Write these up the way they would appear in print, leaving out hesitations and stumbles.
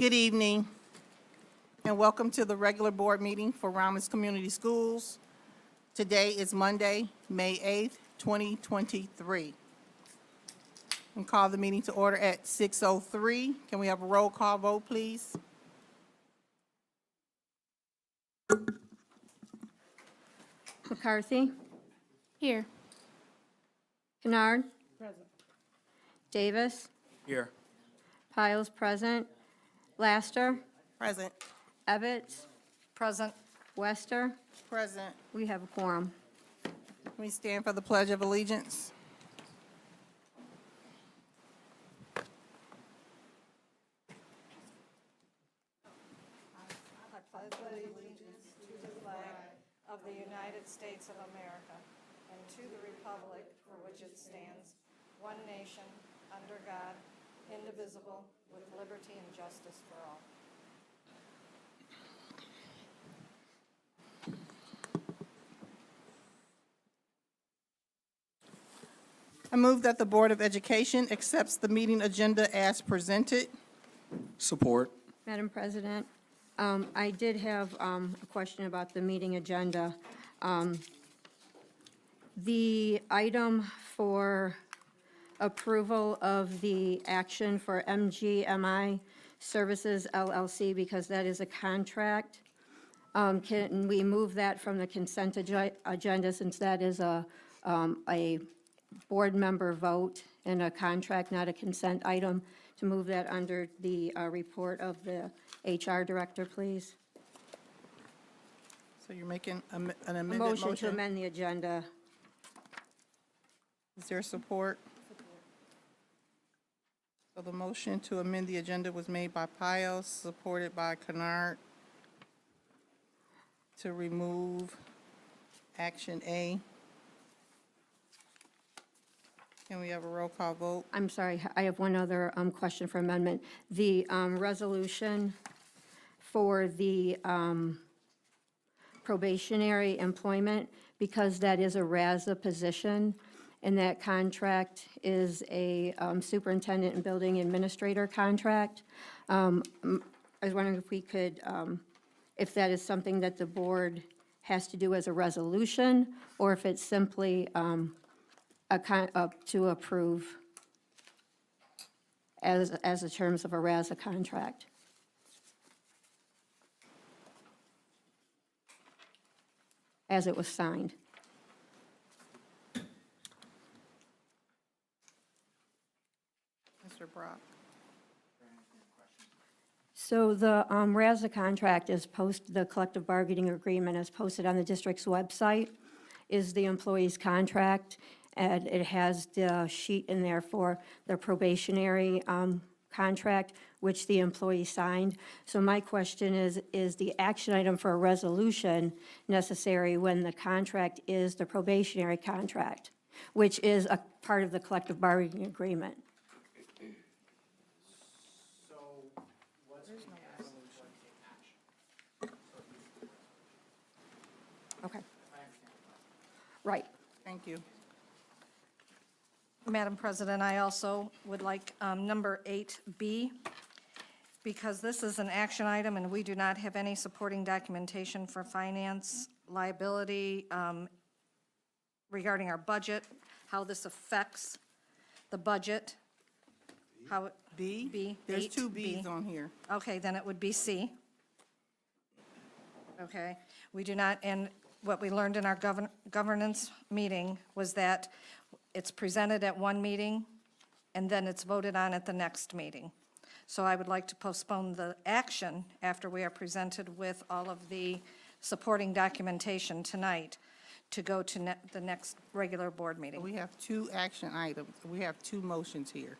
Good evening, and welcome to the regular board meeting for Romulus Community Schools. Today is Monday, May 8th, 2023. And call the meeting to order at 6:03. Can we have a roll call vote, please? McCarthy? Here. Kennard? Present. Davis? Here. Piles present. Laster? Present. Ebbets? Present. Wester? Present. We have a quorum. Can we stand for the Pledge of Allegiance? Of the United States of America, and to the republic for which it stands, one nation, under God, indivisible, with liberty and justice for all. I move that the Board of Education accepts the meeting agenda as presented. Support. Madam President, I did have a question about the meeting agenda. The item for approval of the action for MGMI Services LLC, because that is a contract, can we move that from the consent agenda, since that is a board member vote and a contract, not a consent item, to move that under the report of the HR director, please? So you're making an A amended motion to motion? amend the agenda. Is there support? So the motion to amend the agenda was made by Piles, supported by Kennard, to remove action A. Can we have a roll call vote? I'm sorry, I have one other question for amendment. The resolution for the probationary employment, because that is a RASA position, and that contract is a superintendent and building administrator contract. I was wondering if we could, if that is something that the board has to do as a resolution, or if it's simply to approve as the terms of a RASA contract. As it was signed. Mr. Brock? So the RASA contract is the collective bargaining agreement is posted on the district's website, is the employee's contract, and it has the sheet in there for the probationary contract, which the employee signed. So my question is the action item for a resolution necessary when the contract is the probationary contract, which is a part of the collective bargaining agreement? Okay. Right. Thank you. Madam President, I also would like number 8B, because this is an action item and we do not have any supporting documentation for finance liability regarding our budget, how this affects the budget. How it, B? B, There's 8B. two Bs on here. Okay, then it would be C. Okay, we do not, and what we learned in our governance meeting was that it's presented at one meeting, and then it's voted on at the next meeting. So I would like to postpone the action after we are presented with all of the supporting documentation tonight to go to the next regular board meeting. We have two action items. We have two motions here.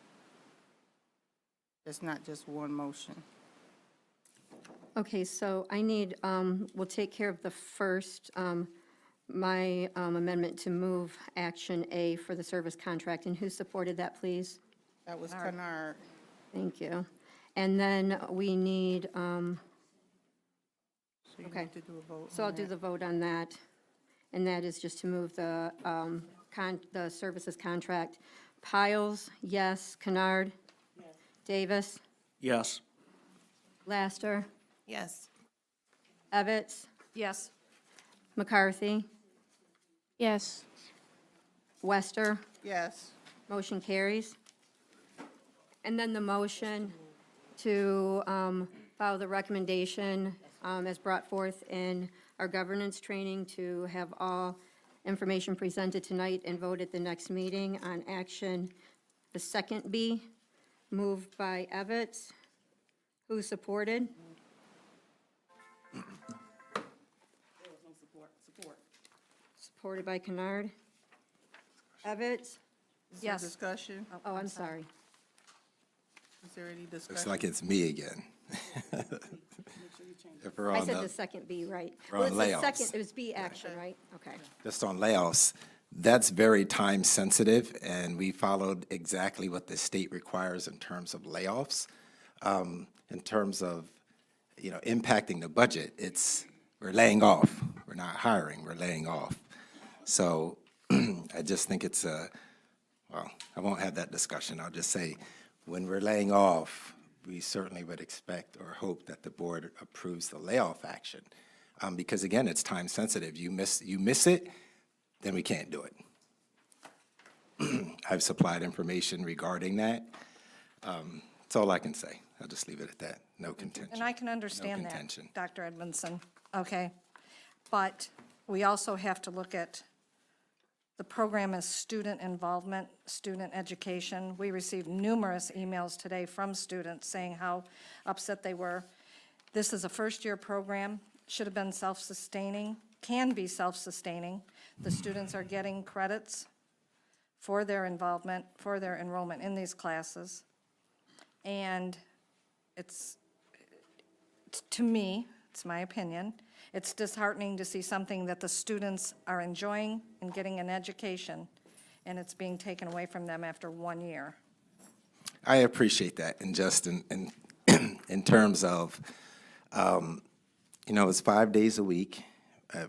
It's not just one motion. Okay, so I need, we'll take care of the first, my amendment to move action A for the service contract. And who supported that, please? That was Kennard. Thank you. And then we need, So you Okay. need to do a vote so on I'll do that. the vote on that. And that is just to move the services contract. Piles, yes. Kennard? Yes. Davis? Yes. Laster, Yes. Evans, Yes. McCarthy, Yes. Wester. Yes. Motion carries. And then the motion to follow the recommendation as brought forth in our governance training to have all information presented tonight and vote at the next meeting on action, the second B, moved by Evans. Who supported? Supported by Kennard. Evans? Is there Yes. discussion? Oh, I'm sorry. Is there any Looks discussion? like it's me again. If we're I on said the the, second B, right? We're Well, on it's the layoffs. second, it was B action, right? Okay. just on layoffs, that's very time sensitive, and we followed exactly what the state requires in terms of layoffs. In terms of, impacting the budget, we're laying off. We're not hiring, we're laying off. So I just think well, I won't have that discussion. I'll just say, when we're laying off, we certainly would expect or hope that the board approves the layoff action. Because again, it's time sensitive. You miss it, then we can't do it. I've supplied information regarding that. That's all I can say. I'll just leave it at that. No contention. And I can understand No that, contention. Dr. Edmondson, okay? But we also have to look at the program as student involvement, student education. We received numerous emails today from students saying how upset they were. This is a first-year program, should have been self-sustaining, can be self-sustaining. The students are getting credits for their involvement, for their enrollment in these classes. And to me, it's my opinion, it's disheartening to see something that the students are enjoying and getting an education, and it's being taken away from them after 1 year. I appreciate that, and just in terms of, it's 5 days a week,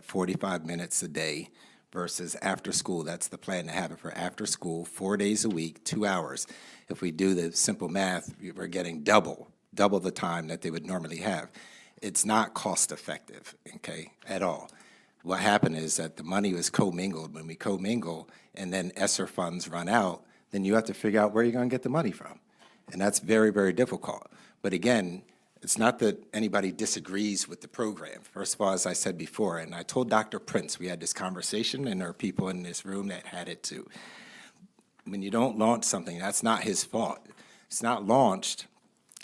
45 minutes a day, versus after school. That's the plan to have it for after school, 4 days a week, 2 hours. If we do the simple math, we're getting double the time that they would normally have. It's not cost effective, okay, at all. What happened is that the money was commingled. When we commingle and then ESSER funds run out, then you have to figure out where you're going to get the money from. And that's very, very difficult. But again, it's not that anybody disagrees with the program. First of all, as I said before, and I told Dr. Prince, we had this conversation, and there are people in this room that had it too. When you don't launch something, that's not his fault. It's not launched,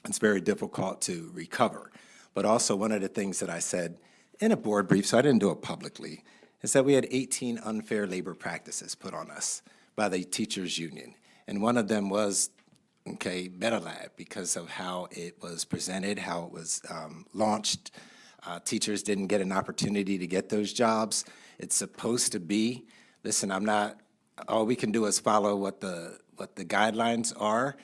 it's very difficult to recover. But also, one of the things that I said in a board brief, so I didn't do it publicly, is that we had 18 unfair labor practices put on us by the teachers' union. And one of them was, MetaLab, because of how it was presented, how it was launched. Teachers didn't get an opportunity to get those jobs. It's supposed to be, listen, all we can do is follow what the guidelines are.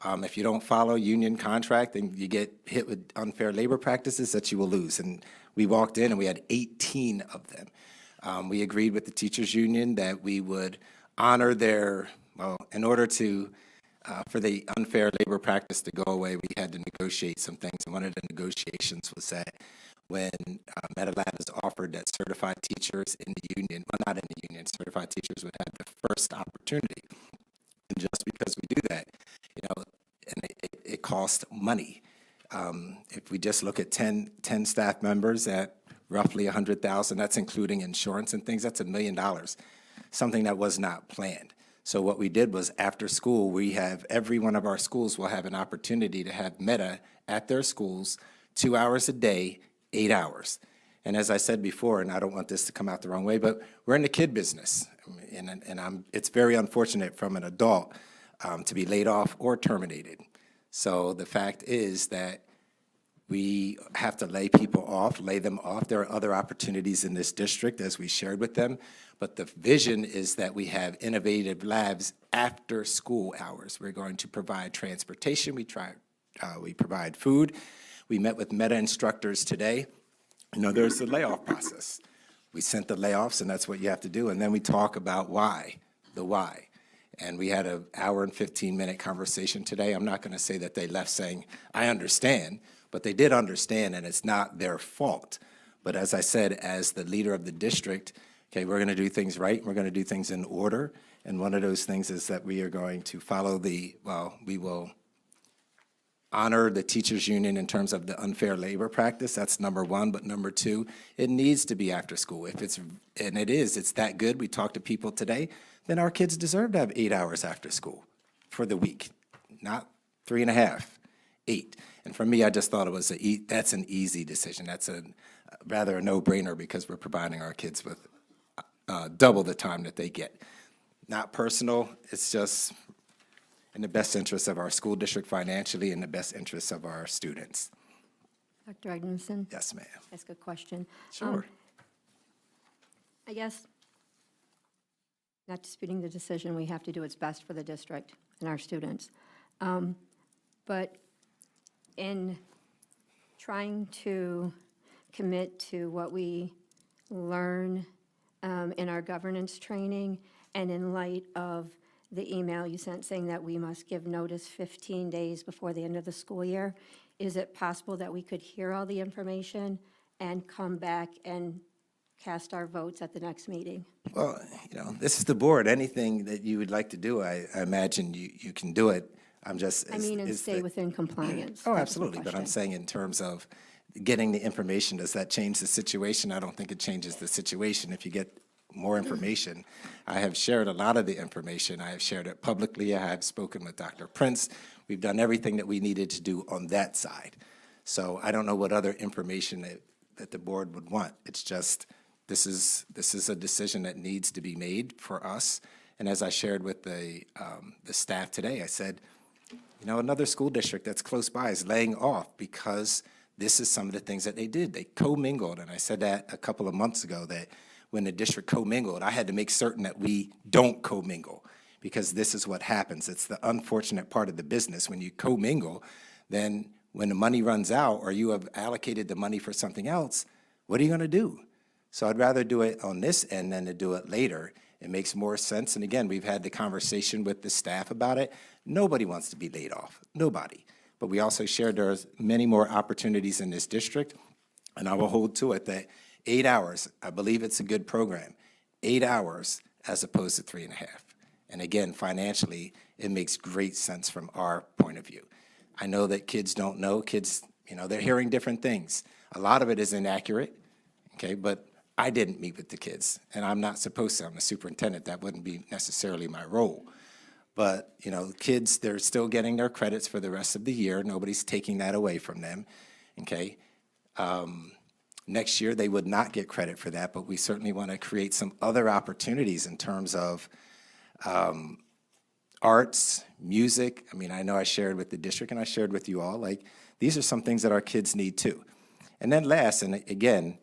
If you don't follow union contract, then you get hit with unfair labor practices that you will lose. And we walked in and we had 18 of them. We agreed with the teachers' union that we would honor in order to, for the unfair labor practice to go away, we had to negotiate some things. And one of the negotiations was that when MetaLab is offered, that certified teachers in the union, well, not in the union, certified teachers would have the first opportunity. And just because we do that, and it costs money. If we just look at 10 staff members at roughly $100,000, that's including insurance and things, that's $1 million, something that was not planned. So what we did was, after school, every one of our schools will have an opportunity to have Meta at their schools 2 hours a day, 8 hours. And as I said before, and I don't want this to come out the wrong way, but we're in the kid business. And it's very unfortunate from an adult to be laid off or terminated. So the fact is that we have to lay them off. There are other opportunities in this district, as we shared with them, but the vision is that we have innovative labs after school hours. We're going to provide transportation, we provide food. We met with Meta instructors today. There's the layoff process. We sent the layoffs, and that's what you have to do, and then we talk about the why. And we had an hour and 15-minute conversation today. I'm not going to say that they left saying, I understand, But they did understand, and it's not their fault. But as I said, as the leader of the district, okay, we're going to do things right, we're going to do things in order, and one of those things is that we are going to follow we will honor the teachers' union in terms of the unfair labor practice. That's number one. But number two, it needs to be after school. If it's, and it is, it's that good. We talked to people today, then our kids deserve to have 8 hours after school for the week, not 3.5, 8. And for me, I just thought it was that's an easy decision. That's rather a no-brainer because we're providing our kids with double the time that they get. Not personal, it's just in the best interest of our school district financially, in the best interest of our students. Dr. Edmondson? Yes, ma'am. Ask a question. Sure. I guess, not disputing the decision, we have to do what's best for the district and our students. But in trying to commit to what we learn in our governance training, and in light of the email you sent saying that we must give notice 15 days before the end of the school year, is it possible that we could hear all the information and come back and cast our votes at the next meeting? Well, this is the board. Anything that you would like to do, I imagine you can do it. I'm just. I mean, and stay within compliance. Oh, That's the absolutely. But I'm question. saying in terms of getting the information, does that change the situation? I don't think it changes the situation. If you get more information, I have shared a lot of the information. I have shared it publicly. I have spoken with Dr. Prince. We've done everything that we needed to do on that side. So I don't know what other information that the board would want. It's just, this is a decision that needs to be made for us. And as I shared with the staff today, I said, another school district that's close by is laying off because this is some of the things that they did. They commingled, and I said that a couple of months ago, that when the district commingled, I had to make certain that we don't commingle, because this is what happens. It's the unfortunate part of the business. When you commingle, then when the money runs out or you have allocated the money for something else, what are you going to do? So I'd rather do it on this end than to do it later. It makes more sense. And again, we've had the conversation with the staff about it. Nobody wants to be laid off, nobody. But we also shared there's many more opportunities in this district, and I will hold to it that 8 hours, I believe it's a good program, 8 hours as opposed to 3.5. And again, financially, it makes great sense from our point of view. I know that kids don't know. Kids, they're hearing different things. A lot of it is inaccurate, okay, but I didn't meet with the kids, and I'm not supposed to. I'm a superintendent. That wouldn't be necessarily my role. But, kids, they're still getting their credits for the rest of the year. Nobody's taking that away from them, okay? Next year, they would not get credit for that, but we certainly want to create some other opportunities in terms of arts, music. I mean, I know I shared with the district and I shared with you all, like, these are some things that our kids need too. And then last, and again,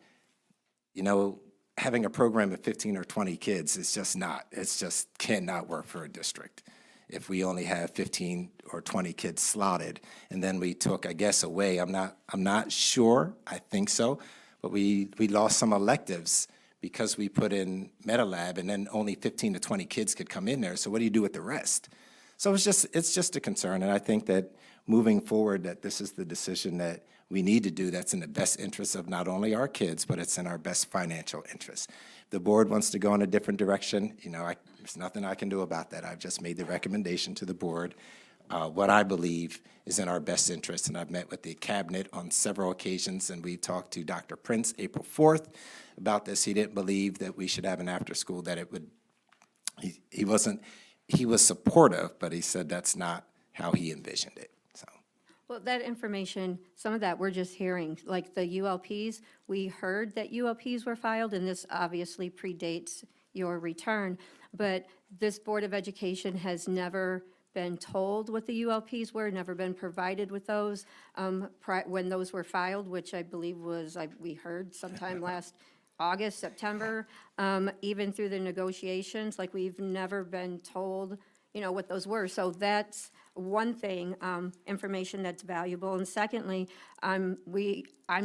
having a program of 15 or 20 kids is just cannot work for a district. If we only have 15 or 20 kids slotted, and then we took, I guess, away, I'm not sure, I think so, but we lost some electives because we put in MetaLab, and then only 15 to 20 kids could come in there. So what do you do with the rest? So it's just a concern, and I think that moving forward, that this is the decision that we need to do that's in the best interest of not only our kids, but it's in our best financial interest. If the board wants to go in a different direction, there's nothing I can do about that. I've just made the recommendation to the board, what I believe is in our best interest, and I've met with the cabinet on several occasions, and we talked to Dr. Prince April 4th about this. He didn't believe that we should have an after-school, that it would, he was supportive, but he said that's not how he envisioned it. Well, that information, some of that we're just hearing, like the ULPs, we heard that ULPs were filed, and this obviously predates your return, but this Board of Education has never been told what the ULPs were, never been provided with those when those were filed, which I believe was, we heard sometime last August, September, even through the negotiations, like we've never been told, what those were. So that's one thing, information that's valuable. And secondly, I'm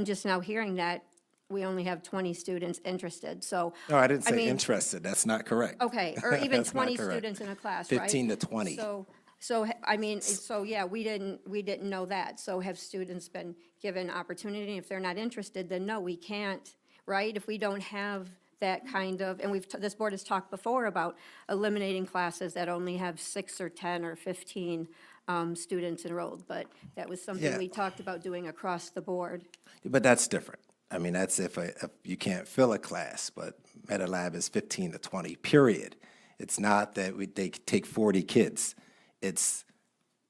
just now hearing that we only have 20 students interested, so. No, I didn't say mean, interested. That's not correct. Okay, or even That's not 20 correct. students in a class, right? 15 to 20. So, I mean, so, yeah, we didn't know that. So have students been given opportunity? If they're not interested, then no, we can't, right? If we don't have that kind of, and this board has talked before about eliminating classes that only have 6 or 10 or 15 students enrolled, but that was something Yeah. we talked about doing across the board. But that's different. I mean, that's if you can't fill a class, but MetaLab is 15 to 20, period. It's not that they take 40 kids. It's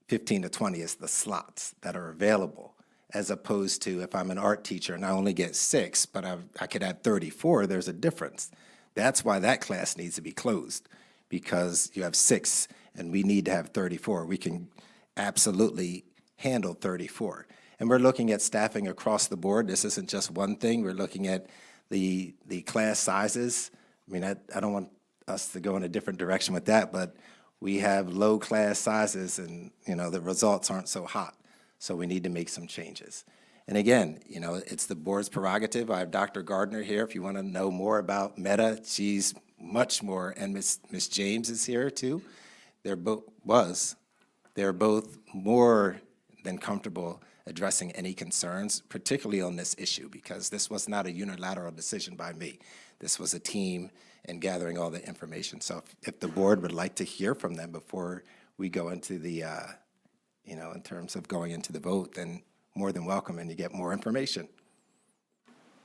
15 to 20 is the slots that are available, as opposed to if I'm an art teacher and I only get 6, but I could have 34, there's a difference. That's why that class needs to be closed, because you have 6 and we need to have 34. We can absolutely handle 34. And we're looking at staffing across the board. This isn't just one thing. We're looking at the class sizes. I mean, I don't want us to go in a different direction with that, but we have low class sizes and, the results aren't so hot. So we need to make some changes. And again, it's the board's prerogative. I have Dr. Gardner here. If you want to know more about Meta, she's much more, and Miss James is here too. They're both more than comfortable addressing any concerns, particularly on this issue, because this was not a unilateral decision by me. This was a team and gathering all the information. So if the board would like to hear from them before we go into the, in terms of going into the vote, then more than welcome, and you get more information.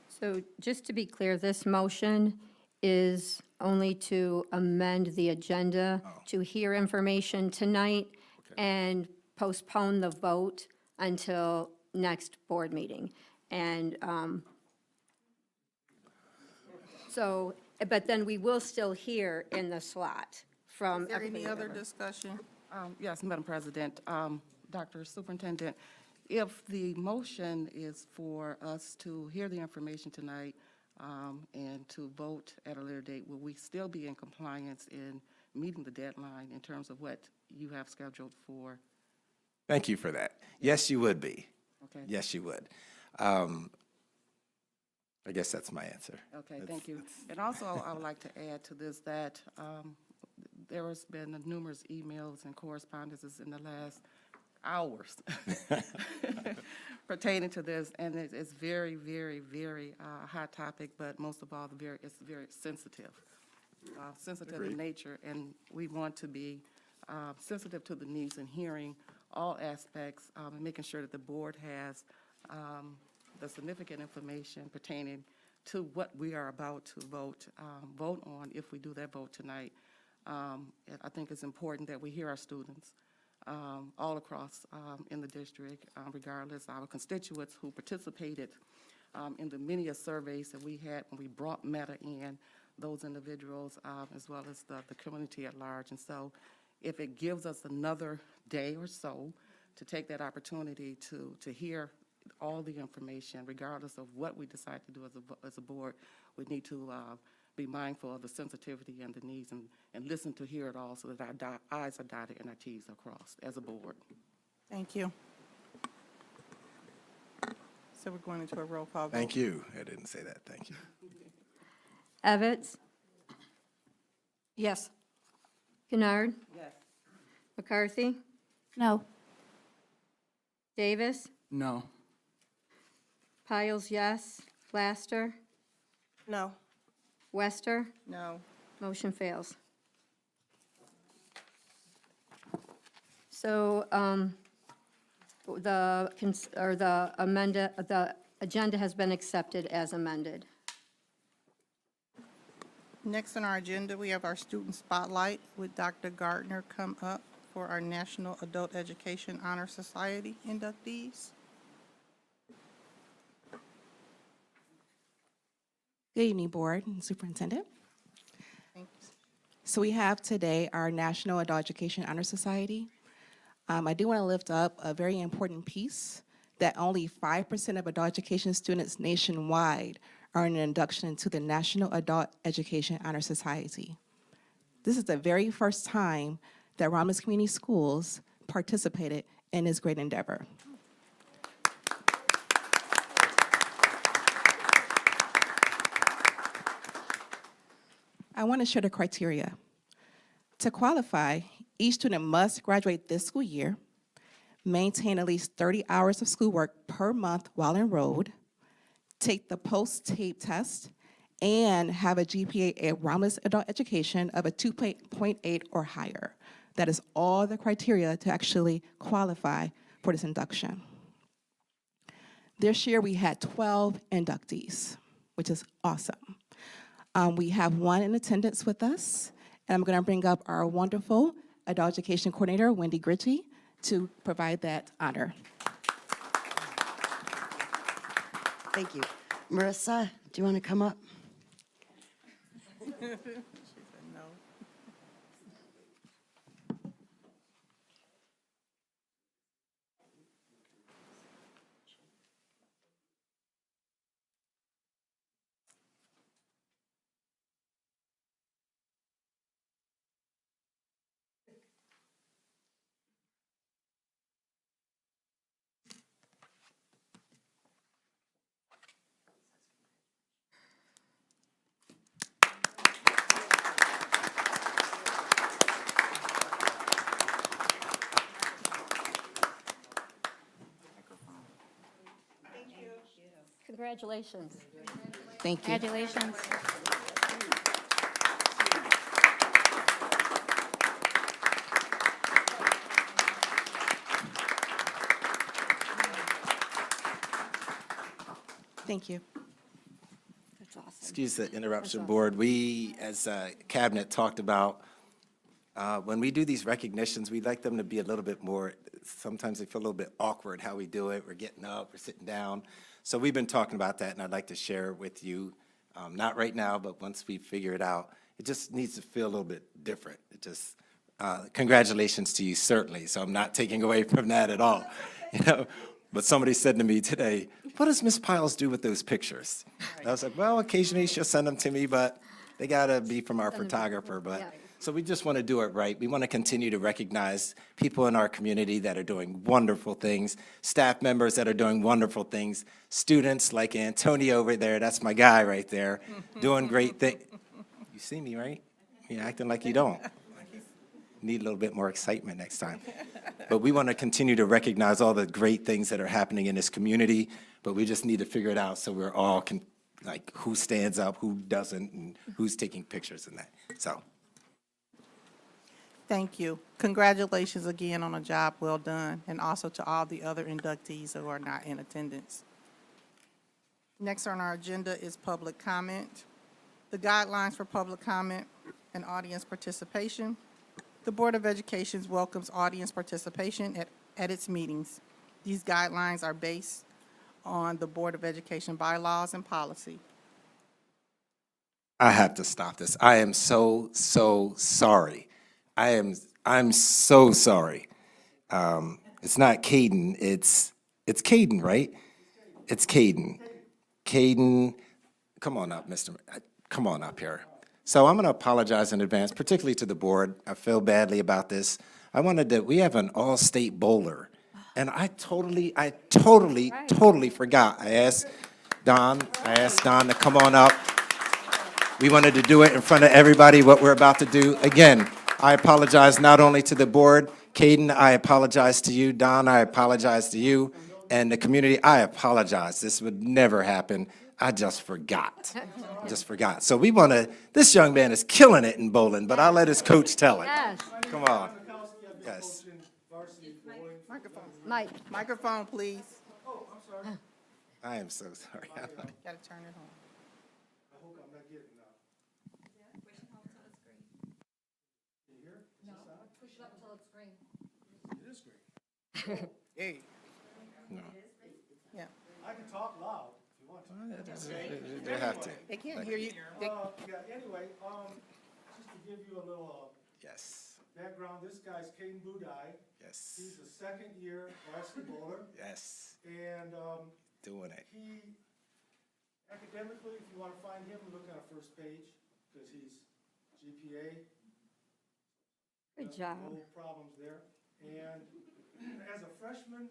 So just to be clear, this motion is only to amend the agenda to hear information tonight and postpone the vote until next board meeting. And but then we will still hear in the slot from Is there any everybody. other discussion? Yes, Madam President, Dr. Superintendent, if the motion is for us to hear the information tonight and to vote at a later date, will we still be in compliance in meeting the deadline in terms of what you have scheduled for? Thank you for that. Yes, you would be. Okay. Yes, you would. I guess that's my answer. Okay, thank you. And also, I would like to add to this that there has been numerous emails and correspondences in the last hours pertaining to this, and it's very, very, very hot topic, but most of all, it's very sensitive, in nature, and we want to be sensitive to the needs and hearing all aspects and making sure that the board has the significant information pertaining to what we are about to vote on if we do that vote tonight. And I think it's important that we hear our students all across in the district, regardless our constituents who participated in the many surveys that we had when we brought Meta in, those individuals, as well as the community at large. And so if it gives us another day or so to take that opportunity to hear all the information, regardless of what we decide to do as a board, we need to be mindful of the sensitivity and the needs and listen to hear it all so that our I's are dotted and our T's are crossed as a board. Thank you. So we're going into a roll call vote. Thank you. I didn't say that. Thank you. Evans? Yes. Kennard? Yes. McCarthy? No. Davis? No. Piles, yes. Laster? No. Wester? No. Motion fails. So the agenda has been accepted as amended. Next on our agenda, we have our student spotlight with Dr. Gardner come up for our National Adult Education Honor Society inductees. Good evening, Board and Superintendent. Thanks. So we have today our National Adult Education Honor Society. I do want to lift up a very important piece that only 5% of adult education students nationwide are in an induction into the National Adult Education Honor Society. This is the very first time that Romulus Community Schools participated in this great endeavor. I want to share the criteria. To qualify, Each student must graduate this school year, maintain at least 30 hours of schoolwork per month while enrolled, take the post-tape test, and have a GPA at Romulus Adult Education of a 2.8 or higher. That is all the criteria to actually qualify for this induction. This year, we had 12 inductees, which is awesome. We have one in attendance with us, and I'm going to bring up our wonderful adult education coordinator, Wendy Gritchie, to provide that honor. Thank you. Marissa, do you want to come up? No. Congratulations. Thank you. Congratulations. Thank you. That's awesome. Excuse the interruption, Board. We, as Cabinet, talked about when we do these recognitions, we'd like them to be a little bit more, sometimes they feel a little bit awkward how we do it. We're getting up, we're sitting down. So we've been talking about that, and I'd like to share with you, not right now, but once we figure it out, it just needs to feel a little bit different. It just, congratulations to you, certainly, so I'm not taking away from that at all. You know, but somebody said to me today, what does Ms. Piles do with those pictures? And I was like, well, occasionally she'll send them to me, but they gotta be from our photographer, but, so we just want to do it right. We want to continue to recognize people in our community that are doing wonderful things, staff members that are doing wonderful things, students like Antonio over there, that's my guy right there, doing great things. You see me, right? You're acting like you don't. Need a little bit more excitement next time. But we want to continue to recognize all the great things that are happening in this community, but we just need to figure it out so we're all, like, who stands up, who doesn't, and who's taking pictures and that, so. Thank you. Congratulations again on a job well done, and also to all the other inductees who are not in attendance. Next on our agenda is public comment. The guidelines for public comment and audience participation. The Board of Education welcomes audience participation at its meetings. These guidelines are based on the Board of Education bylaws and policy. I have to stop this. I am so sorry. I'm so sorry. It's not Caden, it's Caden, right? It's Caden. Caden, come on up, come on up here. So I'm gonna apologize in advance, particularly to the board. I feel badly about this. We have an all-state bowler, and I totally forgot. I asked Don to come on up. We wanted to do it in front of everybody, what we're about to do. Again, I apologize not only to the board, Caden, I apologize to you, Don, I apologize to you, and the community, I apologize. This would never happen. I just forgot. So we want to, this young man is killing it in bowling, but I'll let his coach tell it. Yes, Come on. Yes. Mike. Microphone, please. I am so sorry. Got to turn it on. Hey. No. Yeah, I can talk loud if you want to. They have to. they can't hear you. Anyway, just to give you a little Yes, background, this guy's Caden Budai. yes, He's a second-year varsity bowler, yes, and doing it. he, academically, if you want to find him, look on our first page, because he's GPA. Good job. No problems there. And as a freshman,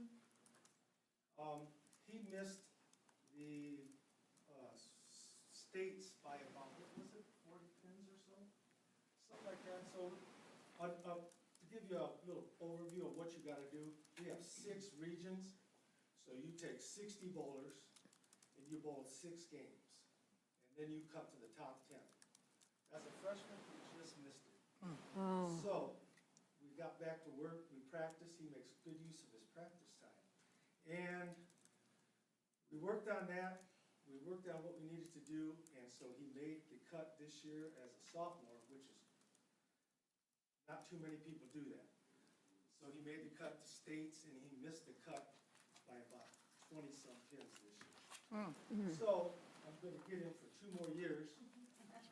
he missed the states by about, what was it, 40 pins or so? Something like that. So to give you a little overview of what you gotta do. We have 6 regions, so you take 60 bowlers, and you bowl 6 games. And then you come to the top 10. As a freshman, you just missed it. Oh, So, we got back to work, we practiced, he makes good use of his practice time. And we worked on that, we worked on what we needed to do, and so he made the cut this year as a sophomore, which is, not too many people do that. So he made the cut to states, and he missed the cut by about 20-some pins this year. So, I'm gonna get him for 2 more years,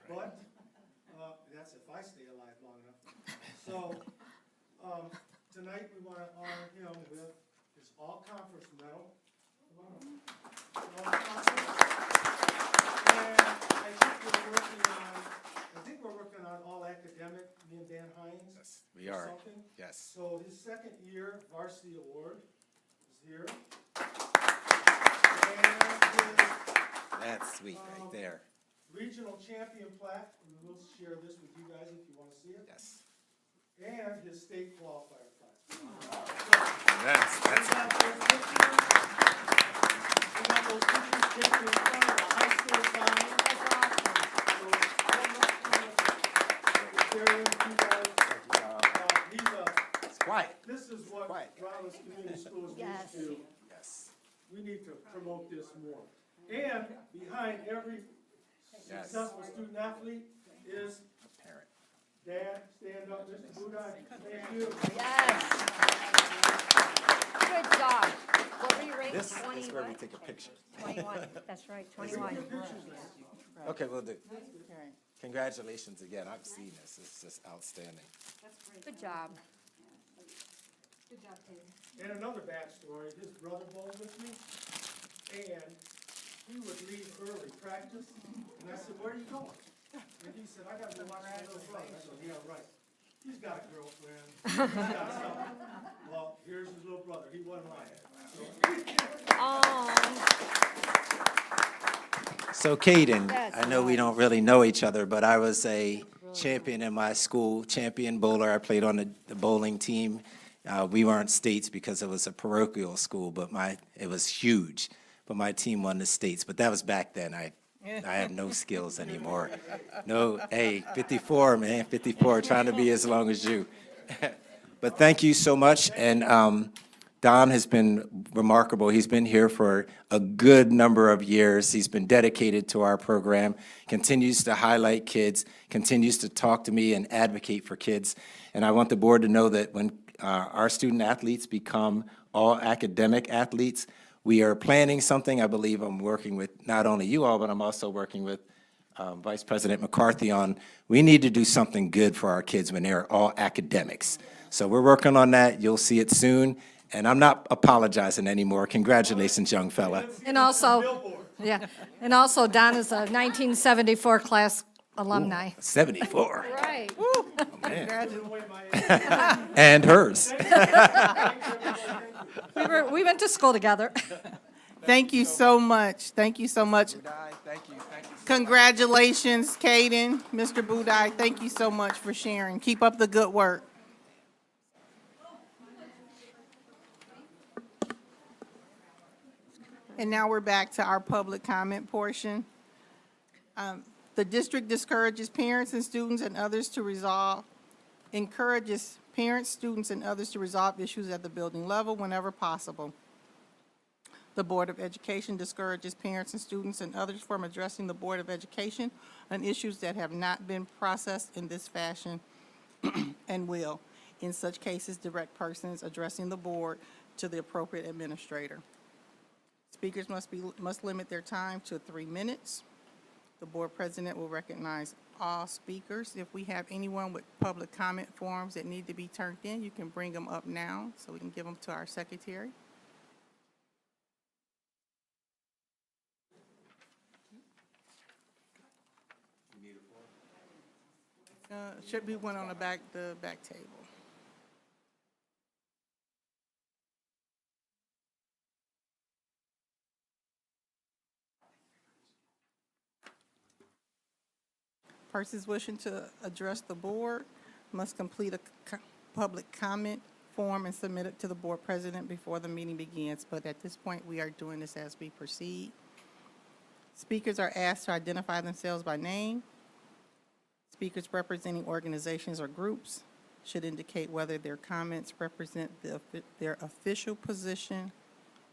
but, that's if I stay alive long enough. So, tonight we wanna honor him with his all-conference medal. Come on up. All-conference. And I think we're working on all academic, me and Dan Hines. Yes, we or are. something. Yes. So his second year varsity award is here. And his That's sweet right there. regional champion plaque, and we'll share this with you guys if you want to see it. Yes. And his state qualifier plaque. That's We got those pictures. We got those pictures taken in front of the high school sign. So, Jerry, you guys, it's quiet. this is what Quiet. Romulus Community Schools needs to, Yes. we need to promote this more. And behind every Yes. successful student athlete is Parent. Dad, stand up, Mr. Budai, thank you. yes. Good job. What were you ranked, This 20 is where we what? take a picture. 21, that's right, 21. Okay, we'll do. Congratulations again. I've seen this. It's just outstanding. Good job. And another backstory, his brother bowled with me, and he would leave early practice, and I said, where are you going? And he said, I gotta go watch my little brother. I said, yeah, right. He's got a girlfriend. He's got something. Well, here's his little brother. He wasn't lying. So Caden, That's I know we don't really know each other, but I was a champion in my school, champion bowler. I played on the bowling team. We weren't states because it was a parochial school, but it was huge. But my team won the states, but that was back then. I have no skills anymore. No, hey, 54, man, 54, trying to be as long as you. But thank you so much, and Don has been remarkable. He's been here for a good number of years. He's been dedicated to our program, continues to highlight kids, continues to talk to me and advocate for kids. And I want the board to know that when our student athletes become all academic athletes, we are planning something. I believe I'm working with not only you all, but I'm also working with Vice President McCarthy on, we need to do something good for our kids when they're all academics. So we're working on that. You'll see it soon. And I'm not apologizing anymore. Congratulations, young fella. And also, yeah, and also Don is a 1974 class alumni. 74. Right. And hers. We went to school together. Thank you so much. Thank you so much. Thank you. Congratulations, Caden, Mr. Budai. Thank you so much for sharing. Keep up the good work. And now we're back to our public comment portion. The district encourages parents, students, and others to resolve issues at the building level whenever possible. The Board of Education discourages parents and students and others from addressing the Board of Education on issues that have not been processed in this fashion and will, in such cases, direct persons addressing the board to the appropriate administrator. Speakers must limit their time to 3 minutes. The board president will recognize all speakers. If we have anyone with public comment forms that need to be turned in, you can bring them up now so we can give them to our secretary. Should be one on the back table. Persons wishing to address the board must complete a public comment form and submit it to the board president before the meeting begins, but at this point, we are doing this as we proceed. Speakers are asked to identify themselves by name. Speakers representing organizations or groups should indicate whether their comments represent their official position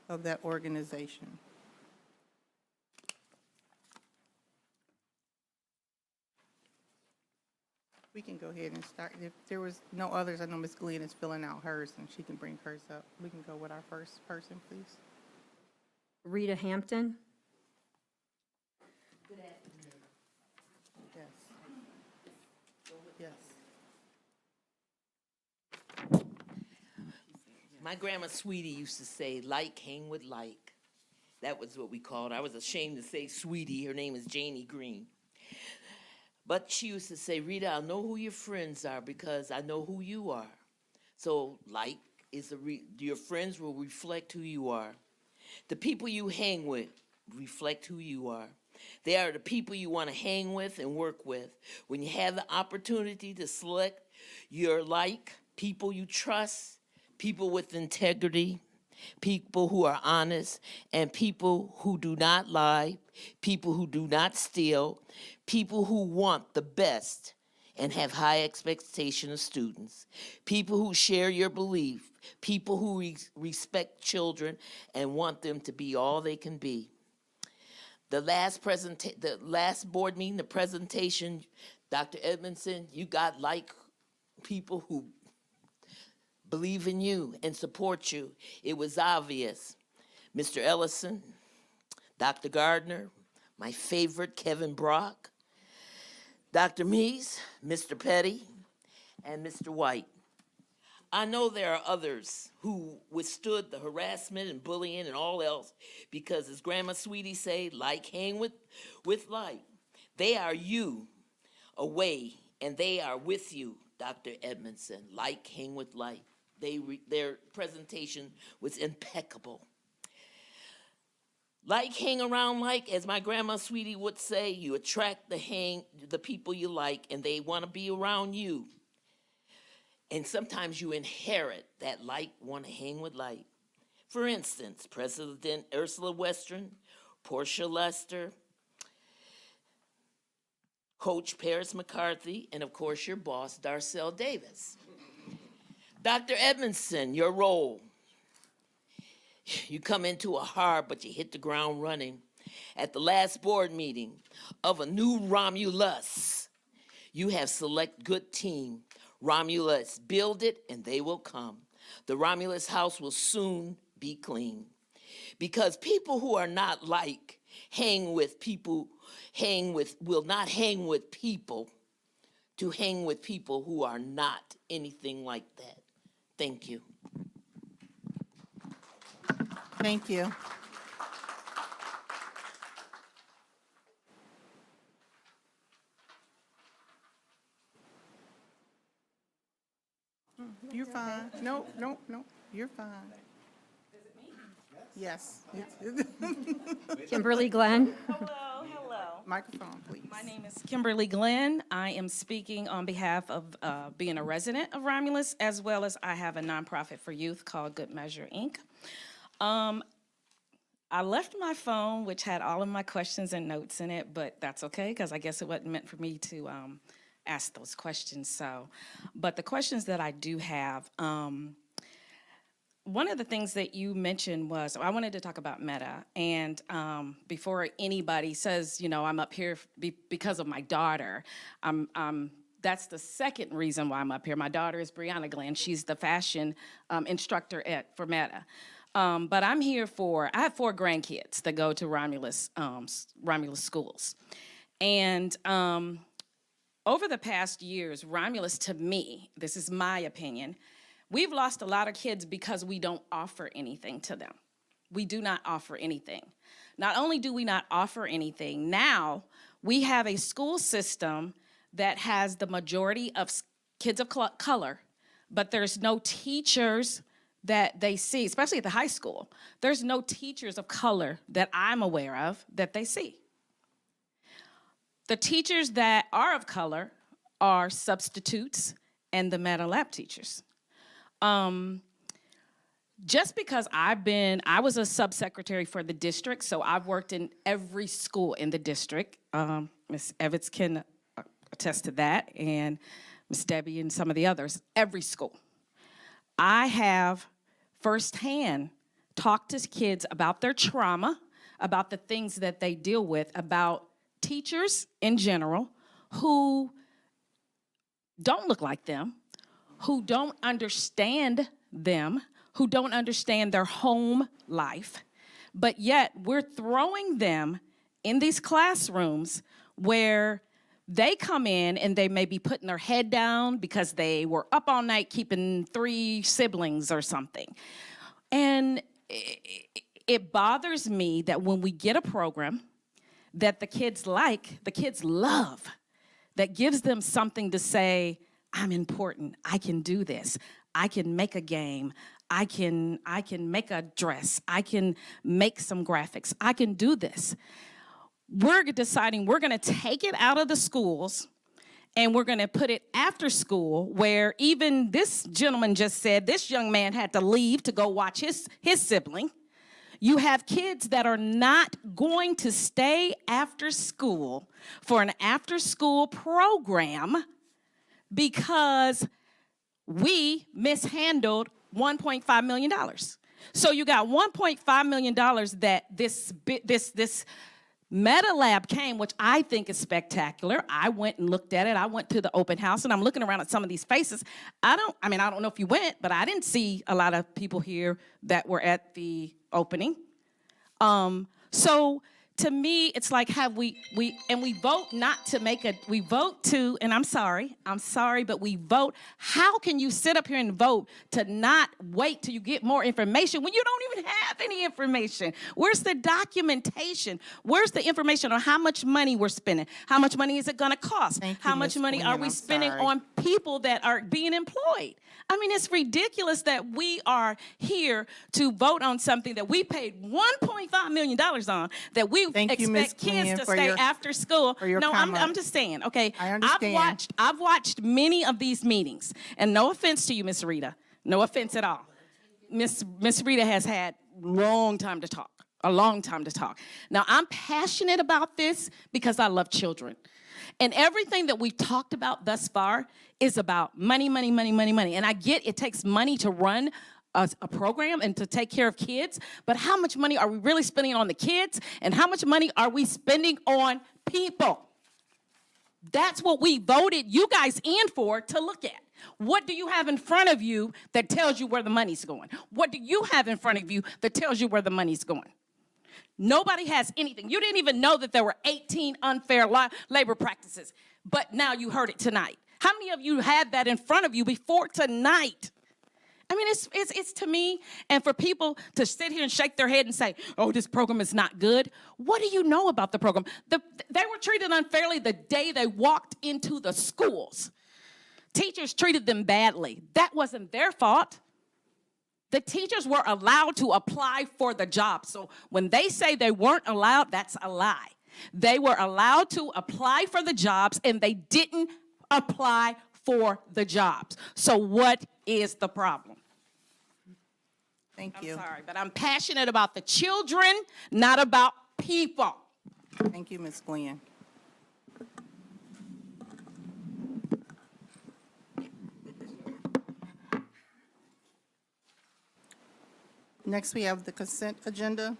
of that organization. We can go ahead and start. If there was no others, I know Ms. Glenn is filling out hers, and she can bring hers up. We can go with our first person, please. Rita Hampton. Yes. Yes. My grandma Sweetie used to say, like hang with like. That was what we called her. I was ashamed to say Sweetie. Her name is Janie Green. But she used to say, Rita, I'll know who your friends are because I know who you are. So like is your friends will reflect who you are. The people you hang with reflect who you are. They are the people you want to hang with and work with. When you have the opportunity to select your like, people you trust, people with integrity, people who are honest, and people who do not lie, people who do not steal, people who want the best and have high expectation of students, people who share your belief, people who respect children and want them to be all they can be. The last board meeting, the presentation, Dr. Edmondson, you got like people who believe in you and support you. It was obvious. Mr. Ellison, Dr. Gardner, my favorite, Kevin Brock, Dr. Meese, Mr. Petty, and Mr. White. I know there are others who withstood the harassment and bullying and all else because, as Grandma Sweetie say, like hang with like. They are you away, and they are with you, Dr. Edmondson. Like hang with like. Their presentation was impeccable. Like hang around like, as my grandma Sweetie would say, you attract the people you like, and they want to be around you. And sometimes you inherit that like, want to hang with like. For instance, President Ursula Western, Portia Lester, Coach Paris McCarthy, and of course your boss, Darcel Davis. Dr. Edmondson, your role. You come into it hard, but you hit the ground running. At the last board meeting of a new Romulus, you have select good team. Romulus, build it and they will come. The Romulus house will soon be clean. Because people who are not like will not hang with people to hang with people who are not anything like that. Thank you. Thank you. You're fine. No, you're fine. Is it me? Yes. Kimberly Glenn. Hello. Microphone, please. My name is Kimberly Glenn. I am speaking on behalf of being a resident of Romulus, as well as I have a nonprofit for youth called Good Measure, Inc. I left my phone, which had all of my questions and notes in it, but that's okay, because I guess it wasn't meant for me to ask those questions. But the questions that I do have, one of the things that you mentioned was, I wanted to talk about Meta, and before anybody says, I'm up here because of my daughter, that's the second reason why I'm up here. My daughter is Brianna Glenn. She's the fashion instructor for Meta. But I'm here I have 4 grandkids that go to Romulus schools. And over the past years, Romulus, to me, this is my opinion, we've lost a lot of kids because we don't offer anything to them. We do not offer anything. Not only do we not offer anything, now we have a school system that has the majority of kids of color, but there's no teachers that they see, especially at the high school. There's no teachers of color that I'm aware of that they see. The teachers that are of color are substitutes and the Meta lab teachers. Just because I was a subsecretary for the district, so I've worked in every school in the district. Ms. Evans can attest to that, and Ms. Debbie and some of the others, every school. I have firsthand talked to kids about their trauma, about the things that they deal with, about teachers in general who don't look like them, who don't understand them, who don't understand their home life, but yet we're throwing them in these classrooms where they come in and they may be putting their head down because they were up all night keeping 3 siblings or something. And it bothers me that when we get a program that the kids like, the kids love, that gives them something to say, I'm important, I can do this, I can make a game, I can make a dress, I can make some graphics, I can do this. We're deciding we're gonna take it out of the schools and we're gonna put it after school, where even this gentleman just said this young man had to leave to go watch his sibling. You have kids that are not going to stay after school for an after-school program because we mishandled $1.5 million. So you got $1.5 million that this Meta Lab came, which I think is spectacular. I went and looked at it. I went to the open house, and I'm looking around at some of these faces. I don't know if you went, but I didn't see a lot of people here that were at the opening. So to me, it's like, have we vote not to make we vote to, and I'm sorry, but we vote. How can you sit up here and vote to not wait till you get more information when you don't even have any information? Where's the documentation? Where's the information on how much money we're spending? How much money is it gonna cost? Thank you, How much Ms. money Quinn, are we I'm spending sorry. on people that are being employed? I mean, it's ridiculous that we are here to vote on something that we paid $1.5 million on, that we Thank you, Ms. expect kids Quinn, to for stay your- after school. for your No, I'm comment. just saying, okay? I understand. I've watched many of these meetings, and no offense to you, Miss Rita, no offense at all. Miss Rita has had a long time to talk. Now, I'm passionate about this because I love children. And everything that we've talked about thus far is about money, money, money, money, money. And I get it takes money to run a program and to take care of kids, but how much money are we really spending on the kids? And how much money are we spending on people? That's what we voted you guys in for to look at. What do you have in front of you that tells you where the money's going? What do you have in front of you that tells you where the money's going? Nobody has anything. You didn't even know that there were 18 unfair labor practices, but now you heard it tonight. How many of you had that in front of you before tonight? I mean, it's to me, and for people to sit here and shake their head and say, oh, this program is not good. What do you know about the program? They were treated unfairly the day they walked into the schools. Teachers treated them badly. That wasn't their fault. The teachers were allowed to apply for the job. So when they say they weren't allowed, that's a lie. They were allowed to apply for the jobs, and they didn't apply for the jobs. So what is the problem? Thank you. I'm sorry, but I'm passionate about the children, not about people. Thank you, Ms. Glenn. Next, we have the consent agenda.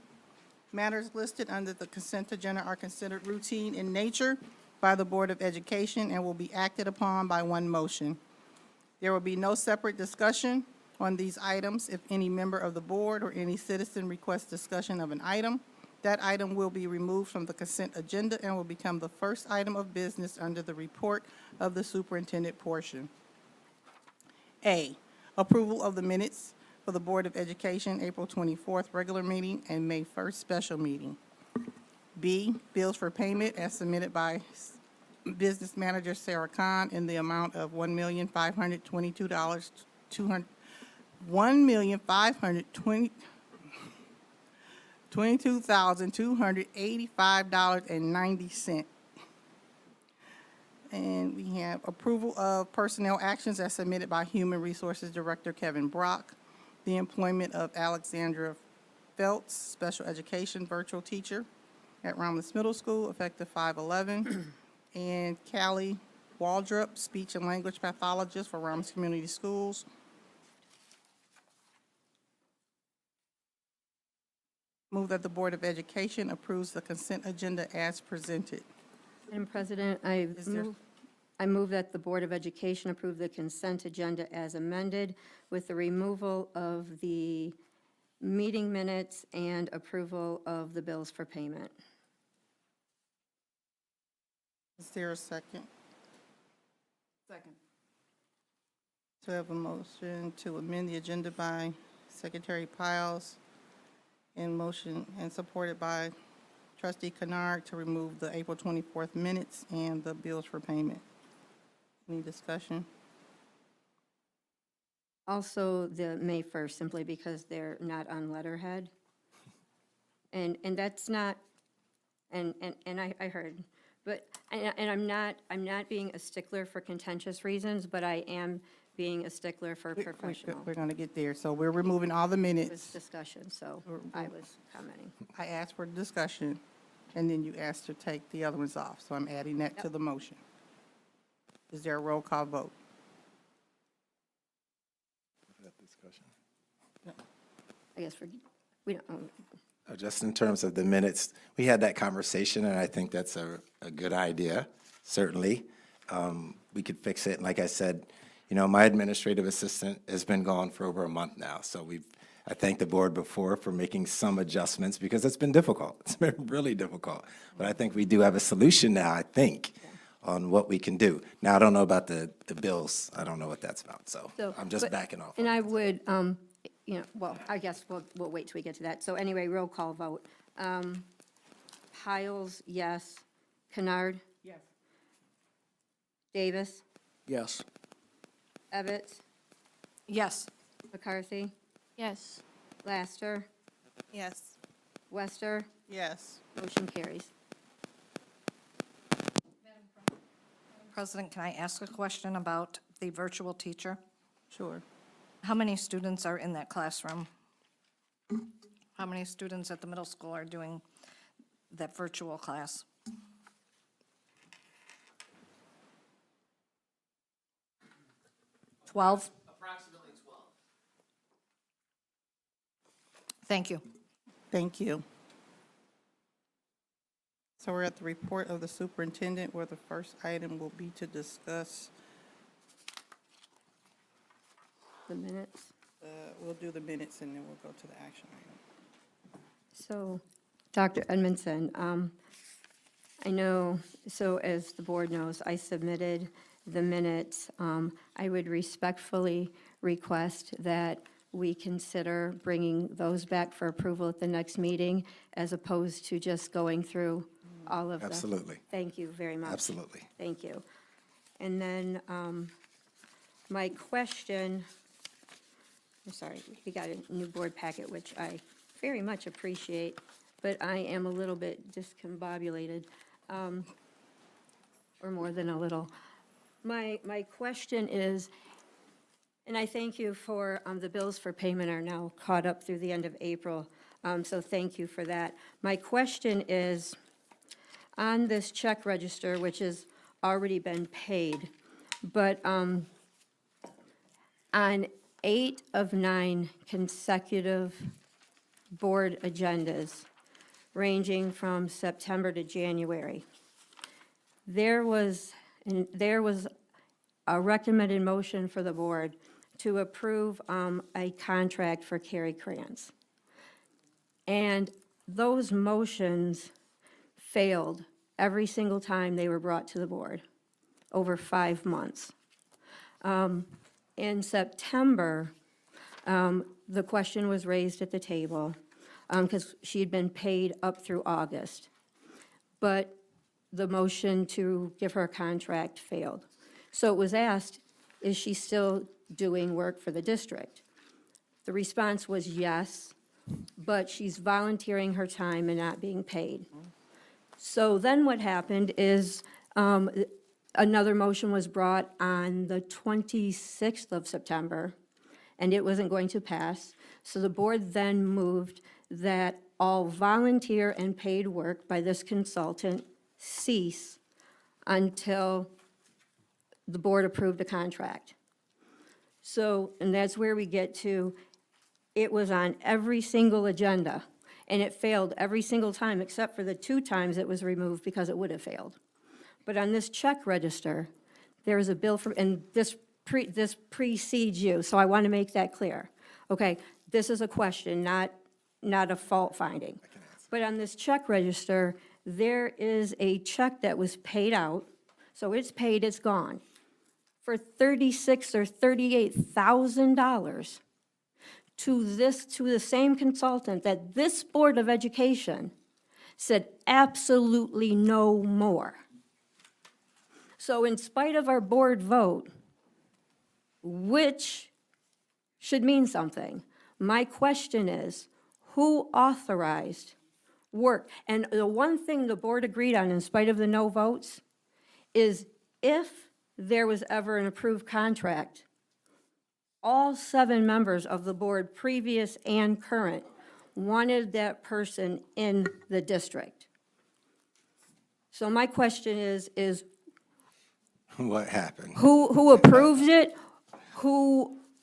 Matters listed under the consent agenda are considered routine in nature by the Board of Education and will be acted upon by one motion. There will be no separate discussion on these items. If any member of the board or any citizen requests discussion of an item, that item will be removed from the consent agenda and will become the first item of business under the report of the superintendent portion. A, approval of the minutes for the Board of Education, April 24th regular meeting and May 1st special meeting. B, bills for payment as submitted by Business Manager Sarah Khan in the amount of $1,522,285.90. And we have approval of personnel actions as submitted by Human Resources Director Kevin Brock. The employment of Alexandra Feltz, special education virtual teacher at Romulus Middle School, effective 5/11. And Callie Waldrop, speech and language pathologist for Romulus Community Schools. Move that the Board of Education approves the consent agenda as presented. Madam President, Is there- I move that the Board of Education approve the consent agenda as amended with the removal of the meeting minutes and approval of the bills for payment. Is there a second? Second. To have a motion to amend the agenda by Secretary Piles and motion and supported by Trustee Kennard to remove the April 24th minutes and the bills for payment. Any discussion? Also, the May 1st, simply because they're not on letterhead. And that's not, and I heard, but, and I'm not being a stickler for contentious reasons, but I am being a stickler for professional. We're going to get there. So we're removing all the It was minutes. discussion, so I was commenting. I asked for discussion, and then you asked to take the other ones off. So I'm adding that to the motion. Is there a roll call vote? I guess we don't, Just in terms of the minutes, we had that conversation, and I think that's a good idea, certainly. We could fix it, and like I said, you know, my administrative assistant has been gone for over a month now, so I thanked the board before for making some adjustments, because it's been difficult. It's been really difficult. But I think we do have a solution now, I think, on what we can do. Now, I don't know about the bills. I don't know what that's about, so So, I'm just but- backing off. And I would, you know, well, I guess we'll wait till we get to that. So anyway, roll call vote. Piles, yes. Kennard? Yes. Davis? Yes. Evetts? Yes. McCarthy? Yes. Laster? Yes. Wester? Yes. Motion carries. President, can I ask a question about the virtual teacher? Sure. How many students are in that classroom? How many students at the middle school are doing that virtual class? Approximately 12. Thank you. Thank you. So we're at the report of the superintendent, where the first item will be to discuss, The minutes. we'll do the minutes and then we'll go to the action item. So, Dr. Edmondson, I know, so as the board knows, I submitted the minutes. I would respectfully request that we consider bringing those back for approval at the next meeting, as opposed to just going through all of them. Absolutely. Thank you very much. Absolutely. Thank you. And then my question, I'm sorry, we got a new board packet, which I very much appreciate, but I am a little bit discombobulated, or more than a little. My question is, and I thank you for, the bills for payment are now caught up through the end of April, so thank you for that. My question is, on this check register, which has already been paid, but on 8 of 9 consecutive board agendas, ranging from September to January, there was a recommended motion for the board to approve a contract for Carrie Krantz. And those motions failed every single time they were brought to the board, over 5 months. In September, the question was raised at the table, because she had been paid up through August. But the motion to give her a contract failed. So it was asked, is she still doing work for the district? The response was yes, but she's volunteering her time and not being paid. So then what happened is, Another motion was brought on the 26th of September, and it wasn't going to pass. So the board then moved that all volunteer and paid work by this consultant cease until the board approved a contract. So, and that's where we get to, it was on every single agenda, and it failed every single time, except for the 2 times it was removed because it would have failed. But on this check register, there is a bill for, and this precedes you, so I want to make that clear. Okay, this is a question, not a fault finding. But on this check register, there is a check that was paid out, so it's paid, it's gone, for $36,000 or $38,000 to the same consultant that this Board of Education said absolutely no more. So in spite of our board vote, which should mean something, my question is, who authorized work? And the one thing the board agreed on, in spite of the no votes, is if there was ever an approved contract, all 7 members of the board, previous and current, wanted that person in the district. So my question is What happened? who approved it?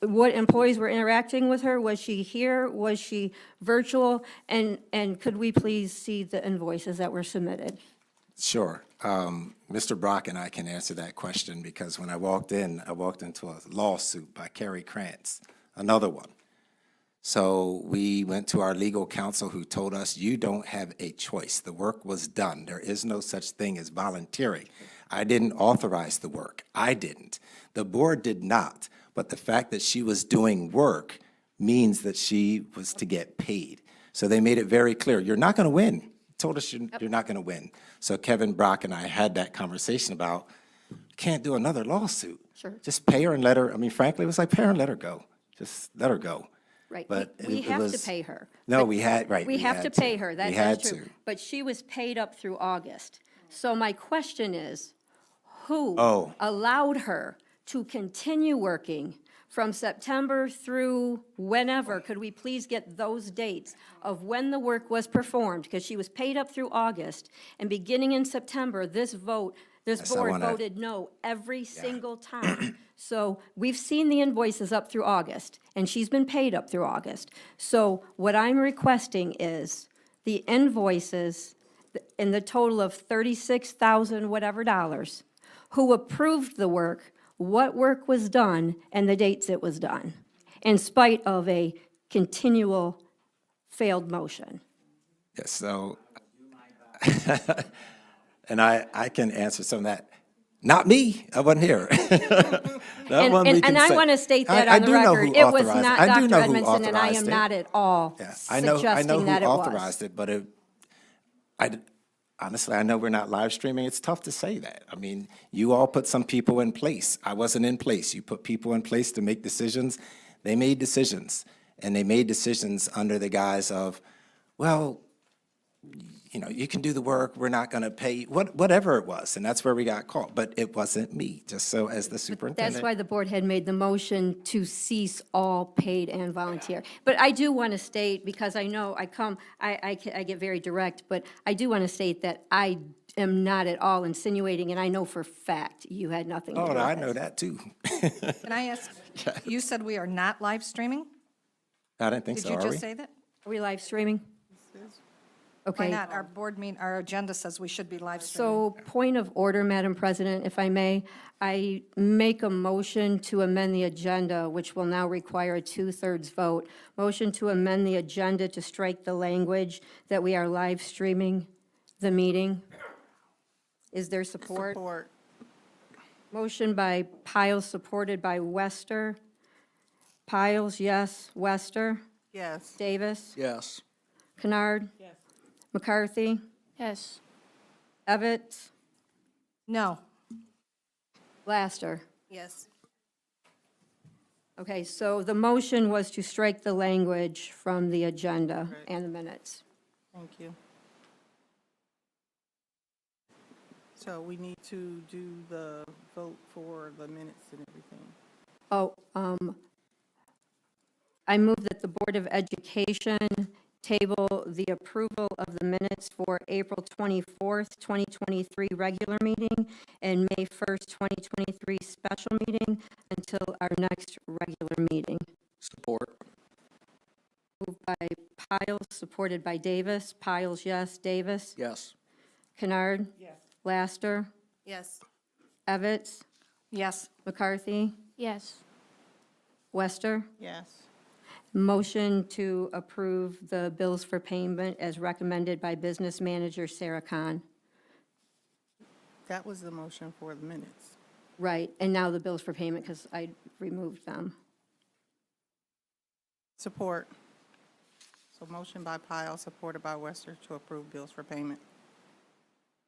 What employees were interacting with her? Was she here? Was she virtual? And could we please see the invoices that were submitted? Sure. Mr. Brock and I can answer that question because when I walked into a lawsuit by Kerry Krantz, another one. So we went to our legal counsel who told us, you don't have a choice. The work was done. There is no such thing as volunteering. I didn't authorize the work. I didn't. The board did not. But the fact that she was doing work means that she was to get paid. So they made it very clear, you're not going to win. Told us you're not going to win. So Kevin Brock and I had that conversation about, can't do another lawsuit. Sure. Just pay her and let her, I mean, frankly, it was like, pay her and let her go. Just let her go. Right, But we it have to was- pay her. No, But we had, right. We have had to pay her, We that's had true. to. But she was paid up through August. So my question is, who Oh. allowed her to continue working from September through whenever? Could we please get those dates of when the work was performed? Because she was paid up through August, and beginning in September, this board Yes, I wanna- voted no every single time. So we've seen the invoices up through August, and she's been paid up through August. So what I'm requesting is the invoices in the total of 36,000 whatever dollars, who approved the work, what work was done, and the dates it was done, in spite of a continual failed motion. Yes, so, and I can answer some of that. Not me, I wasn't here. That one we can And I say. want to state that I on the do know record. who It was authorized not I do Dr. know who Edmondson, and I am authorized it. not at all Yeah, I know suggesting that who it was. authorized it, but honestly, I know we're not live streaming. It's tough to say that. I mean, you all put some people in place. I wasn't in place. You put people in place to make decisions. They made decisions, and they made decisions under the guise of, well, you know, you can do the work, we're not going to pay, you," whatever it was, and that's where we got caught. But it wasn't me, just so as the superintendent. That's why the board had made the motion to cease all paid and volunteer. But I do want to state, because I know I get very direct, but I do want to state that I am not at all insinuating, and I know for fact you had nothing to do Oh, with I this. know that too. Can I ask, you said we are not live streaming? I didn't think Did so, you are we? just say that? Are we live streaming? Why Okay. not? Our agenda says we should be live streaming. So, point of order, Madam President, if I may, I make a motion to amend the agenda, which will now require a 2/3 vote. Motion to amend the agenda to strike the language that we are live streaming the meeting. Is there support? Support. Motion by Piles, supported by Wester. Piles, yes. Wester? Yes. Davis? Yes. Kennard? Yes. McCarthy? Yes. Evans? No. Laster? Yes. Okay, so the motion was to strike the language from the agenda and the minutes. Thank you. So we need to do the vote for the minutes and everything. Oh, I move that the Board of Education table the approval of the minutes for April 24th, 2023 regular meeting and May 1st, 2023 special meeting until our next regular meeting. Support. Moved by Piles, supported by Davis. Piles, yes. Davis? Yes. Kennard? Yes. Laster? Yes. Evans? Yes. McCarthy? Yes. Wester? Yes. Motion to approve the bills for payment as recommended by Business Manager Sarah Khan. That was the motion for the minutes. Right, and now the bills for payment because I removed them. Support. So motion by Pyle, supported by Wester to approve bills for payment.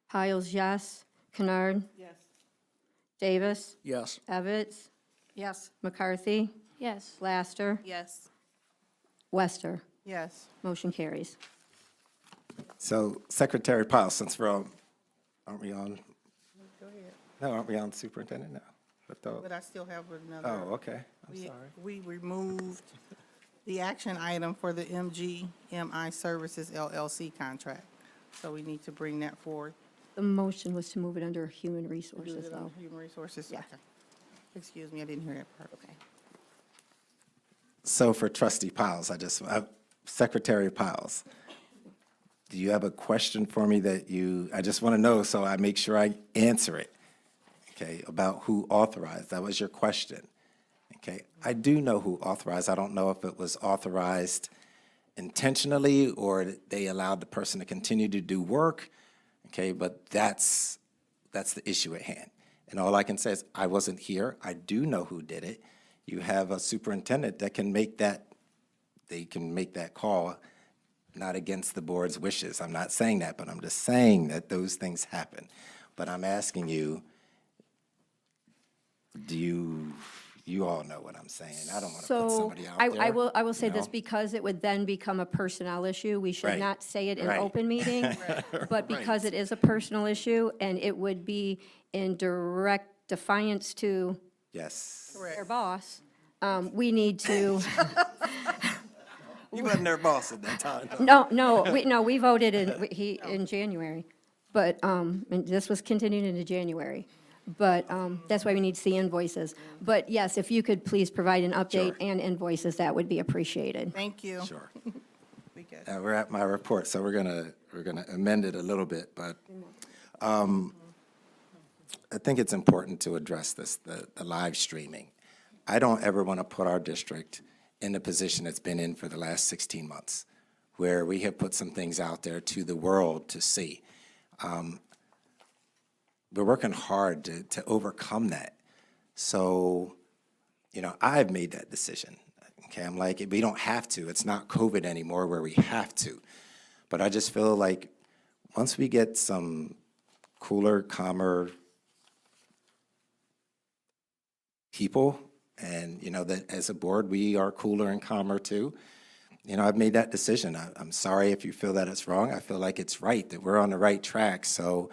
Piles, yes. Kennard? Yes. Davis? Yes. Evans? Yes. McCarthy? Yes. Laster? Yes. Wester? Yes. Motion carries. So Secretary Powell, since we're on, aren't we on, Go ahead. no, aren't we on superintendent now? I thought- But I still have another. Oh, okay, I'm We- sorry. We removed the action item for the MGMI Services LLC contract. So we need to bring that forward. The motion was to move it under Human Do Resources, it on though. Human Resources? Yeah. Okay. Excuse me, I didn't hear that part. Okay. So for Trustee Piles, Secretary Piles, do you have a question for me I just want to know so I make sure I answer it, okay, about who authorized? That was your question, okay? I do know who authorized. I don't know if it was authorized intentionally or they allowed the person to continue to do work, okay? But that's the issue at hand. And all I can say is I wasn't here. I do know who did it. You have a superintendent that can make that, they can make that call, not against the board's wishes. I'm not saying that, but I'm just saying that those things happen. But I'm asking you, do you all know what I'm saying? I don't want to put So somebody out I there. will say you this know? because it would then become a personnel issue. We should Right. not say it in Right. open meeting. But because it is a personal issue and it would be in direct defiance to Yes. their boss, we need to, You wasn't their boss at that time. we voted in January. But, and this was continued into January. But that's why we need to see invoices. But yes, if you could please provide an update Sure. and invoices, that would be appreciated. Thank you. Sure. We good. We're at my report, so we're gonna amend it a little bit, but I think it's important to address this, the live streaming. I don't ever want to put our district in the position it's been in for the last 16 months, where we have put some things out there to the world to see. We're working hard to overcome that. So, I've made that decision. Okay, I'm like, we don't have to. It's not COVID anymore where we have to. But I just feel like once we get some cooler, calmer people, and, that as a board, we are cooler and calmer too, I've made that decision. I'm sorry if you feel that it's wrong. I feel like it's right, that we're on the right track. So,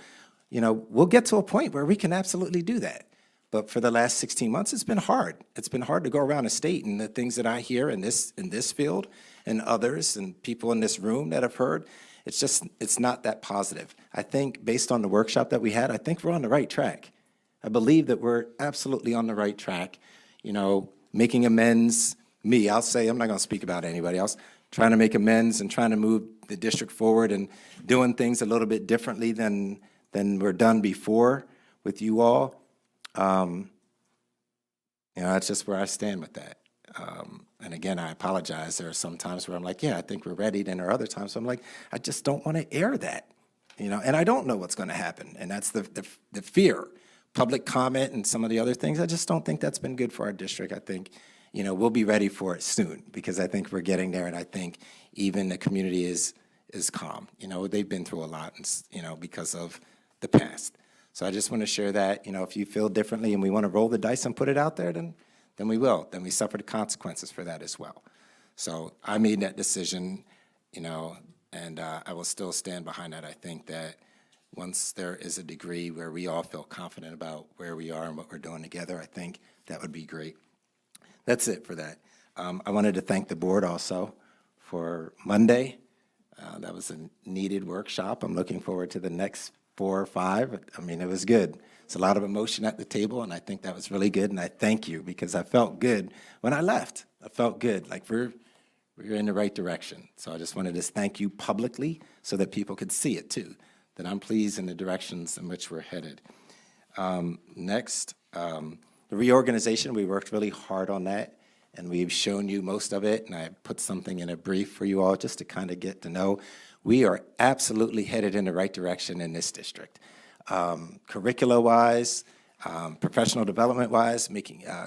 we'll get to a point where we can absolutely do that. But for the last 16 months, it's been hard. It's been hard to go around the state, and the things that I hear in this field and others and people in this room that have heard, it's not that positive. I think based on the workshop that we had, I think we're on the right track. I believe that we're absolutely on the right track, making amends. I'll say, I'm not going to speak about anybody else, trying to make amends and trying to move the district forward and doing things a little bit differently than were done before with you all. That's just where I stand with that. And again, I apologize. There are some times where I'm like, yeah, I think we're ready. Then there are other times I'm like, I just don't want to air that, and I don't know what's going to happen. And that's the fear. Public comment and some of the other things, I just don't think that's been good for our district. I think, we'll be ready for it soon because I think we're getting there. And I think even the community is calm. They've been through a lot, because of the past. So I just want to share that, if you feel differently and we want to roll the dice and put it out there, then we will. Then we suffer the consequences for that as well. So I made that decision, and I will still stand behind that. I think that once there is a degree where we all feel confident about where we are and what we're doing together, I think that would be great. That's it for that. I wanted to thank the board also for Monday. That was a needed workshop. I'm looking forward to the next 4 or 5. I mean, it was good. It's a lot of emotion at the table, and I think that was really good, and I thank you because I felt good when I left. I felt good, like we're in the right direction. So I just wanted to thank you publicly so that people could see it too, that I'm pleased in the directions in which we're headed. Next, the reorganization, we worked really hard on that, and we've shown you most of it, and I put something in a brief for you all just to kind of get to know. We are absolutely headed in the right direction in this district. Curricula-wise, professional development-wise,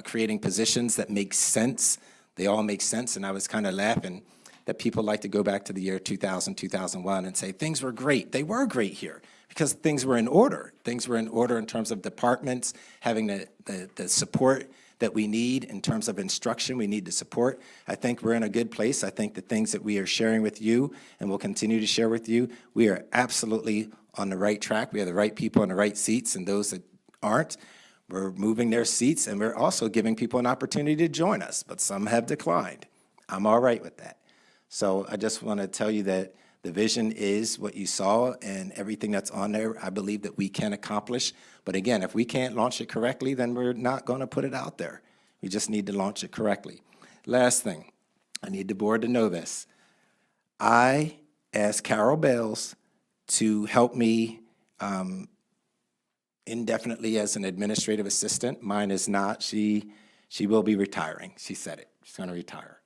creating positions that make sense. They all make sense, and I was kind of laughing that people like to go back to the year 2000, 2001 and say things were great. They were great here because things were in order. Things were in order in terms of departments, having the support that we need in terms of instruction. We need the support. I think we're in a good place. I think the things that we are sharing with you and will continue to share with you, we are absolutely on the right track. We have the right people in the right seats, and those that aren't, we're moving their seats, and we're also giving people an opportunity to join us, but some have declined. I'm all right with that. So I just want to tell you that the vision is what you saw, and everything that's on there, I believe that we can accomplish. But again, if we can't launch it correctly, then we're not going to put it out there. We just need to launch it correctly. Last thing, I need the board to know this. I asked Carol Bales to help me indefinitely as an administrative assistant. Mine is not. She will be retiring. She said it. She's going to retire.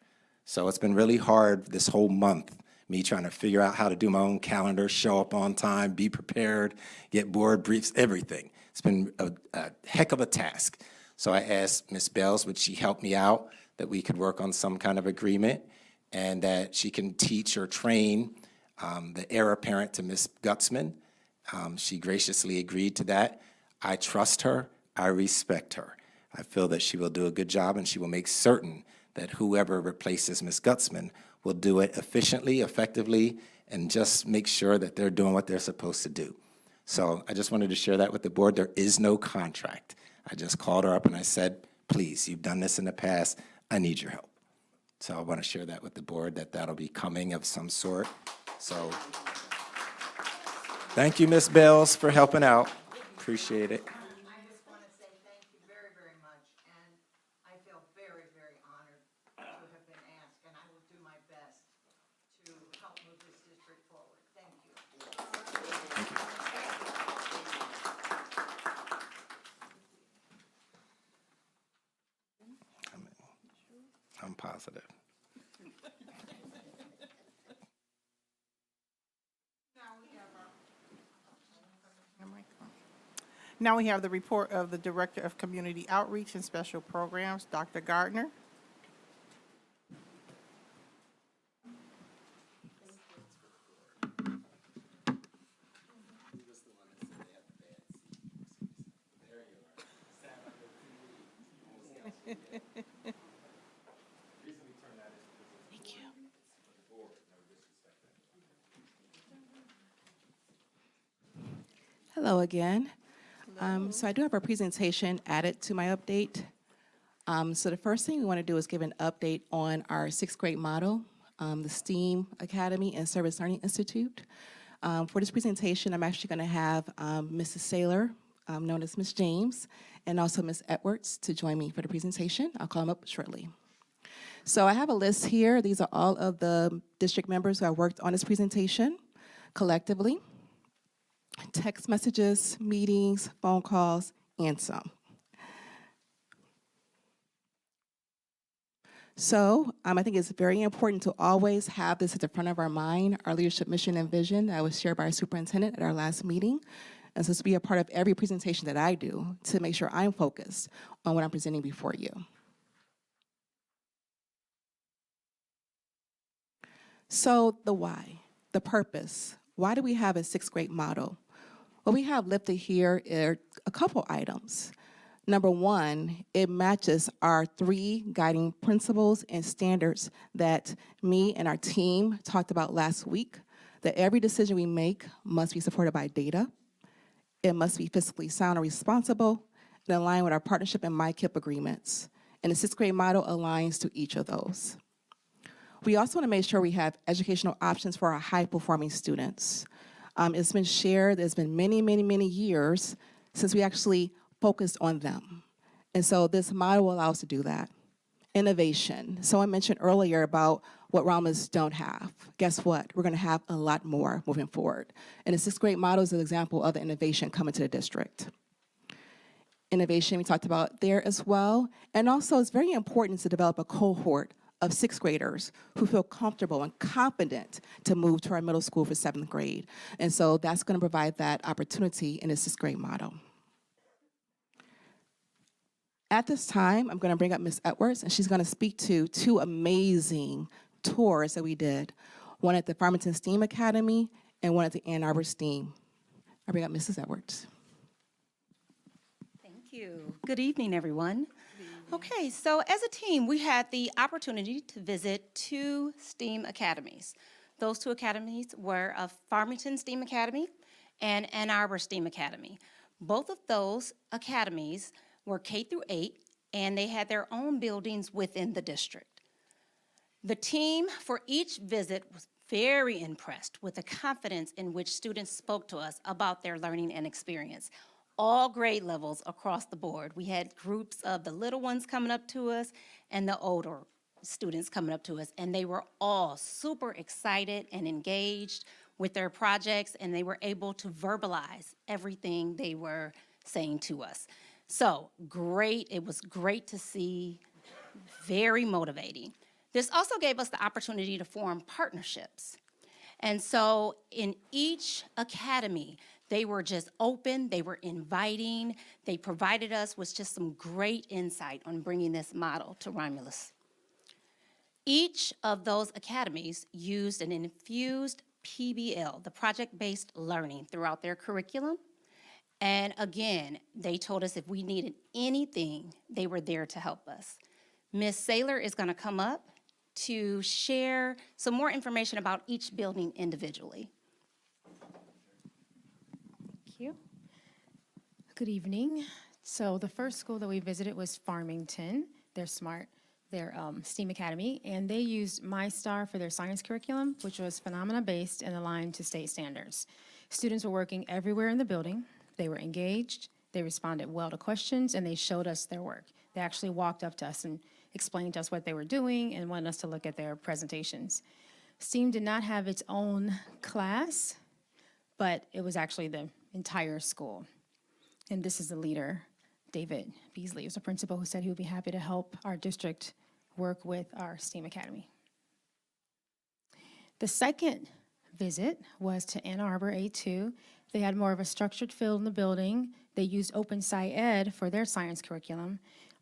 So it's been really hard this whole month, me trying to figure out how to do my own calendar, show up on time, be prepared, get board briefs, everything. It's been a heck of a task. So I asked Ms. Bales, would she help me out, that we could work on some kind of agreement, and that she can teach or train the heir apparent to Ms. Gutzman. She graciously agreed to that. I trust her. I respect her. I feel that she will do a good job, and she will make certain that whoever replaces Ms. Gutzman will do it efficiently, effectively, and just make sure that they're doing what they're supposed to do. So I just wanted to share that with the board. There is no contract. I just called her up and I said, please, you've done this in the past. I need your help. So I want to share that with the board, that that'll be coming of some sort. So thank you, Ms. Bales, for helping out. Appreciate it. I just want to say thank you very, very much, and I feel very, very honored to have been asked, and I will do my best to help move this district forward. Thank you. Thank you. I'm positive. Now we have the report of the Director of Community Outreach and Special Programs, Dr. Gardner. Hello again. So I do have a presentation added to my update. So the first thing we want to do is give an update on our 6th grade model, the STEAM Academy and Service Learning Institute. For this presentation, I'm actually going to have Mrs. Saylor, known as Ms. James, and also Ms. Edwards to join me for the presentation. I'll call them up shortly. So I have a list here. These are all of the district members who have worked on this presentation collectively. Text messages, meetings, phone calls, and some. So I think it's very important to always have this at the front of our mind, our leadership mission and vision that was shared by our superintendent at our last meeting. And so this will be a part of every presentation that I do to make sure I'm focused on what I'm presenting before you. So the why, the purpose. Why do we have a 6th grade model? What we have listed here are a couple items. Number one, it matches our 3 guiding principles and standards that me and our team talked about last week, that every decision we make must be supported by data, It must be fiscally sound and responsible and align with our partnership and MyKIP agreements. And the sixth grade model aligns to each of those. We also want to make sure we have educational options for our high-performing students. It's been shared, there's been many, many, many years since we actually focused on them. And so this model will allow us to do that. Innovation. Someone mentioned earlier about what Ramos don't have. Guess what? We're going to have a lot more moving forward. And the sixth grade model is an example of the innovation coming to the district. Innovation we talked about there as well. And also it's very important to develop a cohort of sixth graders who feel comfortable and confident to move to our middle school for seventh grade. And so that's going to provide that opportunity in the sixth grade model. At this time, I'm going to bring up Ms. Edwards, and she's going to speak to two amazing tours that we did, one at the Farmington STEAM Academy and one at the Ann Arbor STEAM. I bring up Mrs. Edwards. Thank you. Good evening, everyone. Okay, so as a team, we had the opportunity to visit two STEAM academies. Those two academies were Farmington STEAM Academy and Ann Arbor STEAM Academy. Both of those academies were K through 8, and they had their own buildings within the district. The team for each visit was very impressed with the confidence in which students spoke to us about their learning and experience. All grade levels across the board. We had groups of the little ones coming up to us and the older students coming up to us, and they were all super excited and engaged with their projects, and they were able to verbalize everything they were saying to us. So great, it was great to see, very motivating. This also gave us the opportunity to form partnerships. And so in each academy, they were just open, they were inviting, they provided us with just some great insight on bringing this model to Romulus. Each of those academies used an infused PBL, the project-based learning, throughout their curriculum. And again, they told us if we needed anything, they were there to help us. Ms. Saylor is gonna come up to share some more information about each building individually. Thank you. Good evening. So the first school that we visited was Farmington. They're SMART, their STEAM Academy, and they used MyStar for their science curriculum, which was phenomena-based and aligned to state standards. Students were working everywhere in the building. They were engaged, they responded well to questions, and they showed us their work. They actually walked up to us and explained to us what they were doing and wanted us to look at their presentations. STEAM did not have its own class, but it was actually the entire school. And this is the leader, David Beasley, who's a principal, who said he would be happy to help our district work with our STEAM Academy. The second visit was to Ann Arbor A2. They had more of a structured feel in the building. They used Open SciEd for their science curriculum,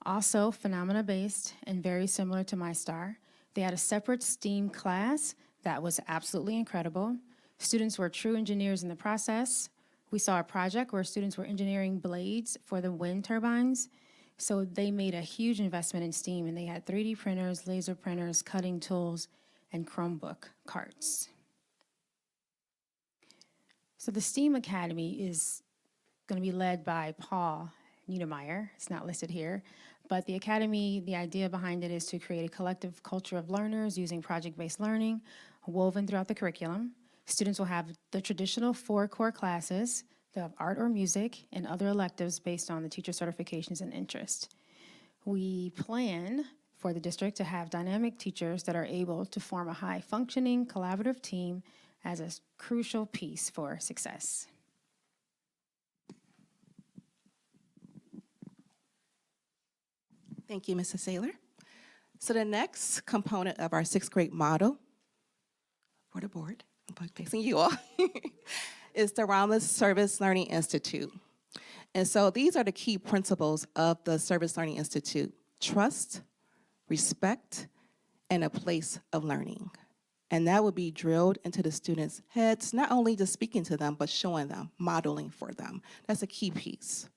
also phenomena-based and very similar to MyStar. They had a separate STEAM class that was absolutely incredible. Students were true engineers in the process. We saw a project where students were engineering blades for the wind turbines. So they made a huge investment in STEAM, and they had 3D printers, laser printers, cutting tools, and Chromebook carts. So the STEAM Academy is going to be led by Paul Niedermeyer. It's not listed here. But the Academy, the idea behind it is to create a collective culture of learners using project-based learning woven throughout the curriculum. Students will have the traditional 4 core classes. They'll have art or music and other electives based on the teacher certifications and interest. We plan for the district to have dynamic teachers that are able to form a high-functioning collaborative team as a crucial piece for success. Thank you, Mrs. Saylor. So the next component of our sixth grade model for the board, I'm facing you all, is the Romulus Service Learning Institute. And so these are the key principles of the Service Learning Institute: trust, respect, and a place of learning. And that will be drilled into the students' heads, not only just speaking to them, but showing them, modeling for them. That's a key piece.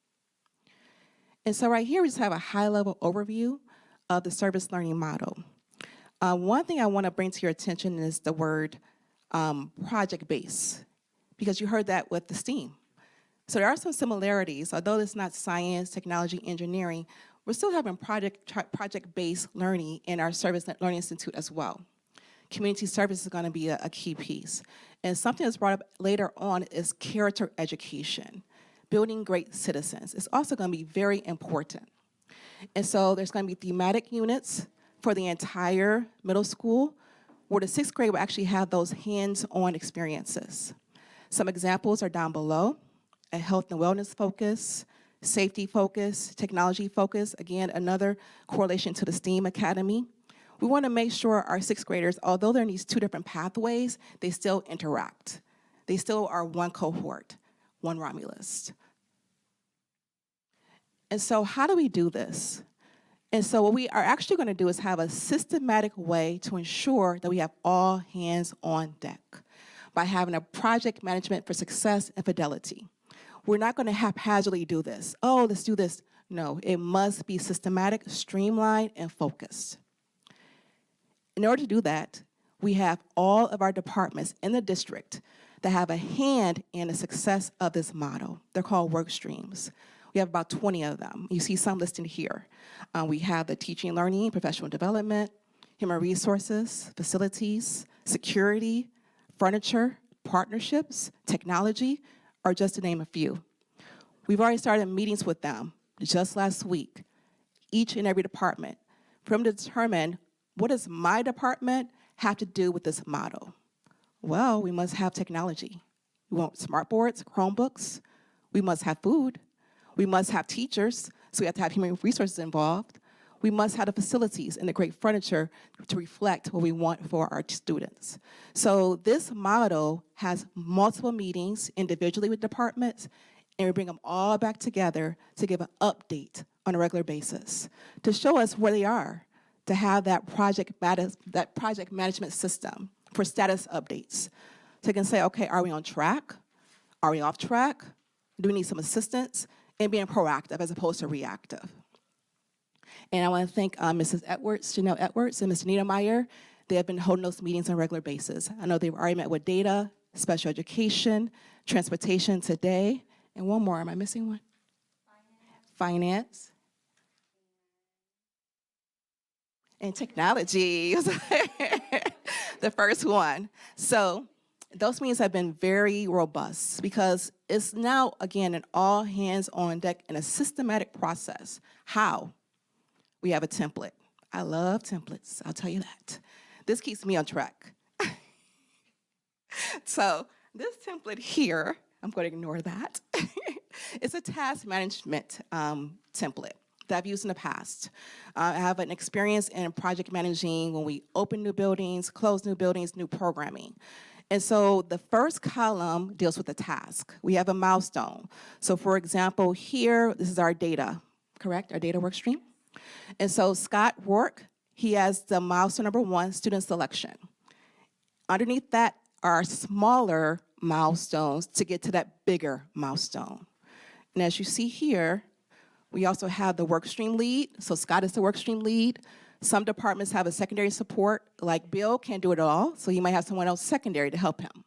And so right here, we just have a high-level overview of the service learning model. One thing I want to bring to your attention is the word project-based, because you heard that with the STEAM. So there are some similarities. Although it's not science, technology, engineering, we're still having project-based learning in our Service Learning Institute as well. Community service is going to be a key piece. And something that's brought up later on is character education. Building great citizens is also going to be very important. And so there's going to be thematic units for the entire middle school, where the 6th grade will actually have those hands-on experiences. Some examples are down below: a health and wellness focus, safety focus, technology focus, again, another correlation to the STEAM Academy. We want to make sure our 6th graders, although they're in these 2 different pathways, they still interact. They still are one cohort, one Romulus. And so how do we do this? And so what we are actually going to do is have a systematic way to ensure that we have all hands on deck by having a project management for success and fidelity. We're not going to haphazardly do this. Oh, let's do this. No, it must be systematic, streamlined, and focused. In order to do that, we have all of our departments in the district that have a hand in the success of this model. They're called work streams. We have about 20 of them. You see some listed here. We have the teaching, learning, professional development, human resources, facilities, security, furniture, partnerships, technology, are just to name a few. We've already started meetings with them just last week, each and every department, for them to determine, what does my department have to do with this model? Well, we must have technology. We want smart boards, Chromebooks. We must have food. We must have teachers, so we have to have human resources involved. We must have the facilities and the great furniture to reflect what we want for our students. So this model has multiple meetings individually with departments, and we bring them all back together to give an update on a regular basis, to show us where they are, to have that project management system for status updates. So you can say, okay, are we on track? Are we off track? Do we need some assistance? And being proactive as opposed to reactive. And I want to thank Mrs. Edwards, Janelle Edwards, and Mr. Niedermeyer. They have been holding those meetings on a regular basis. I know they've already met with data, special education, transportation today, and one more. Am I missing one? Finance. And technology. The first one. So those meetings have been very robust because it's now, again, an all hands on deck in a systematic process. How? We have a template. I love templates, I'll tell you that. This keeps me on track. So this template here, I'm going to ignore that. It's a task management template that I've used in the past. I have an experience in project managing when we open new buildings, close new buildings, new programming. And so the first column deals with the task. We have a milestone. So for example, here, this is our data, correct? Our data work stream. And so Scott Rourke, he has the milestone number 1, student selection. Underneath that are smaller milestones to get to that bigger milestone. And as you see here, we also have the work stream lead. So Scott is the work stream lead. Some departments have a secondary support, like Bill can't do it all, so he might have someone else secondary to help him.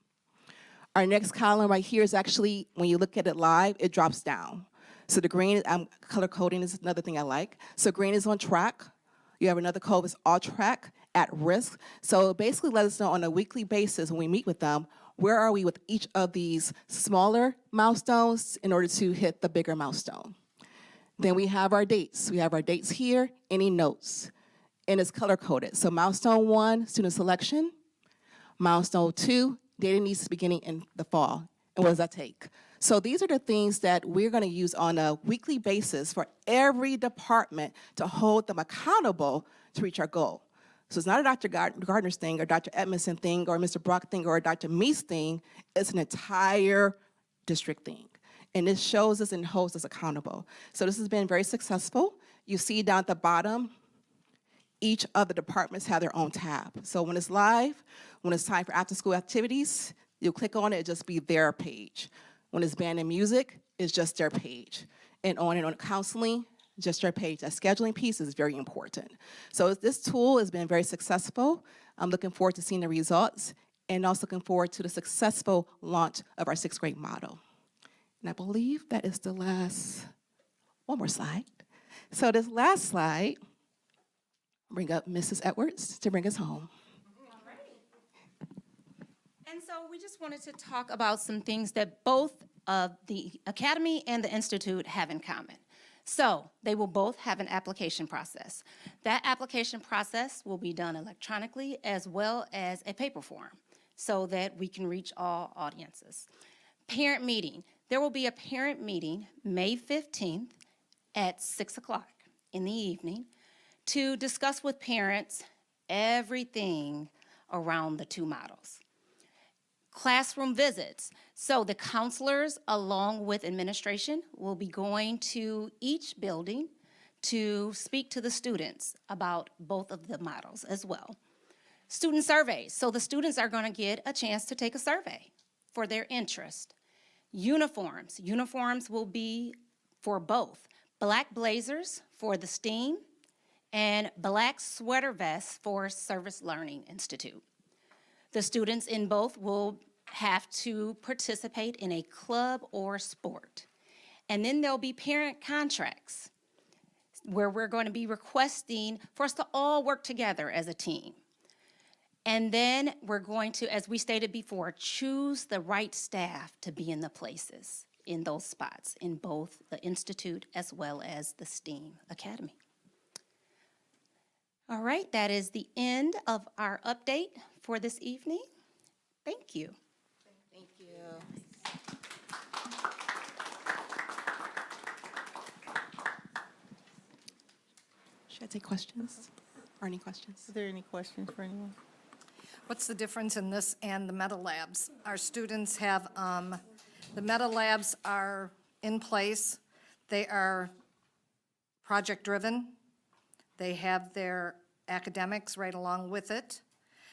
Our next column right here is actually, when you look at it live, it drops down. So the green, color coding is another thing I like. So green is on track. You have another code that's off track, at risk. So it basically let us know on a weekly basis when we meet with them, where are we with each of these smaller milestones in order to hit the bigger milestone. Then we have our dates. We have our dates here, any notes. And it's color-coded. So milestone 1, student selection. Milestone 2, data needs beginning in the fall. And what does that take? So these are the things that we're going to use on a weekly basis for every department to hold them accountable to reach our goal. So it's not a Dr. Gardner's thing or Dr. Edmondson thing or Mr. Brock thing or a Dr. Meese thing. It's an entire district thing. And this shows us and holds us accountable. So this has been very successful. You see down at the bottom, each of the departments have their own tab. So when it's live, when it's time for after-school activities, you'll click on it, it'll just be their page. When it's band and music, it's just their page. And on counseling, just their page. That scheduling piece is very important. So this tool has been very successful. I'm looking forward to seeing the results and also looking forward to the successful launch of our 6th grade model. And I believe that is the last, one more slide. So this last slide, bring up Mrs. Edwards to bring us home. And so we just wanted to talk about some things that both the Academy and the Institute have in common. So they will both have an application process. That application process will be done electronically as well as a paper form so that we can reach all audiences. Parent meeting. There will be a parent meeting May 15th at 6 o'clock in the evening to discuss with parents everything around the two models. Classroom visits. So the counselors, along with administration, will be going to each building to speak to the students about both of the models as well. Student surveys. So the students are going to get a chance to take a survey for their interest. Uniforms. Uniforms will be for both. Black blazers for the STEAM and black sweater vests for Service Learning Institute. The students in both will have to participate in a club or sport. And then there'll be parent contracts where we're going to be requesting for us to all work together as a team. And then we're going to, as we stated before, choose the right staff to be in the places, in those spots, in both the Institute as well as the STEAM Academy. All right, that is the end of our update for this evening. Thank you. Thank you. Should I take questions? Or any questions? Are there any questions for anyone? What's the difference in this and the Meta Labs? Our students have, the Meta Labs are in place. They are project-driven. They have their academics right along with it.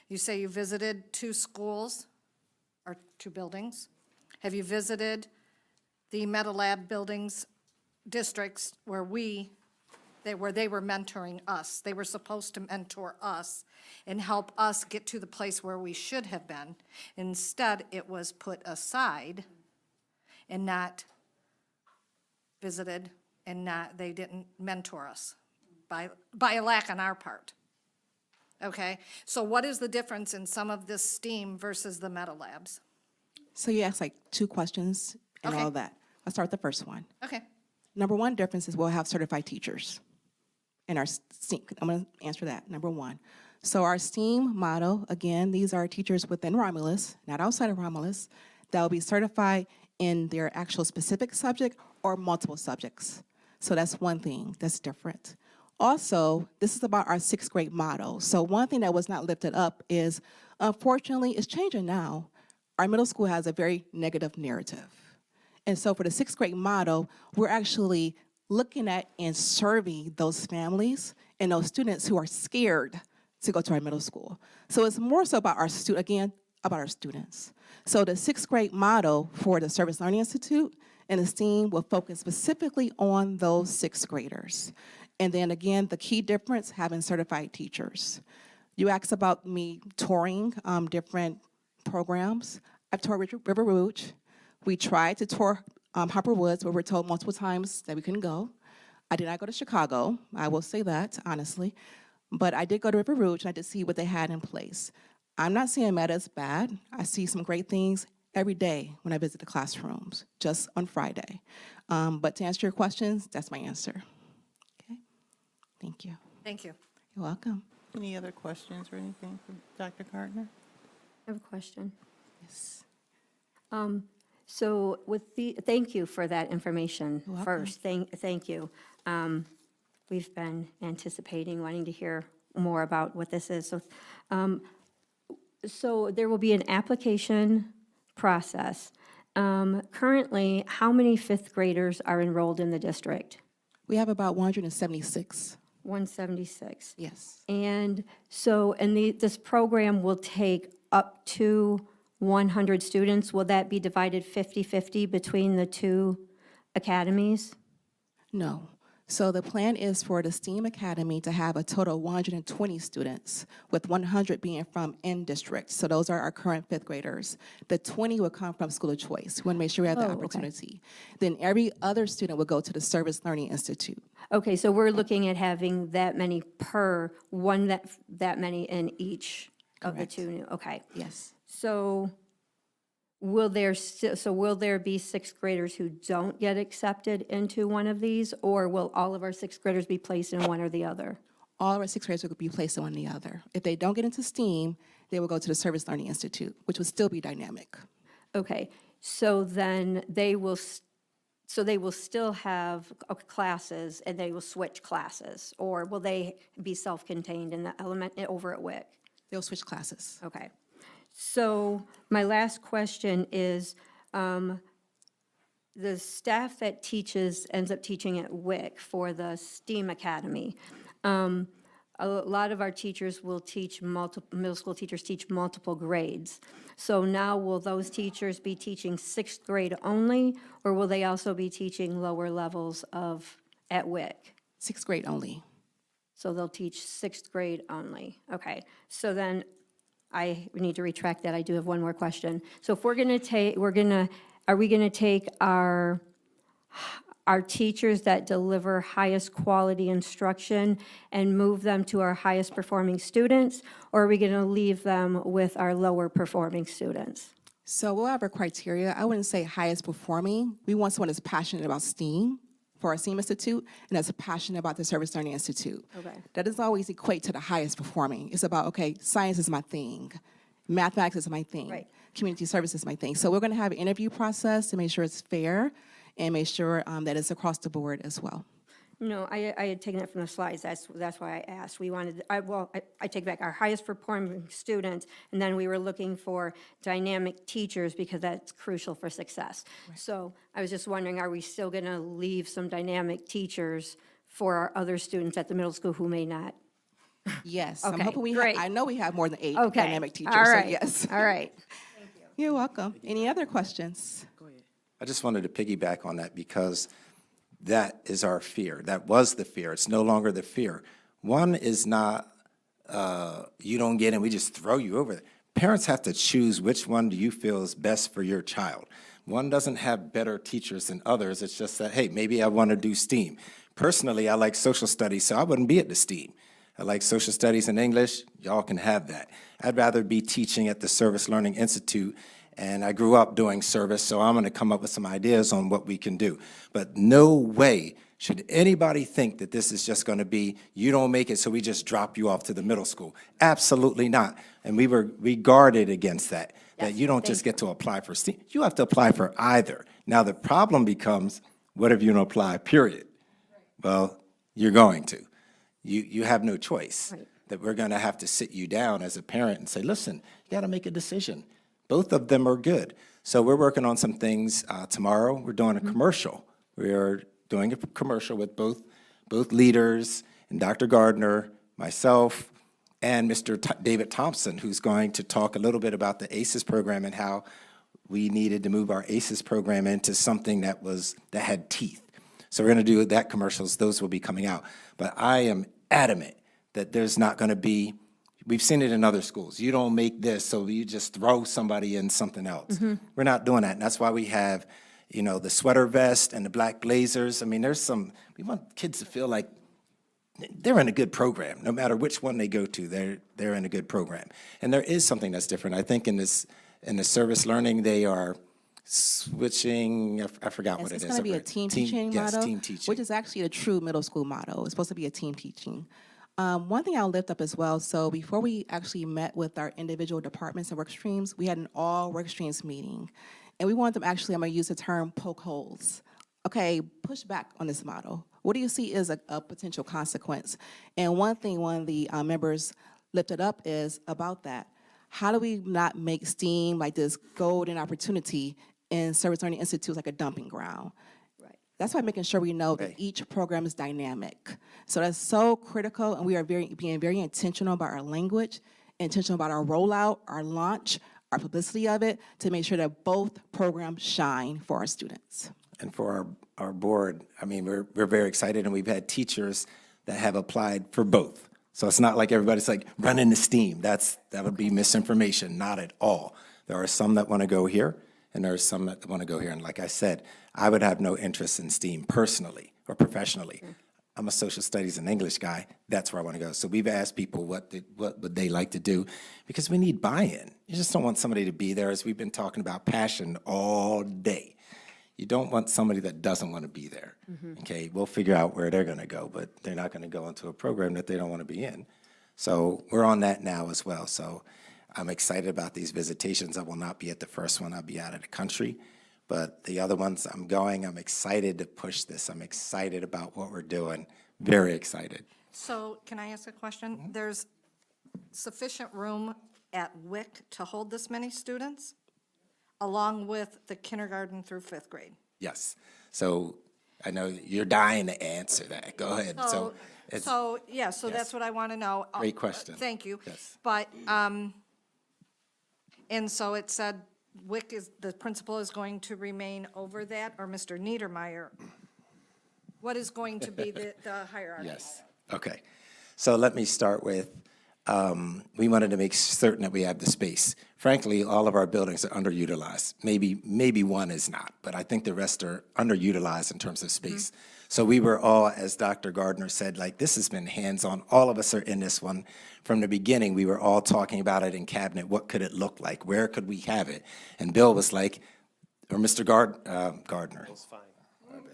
You say you visited 2 schools, or 2 buildings. Have you visited the Meta Lab buildings, districts where they were mentoring us? They were supposed to mentor us and help us get to the place where we should have been. Instead, it was put aside and not visited, and they didn't mentor us by a lack on our part. Okay, so what is the difference in some of this STEAM versus the Meta Labs? So you asked like 2 questions and Okay. all that. I'll start with the first one. Okay, Number 1 difference is we'll have certified teachers in our STEAM. I'm going to answer that, number 1. So our STEAM model, again, these are teachers within Romulus, not outside of Romulus, that will be certified in their actual specific subject or multiple subjects. So that's one thing that's different. Also, this is about our 6th grade model. So one thing that was not lifted up is, unfortunately, it's changing now. Our middle school has a very negative narrative. And so for the 6th grade model, we're actually looking at and serving those families and those students who are scared to go to our middle school. So it's more so about our about our students. So the 6th grade model for the Service Learning Institute and the STEAM will focus specifically on those 6th graders. And then again, the key difference, having certified teachers. You asked about me touring different programs. I've toured River Rouge. We tried to tour Harper Woods, but we were told multiple times that we couldn't go. I did not go to Chicago, I will say that, honestly. But I did go to River Rouge, and I did see what they had in place. I'm not saying Meta is bad. I see some great things every day when I visit the classrooms, just on Friday. But to answer your questions, that's my answer. Okay, thank you. thank you. You're welcome. Any other questions or anything for Dr. Gardner? I have a question. Yes. So thank you for that information You're welcome. first. Thank you. We've been anticipating, wanting to hear more about what this is. So there will be an application process. Currently, how many 5th graders are enrolled in the district? We have about 176. 176. Yes. And so, this program will take up to 100 students. Will that be divided 50-50 between the 2 academies? No. So the plan is for the STEAM Academy to have a total of 120 students, with 100 being from in-district. So those are our current fifth graders. The 20 will come from school of choice. We want to make sure we have the Oh, okay. opportunity. Then every other student will go to the Service Learning Institute. Okay, so we're looking at having that many per one, that many in each of the Correct. two new, okay. Yes. So will there be sixth graders who don't get accepted into one of these? Or will all of our sixth graders be placed in one or the other? All of our sixth graders will be placed in one or the other. If they don't get into STEAM, they will go to the Service Learning Institute, which will still be dynamic. Okay, so then they will, so they will still have classes and they will switch classes? Or will they be self-contained in the over at WIC? They'll switch classes. Okay. So my last question is, the staff that ends up teaching at WIC for the STEAM Academy, a lot of our teachers will teach middle school teachers teach multiple grades. So now will those teachers be teaching sixth grade only, or will they also be teaching lower levels at WIC? Sixth grade only. So they'll teach sixth grade only. Okay, so then I need to retract that. I do have one more question. So if are we gonna take our teachers that deliver highest quality instruction and move them to our highest performing students? Or are we gonna leave them with our lower performing students? So we'll have our criteria. I wouldn't say highest performing. We want someone that's passionate about STEAM for our STEAM Institute and that's passionate about the Service Learning Institute. Okay. That doesn't always equate to the highest performing. It's about, okay, science is my thing. Mathematics is my thing. Right. Community service is my thing. So we're going to have an interview process to make sure it's fair and make sure that it's across the board as well. No, I had taken it from the slides, that's why I asked. We wanted, I take back our highest performing students, and then we were looking for dynamic teachers because that's crucial for success. So I was just wondering, are we still gonna leave some dynamic teachers for our other students at the middle school who may not? Yes. I'm Okay, hoping great. I know we have more than 8 Okay. dynamic teachers, All so right. yes. All right. You're welcome. Any other questions? I just wanted to piggyback on that because that is our fear. That was the fear. It's no longer the fear. One is not, you don't get in, we just throw you over there. Parents have to choose which one do you feel is best for your child. One doesn't have better teachers than others. It's just that, hey, maybe I want to do STEAM. Personally, I like social studies, so I wouldn't be at the STEAM. I like social studies and English. Y'all can have that. I'd rather be teaching at the Service Learning Institute, and I grew up doing service, so I'm going to come up with some ideas on what we can do. But no way should anybody think that this is just going to be, you don't make it, so we just drop you off to the middle school. Absolutely not. And we guarded against that, that you don't just get to apply for STEAM. You have to apply for either. Now, the problem becomes, what if you don't apply, period? Well, you're going to. You have no choice. Right. That we're going to have to sit you down as a parent and say, listen, you got to make a decision. Both of them are good. So we're working on some things. Tomorrow, we're doing a commercial. We are doing a commercial with both leaders, and Dr. Gardner, myself, and Mr. David Thompson, who's going to talk a little bit about the ACES program and how we needed to move our ACES program into something that had teeth. So we're going to do that commercials. Those will be coming out. But I am adamant that there's not going to be, we've seen it in other schools. You don't make this, so you just throw somebody in something else. We're not doing that. And that's why we have, the sweater vest and the black blazers. I mean, we want kids to feel like they're in a good program. No matter which one they go to, they're in a good program. And there is something that's different. I think in the service learning, they are switching, I forgot what it is. It's going to be a team teaching yes, model, team teaching. which is actually a true middle school model. It's supposed to be a team teaching. One thing I'll lift up as well, so before we actually met with our individual departments and work streams, we had an all work streams meeting. And we wanted them actually, I'm going to use the term poke holes. Okay, push back on this model. What do you see is a potential consequence? And one thing one of the members lifted up is about that. How do we not make STEAM like this golden opportunity in Service Learning Institutes like a dumping ground? Right. That's why making sure we know that each program is dynamic. So that's so critical, and we are being very intentional about our language, intentional about our rollout, our launch, our publicity of it, to make sure that both programs shine for our students. And for our board, I mean, we're very excited, and we've had teachers that have applied for both. So it's not like everybody's like, run into STEAM. That would be misinformation, not at all. There are some that want to go here, and there are some that want to go here. And like I said, I would have no interest in STEAM personally or professionally. I'm a social studies and English guy. That's where I want to go. So we've asked people what would they like to do, because we need buy-in. You just don't want somebody to be there, as we've been talking about passion all day. You don't want somebody that doesn't want to be there. Okay, we'll figure out where they're going to go, but they're not going to go into a program that they don't want to be in. So we're on that now as well. So I'm excited about these visitations. I will not be at the first one. I'll be out of the country. But the other ones I'm going, I'm excited to push this. I'm excited about what we're doing, very excited. So can I ask a question? There's sufficient room at WIC to hold this many students, along with the kindergarten through 5th grade? Yes. So I know you're dying to answer that. Go ahead. So it's So that's yes. what I want to know. Great question. Thank you. Yes. But, and so it said WIC the principal is going to remain over that, or Mr. Niedermeyer? What is going to be the hierarchy? Yes. Okay. So let me start with, we wanted to make certain that we have the space. Frankly, all of our buildings are underutilized. Maybe one is not, but I think the rest are underutilized in terms of space. So we were all, as Dr. Gardner said, like, this has been hands-on. All of us are in this one. From the beginning, we were all talking about it in cabinet. What could it look like? Where could we have it? And Bill was like, or Mr. Gardner.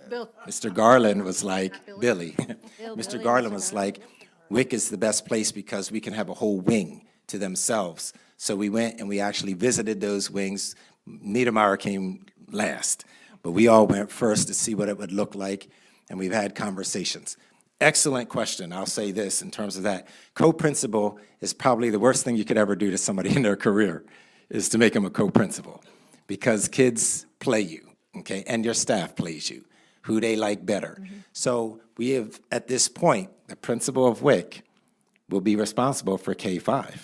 Bill, Mr. Garland was like, Billy. Mr. Garland was like, WIC is the best place because we can have a whole wing to themselves. So we went and we actually visited those wings. Niedermeyer came last, but we all went first to see what it would look like, and we've had conversations. Excellent question. I'll say this in terms of that. Co-principal is probably the worst thing you could ever do to somebody in their career, is to make them a co-principal, because kids play you, okay, and your staff plays you, who they like better. So we have, at this point, the principal of WIC will be responsible for K-5.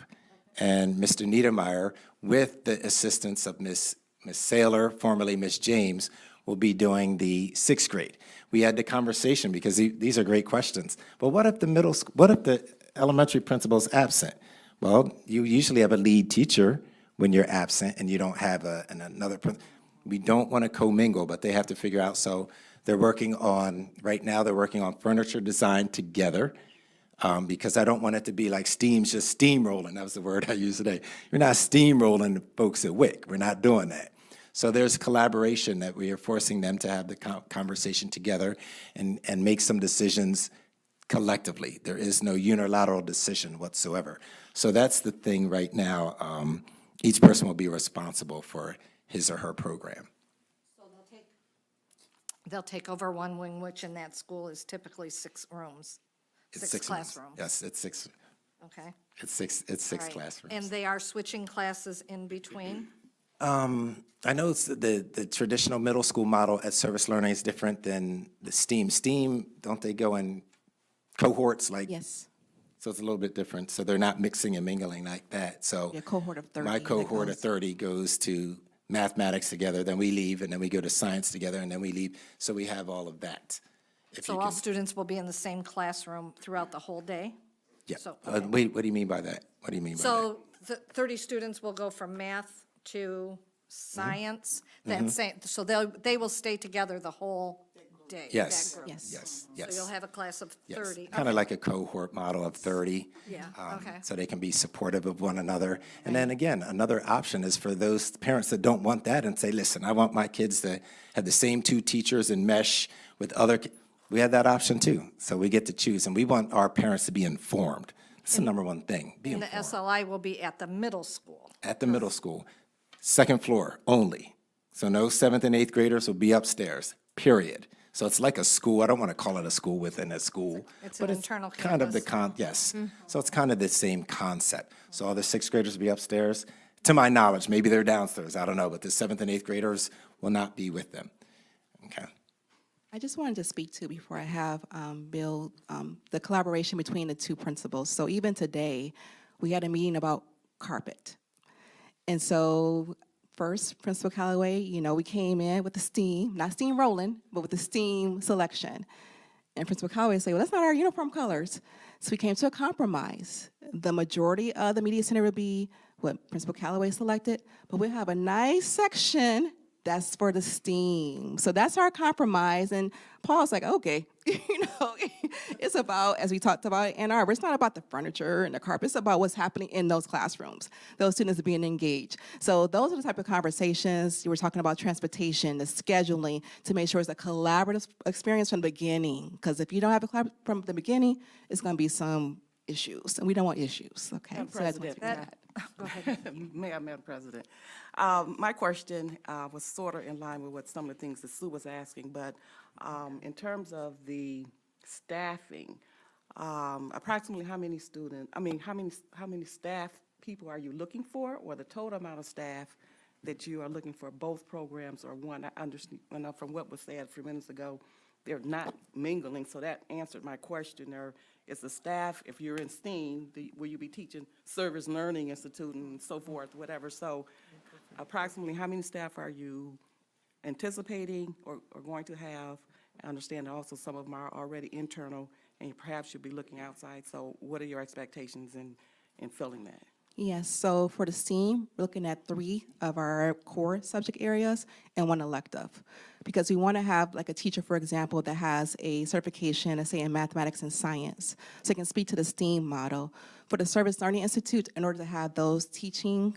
And Mr. Niedermeyer, with the assistance of Miss Saylor, formerly Miss James, will be doing the 6th grade. We had the conversation, because these are great questions. But what if the elementary principal is absent? Well, you usually have a lead teacher when you're absent and you don't have another principal. We don't want to commingle, but they have to figure out. So they're working on, right now they're working on furniture design together, because I don't want it to be like STEAM's just steamrolling. That was the word I used today. You're not steamrolling the folks at WIC. We're not doing that. So there's collaboration that we are forcing them to have the conversation together and make some decisions collectively. There is no unilateral decision whatsoever. So that's the thing right now. Each person will be responsible for his or her program. so they'll take over one wing, which in that school is typically 6 rooms, It's 6 months. classrooms. Yes, it's six. Okay. It's six All right. classrooms. And they are switching classes in between? I know it's the traditional middle school model at Service Learning is different than the STEAM. STEAM, don't they go in cohorts like? Yes. So it's a little bit different. So they're not mixing and mingling like that. So Your cohort of 30. my that cohort of goes- 30 goes to mathematics together, then we leave, and then we go to science together, and then we leave. So we have all of that. If So you all can- students will be in the same classroom throughout the whole day? Yeah. so, okay. Wait, what do you mean by that? What do you mean by that? So the 30 students will go from math to science? So they will stay together the whole day? that Yes, group? yes, So you'll yes. have a class of Yes. 30? Kind of like a cohort model of 30. Yeah, okay. So they can be supportive of one another. And then again, another option is for those parents that don't want that and say, listen, I want my kids to have the same 2 teachers and mesh with other, we have that option too. So we get to choose, and we want our parents to be informed. It's the number one thing, be And the informed. SLI will be at the middle school? At the middle school, 2nd floor only. So no 7th and 8th graders will be upstairs, period. So it's like a school. I don't want to call it a school within a school. It's but an internal kind of the campus. yes. So it's kind of the same concept. So all the 6th graders will be upstairs. To my knowledge, maybe they're downstairs, I don't know, but the 7th and 8th graders will not be with them. Okay. I just wanted to speak to, before I have Bill, the collaboration between the 2 principals. So even today, we had a meeting about carpet. And so First, Principal Calloway, we came in with the steam, not steam rolling, but with the steam selection. And Principal Calloway said, well, that's not our uniform colors. So we came to a compromise. The majority of the media center would be what Principal Calloway selected, but we have a nice section that's for the STEAM. So that's our compromise. And Paul's like, okay, it's about, as we talked about in Ann Arbor, it's not about the furniture and the carpet, it's about what's happening in those classrooms. Those students are being engaged. So those are the type of conversations. You were talking about transportation, the scheduling, to make sure it's a collaborative experience from the beginning. Because if you don't have a collaborative from the beginning, it's gonna be some issues, and we don't want issues, okay? Madam So that's what President. we got. Madam President, my question was sort of in line with what some of the things that Sue was asking, but in terms of the staffing, approximately how many how many staff people are you looking for, or the total amount of staff that you are looking for both programs or one? I understand, from what was said a few minutes ago, they're not mingling, so that answered my question. Or is the staff, if you're in STEAM, will you be teaching Service Learning Institute and so forth, whatever? So approximately how many staff are you anticipating or going to have? I understand also some of them are already internal, and perhaps you'll be looking outside. So what are your expectations in filling that? Yes, so for the STEAM, we're looking at 3 of our core subject areas and 1 elective. Because we want to have like a teacher, for example, that has a certification, let's say in mathematics and science, so they can speak to the STEAM model. For the Service Learning Institute, in order to have those teaching,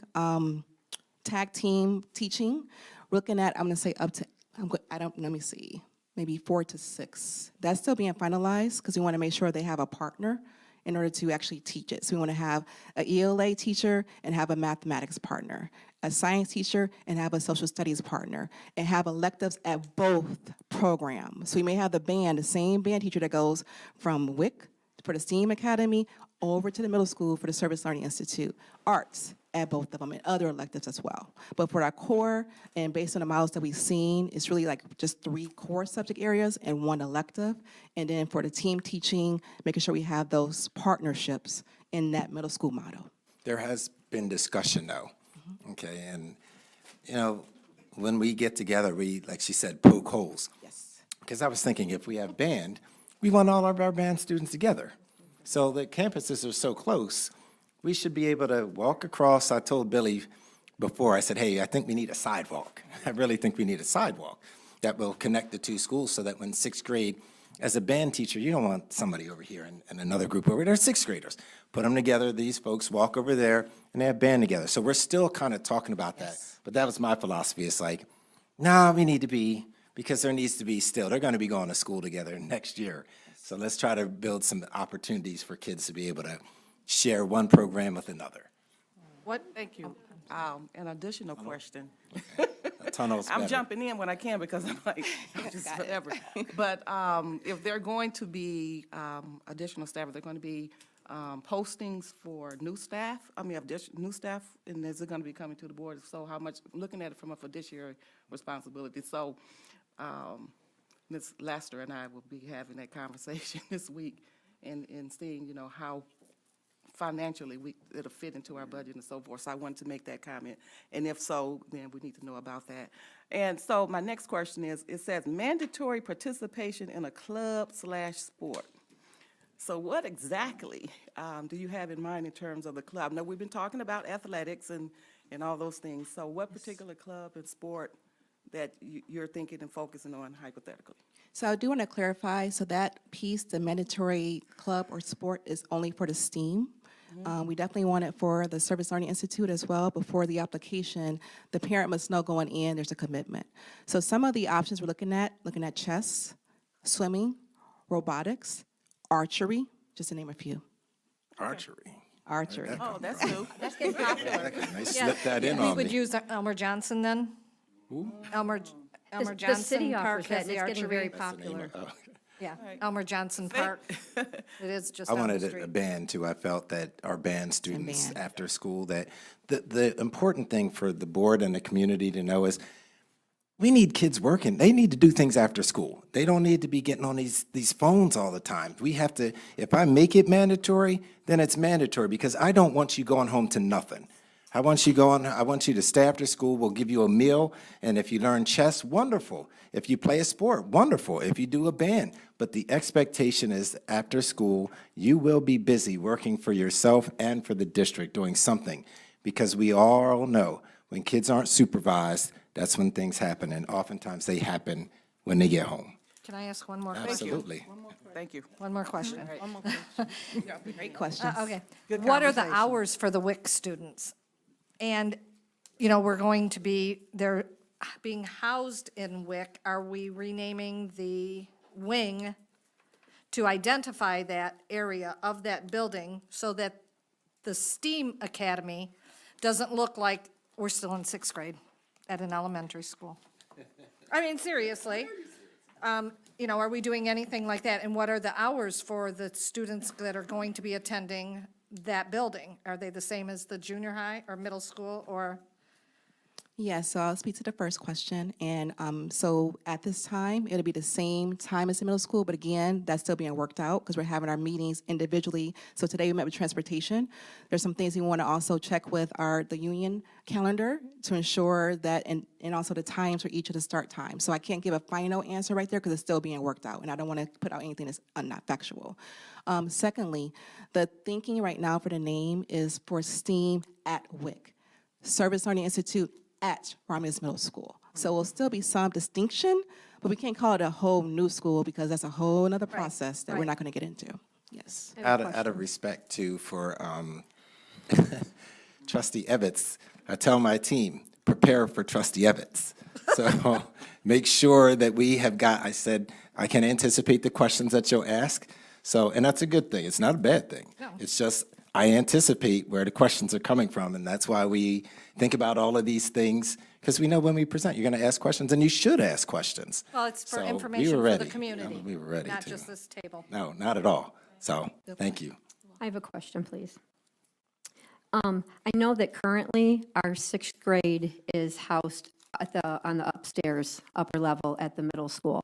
tag team teaching, we're looking at, I'm going to say up to, let me see, maybe 4 to 6. That's still being finalized because we want to make sure they have a partner in order to actually teach it. So we want to have an ELA teacher and have a mathematics partner, a science teacher and have a social studies partner, and have electives at both programs. So we may have the same band teacher that goes from WIC for the STEAM Academy over to the middle school for the Service Learning Institute, arts at both of them, and other electives as well. But for our core, and based on the models that we've seen, it's really like just 3 core subject areas and 1 elective. And then for the team teaching, making sure we have those partnerships in that middle school model. There has been discussion, though, okay? And, when we get together, we, like she said, poke holes. Yes. Because I was thinking, if we have band, we want all of our band students together. So the campuses are so close, we should be able to walk across. I told Billy before, I said, hey, I think we need a sidewalk. I really think we need a sidewalk that will connect the 2 schools so that when 6th grade, as a band teacher, you don't want somebody over here and another group over there, 6th graders. Put them together, these folks walk over there, and they have band together. So we're still kind of talking about that. But that was my philosophy. It's like, we need to be, because there needs to be still, they're going to be going to school together next year. So let's try to build some opportunities for kids to be able to share one program with another. Thank you. An additional question. A tunnel's I'm better. jumping in when I can because I'm like, just whatever. But if they're going to be additional staff, are there going to be postings for new staff? New staff, and is it going to be coming to the board? So how much, looking at it from a fiduciary responsibility. So Ms. Lester and I will be having that conversation this week and seeing, how financially it'll fit into our budget and so forth. So I wanted to make that comment. And if so, then we need to know about that. And so my next question is, it says mandatory participation in a club/sport. So what exactly do you have in mind in terms of the club? Now, we've been talking about athletics and all those things. So what particular club and sport that you're thinking and focusing on hypothetically? So I do want to clarify, so that piece, the mandatory club or sport, is only for the STEAM. We definitely want it for the Service Learning Institute as well. Before the application, the parent must know going in, there's a commitment. So some of the options we're looking at chess, swimming, robotics, archery, just to name a few. Archery. Archery. Oh, that's new. That's getting popular. They slipped that in We on would me. use Elmer Johnson then? Who? Elmer The Johnson city Park offers that, has and the it's getting very archery. popular. Yeah, Elmer Johnson Park. It is just I down the wanted a street. band too. I felt that our band students band. after school, that the important thing for the board and the community to know is we need kids working. They need to do things after school. They don't need to be getting on these phones all the time. We have to, if I make it mandatory, then it's mandatory because I don't want you going home to nothing. I want you to stay after school, we'll give you a meal, and if you learn chess, wonderful. If you play a sport, wonderful. If you do a band. But the expectation is after school, you will be busy working for yourself and for the district, doing something. Because we all know when kids aren't supervised, that's when things happen, and oftentimes they happen when they get home. Can I ask one more question? Absolutely. Thank you. One more question. Great questions. Okay. Good What are the conversation. hours for the WIC students? And, you know, they're being housed in WIC. Are we renaming the wing to identify that area of that building so that the STEAM Academy doesn't look like we're still in sixth grade at an elementary school? I mean, seriously. You know, are we doing anything like that? And what are the hours for the students that are going to be attending that building? Are they the same as the junior high or middle school or? Yeah, so I'll speak to the first question. And so at this time, it'll be the same time as the middle school, but again, that's still being worked out because we're having our meetings individually. So today we met with transportation. There's some things we want to also check with the union calendar to ensure that, and also the times for each of the start times. So I can't give a final answer right there because it's still being worked out, and I don't want to put out anything that's not factual. Secondly, the thinking right now for the name is for STEAM at WIC, Service Learning Institute at Romulus Middle School. So will still be some distinction, but we can't call it a whole new school because that's a whole nother process that we're right. not going to get into. Yes. Out of respect too for Trustee Evetts, I tell my team, prepare for Trustee Evetts. So make sure that we have I said, I can anticipate the questions that you'll ask. So, and that's a good thing. It's not a bad thing. No. It's just, I anticipate where the questions are coming from, and that's why we think about all of these things, because we know when we present, you're going to ask questions, and you should ask questions. Well, it's for So we information were for the ready. community. We were ready Not to. just this table. No, not at all. So, thank you. I have a question, please. I know that currently our sixth grade is housed on the upstairs, upper level at the middle school.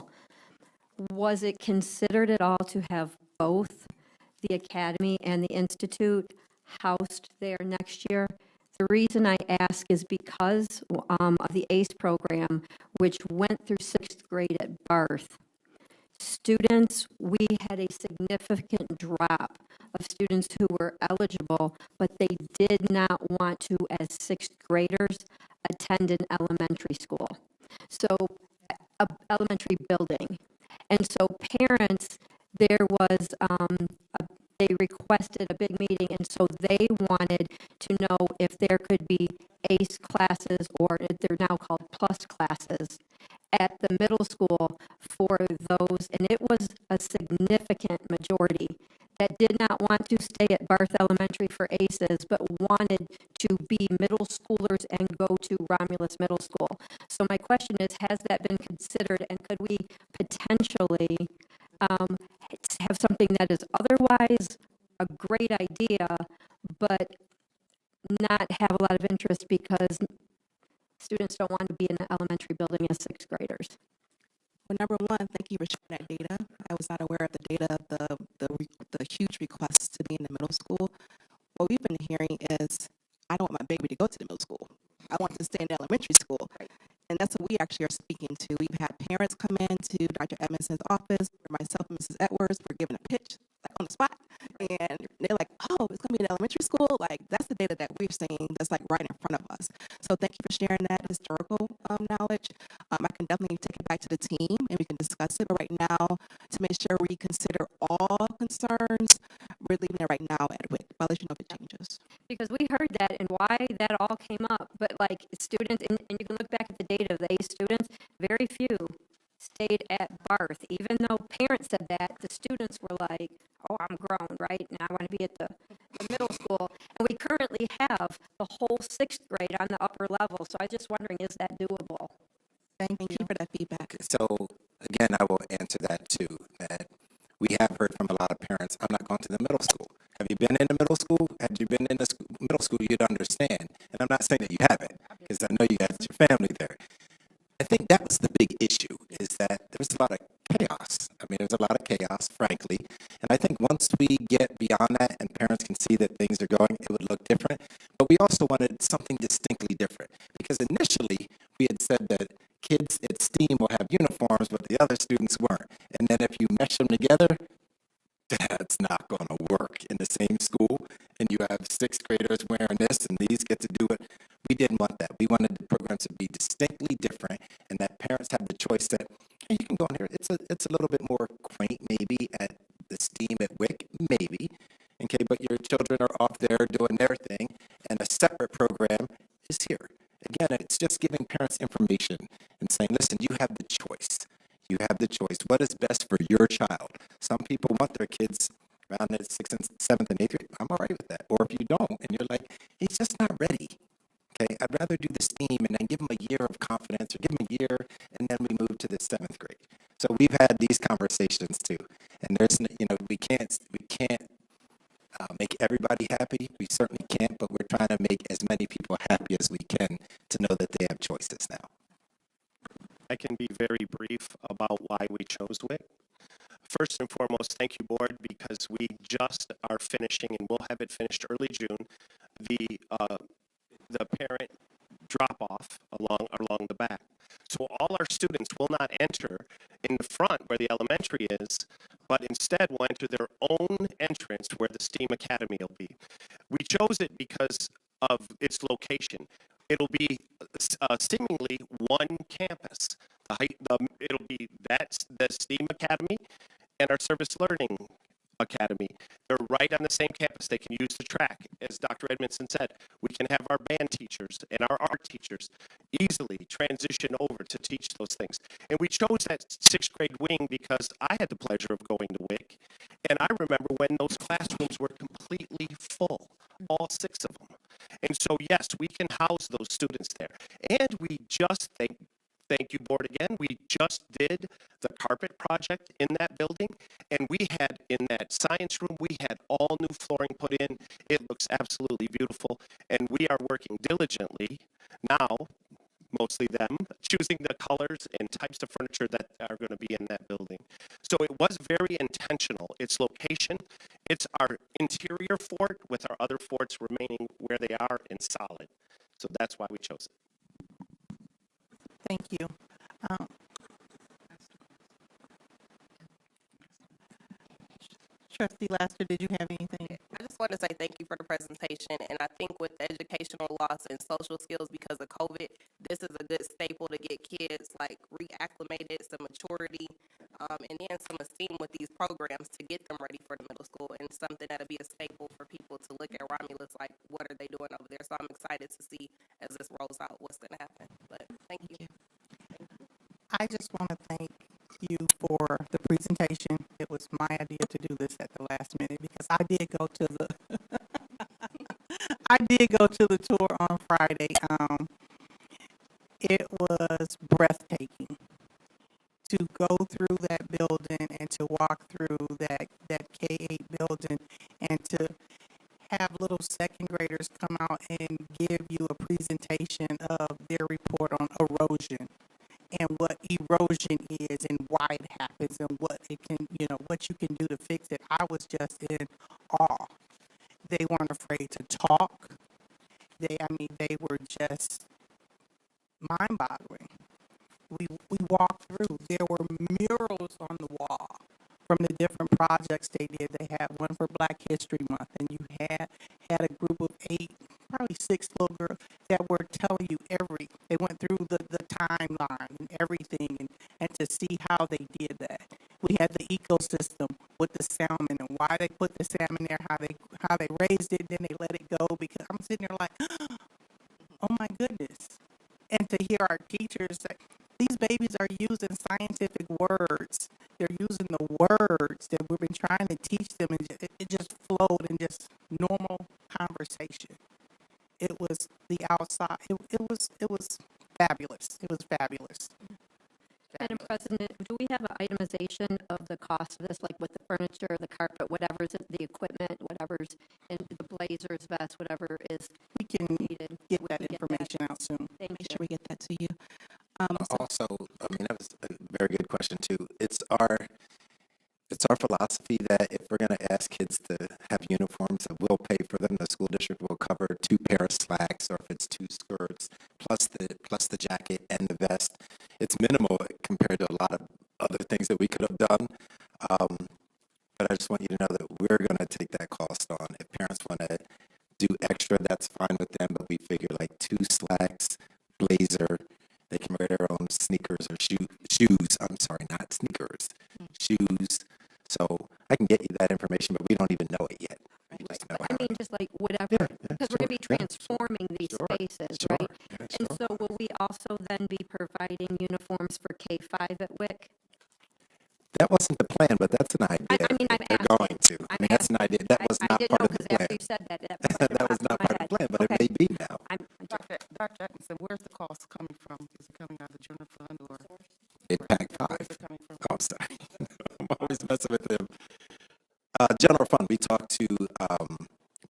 Was it considered at all to have both the academy and the institute housed there next year? The reason I ask is because of the ACE program, which went through sixth grade at Barth. Students, we had a significant drop of students who were eligible, but they did not want to, as sixth graders, attend an elementary school. So, a elementary building. And so parents, there was, they requested a big meeting, and so they wanted to know if there could be ACE classes, or they're now called plus classes, at the middle school for those, and it was a significant majority that did not want to stay at Barth Elementary for ACEs, but wanted to be middle schoolers and go to Romulus Middle School. So my question is, has that been considered, and could we potentially have something that is otherwise a great idea, but not have a lot of interest because students don't want to be in an elementary building as sixth graders? Well, number one, thank you for sharing that data. I was not aware of the data of the huge requests to be in the middle school. What we've been hearing is, I don't want my baby to go to the middle school. I want to stay in the elementary school. And that's what we actually are speaking to. We've had parents come in to Dr. Edmondson's office, or myself and Mrs. Edwards, we're given a pitch like on the spot. And they're like, oh, it's going to be an elementary school? Like, that's the data that we're seeing that's like right in front of us. So thank you for sharing that historical knowledge. I can definitely take it back to the team and we can discuss it. But right now, to make sure we consider all concerns, we're leaving it right now at WIC. I'll let you know if it changes. Because we heard that and why that all came up, but like students, and you can look back at the data of the ACE students, very few stayed at Barth. Even though parents said that, the students were like, oh, I'm grown, right? And I want to be at the middle school. And we currently have the whole sixth grade on the upper level. So I was just wondering, is that doable? Thank you for that feedback. So, again, I will answer that too, that we have heard from a lot of parents, I'm not going to the middle school. Have you been in the middle school? Had you been in the middle school, you'd understand. And I'm not saying that you haven't, because I know you got your family there. I think that was the big issue, is that there was a lot of chaos. I mean, there's a lot of chaos, frankly. And I think once we get beyond that and parents can see that things are going, it would look different. But we also wanted something we had said that kids at STEAM will have uniforms, but the other students weren't. And then if you mesh them together, that's not going to work in the same school. And you have sixth graders wearing this and these get to do it. We didn't want that. We wanted the programs to be distinctly different and that parents have the choice that, hey, you can go in here. It's a little bit more quaint maybe at the STEAM at WIC, maybe. Okay, but your children are off there doing their thing and a separate program is here. Again, it's just giving parents information and saying, listen, you have the choice. You have the choice. What is best for your child? Some people want their kids around the 6th and 7th and 8th grade. I'm all right with that. Or if you don't, and you're like, he's just not ready. Okay, I'd rather do the STEAM and then give him a year of confidence or give him a year and then we move to the 7th grade. So we've had these conversations too. And there's, we can't make everybody happy. We certainly can't, but we're trying to make as many people happy as we can to know that they have choices now. I can be very brief about why we chose WIC. First and foremost, thank you, board, because we just are finishing, and we'll have it finished early June, the parent drop-off along the back. So all our students will not enter in the front where the elementary is, but instead will enter their own entrance where the STEAM Academy will be. We chose it because of its location. It'll be seemingly one campus. It'll be the STEAM Academy and our Service Learning Academy. They're right on the same campus. They can use the track. As Dr. Edmondson said, we can have our band teachers and our art teachers easily transition over to teach those things. And we chose that 6th grade wing because I had the pleasure of going to WIC. And I remember when those classrooms were completely full, all 6 of them. And so, yes, we can house those students there. And we just, thank you, board, again, we just did the carpet project in that building, and we had, in that science room, we had all new flooring put in. It looks absolutely beautiful, and we are working diligently now, mostly them, choosing the colors and types of furniture that are going to be in that building. So it was very intentional. Its location, it's our interior fort with our other forts remaining where they are and solid. So that's why we chose it. Thank you. Trustee Laster, did you have anything? I just want to say thank you for the presentation, and I think with educational loss and social skills because of COVID, this is a good staple to get kids like reacclimated, some maturity, and then some esteem with these programs to get them ready for the middle school, and something that'll be a staple for people to look at Romulus like, what are they doing over there? So I'm excited to see as this rolls out what's going to happen. But thank you. I just want to thank you for the presentation. It was my idea to do this at the last minute because I did go to the tour on Friday. It was breathtaking to go through that building and to walk through that K-8 building and to have little second graders come out and give you a presentation of their report on erosion and what erosion is and why it happens and what it can, what you can do to fix it. I was just in awe. They weren't afraid to talk. They were just mind-boggling. We walked through. There were murals on the wall from the different projects they did. They had one for Black History Month, and you had a group of 8, probably 6 little girls that were telling you they went through the timeline and everything, and to see how they did that. We had the ecosystem with the salmon and why they put the salmon there, how they raised it, then they let it go, because I'm sitting there like, oh my goodness. And to hear our teachers say, these babies are using scientific words. They're using the words that we've been trying to teach them, and it just flowed in just normal conversation. It was the outside. It was fabulous. It was fabulous. Madam President, do we have an itemization of the cost of this, like with the furniture, the carpet, whatever's the equipment, whatever's in the blazers, vests, whatever is We can needed? get We that can get information out soon. Thank Make you. sure we get that to you. Also, that was a very good question too. It's our philosophy that if we're going to ask kids to have uniforms, that we'll pay for them. The school district will cover 2 pair of slacks, or if it's 2 skirts, plus plus the jacket and the vest. It's minimal compared to a lot of other things that we could have done. But I just want you to know that we're going to take that cost on. If parents want to do extra, that's fine with them, but we figure like 2 slacks, blazer, they can wear their own sneakers or shoes. I'm sorry, not sneakers, shoes. So I can get you that information, but we don't even know it yet. We just know I how mean, just like whatever, because we're going to be transforming these spaces, right? And so will we also then be providing uniforms for K-5 at WIC? that wasn't the plan, but that's an idea. I mean, I'm They're asking. going to. I mean, that's an idea. That was I not didn't part know, of the because plan. after you said that, That was not part of the plan, but it may be now. Dr. Atkinson, where's the cost coming from? Is it coming out of the general fund or? It packed 5. Where's it coming from? Oh, I'm sorry. I'm always messing with them. General fund, we talked to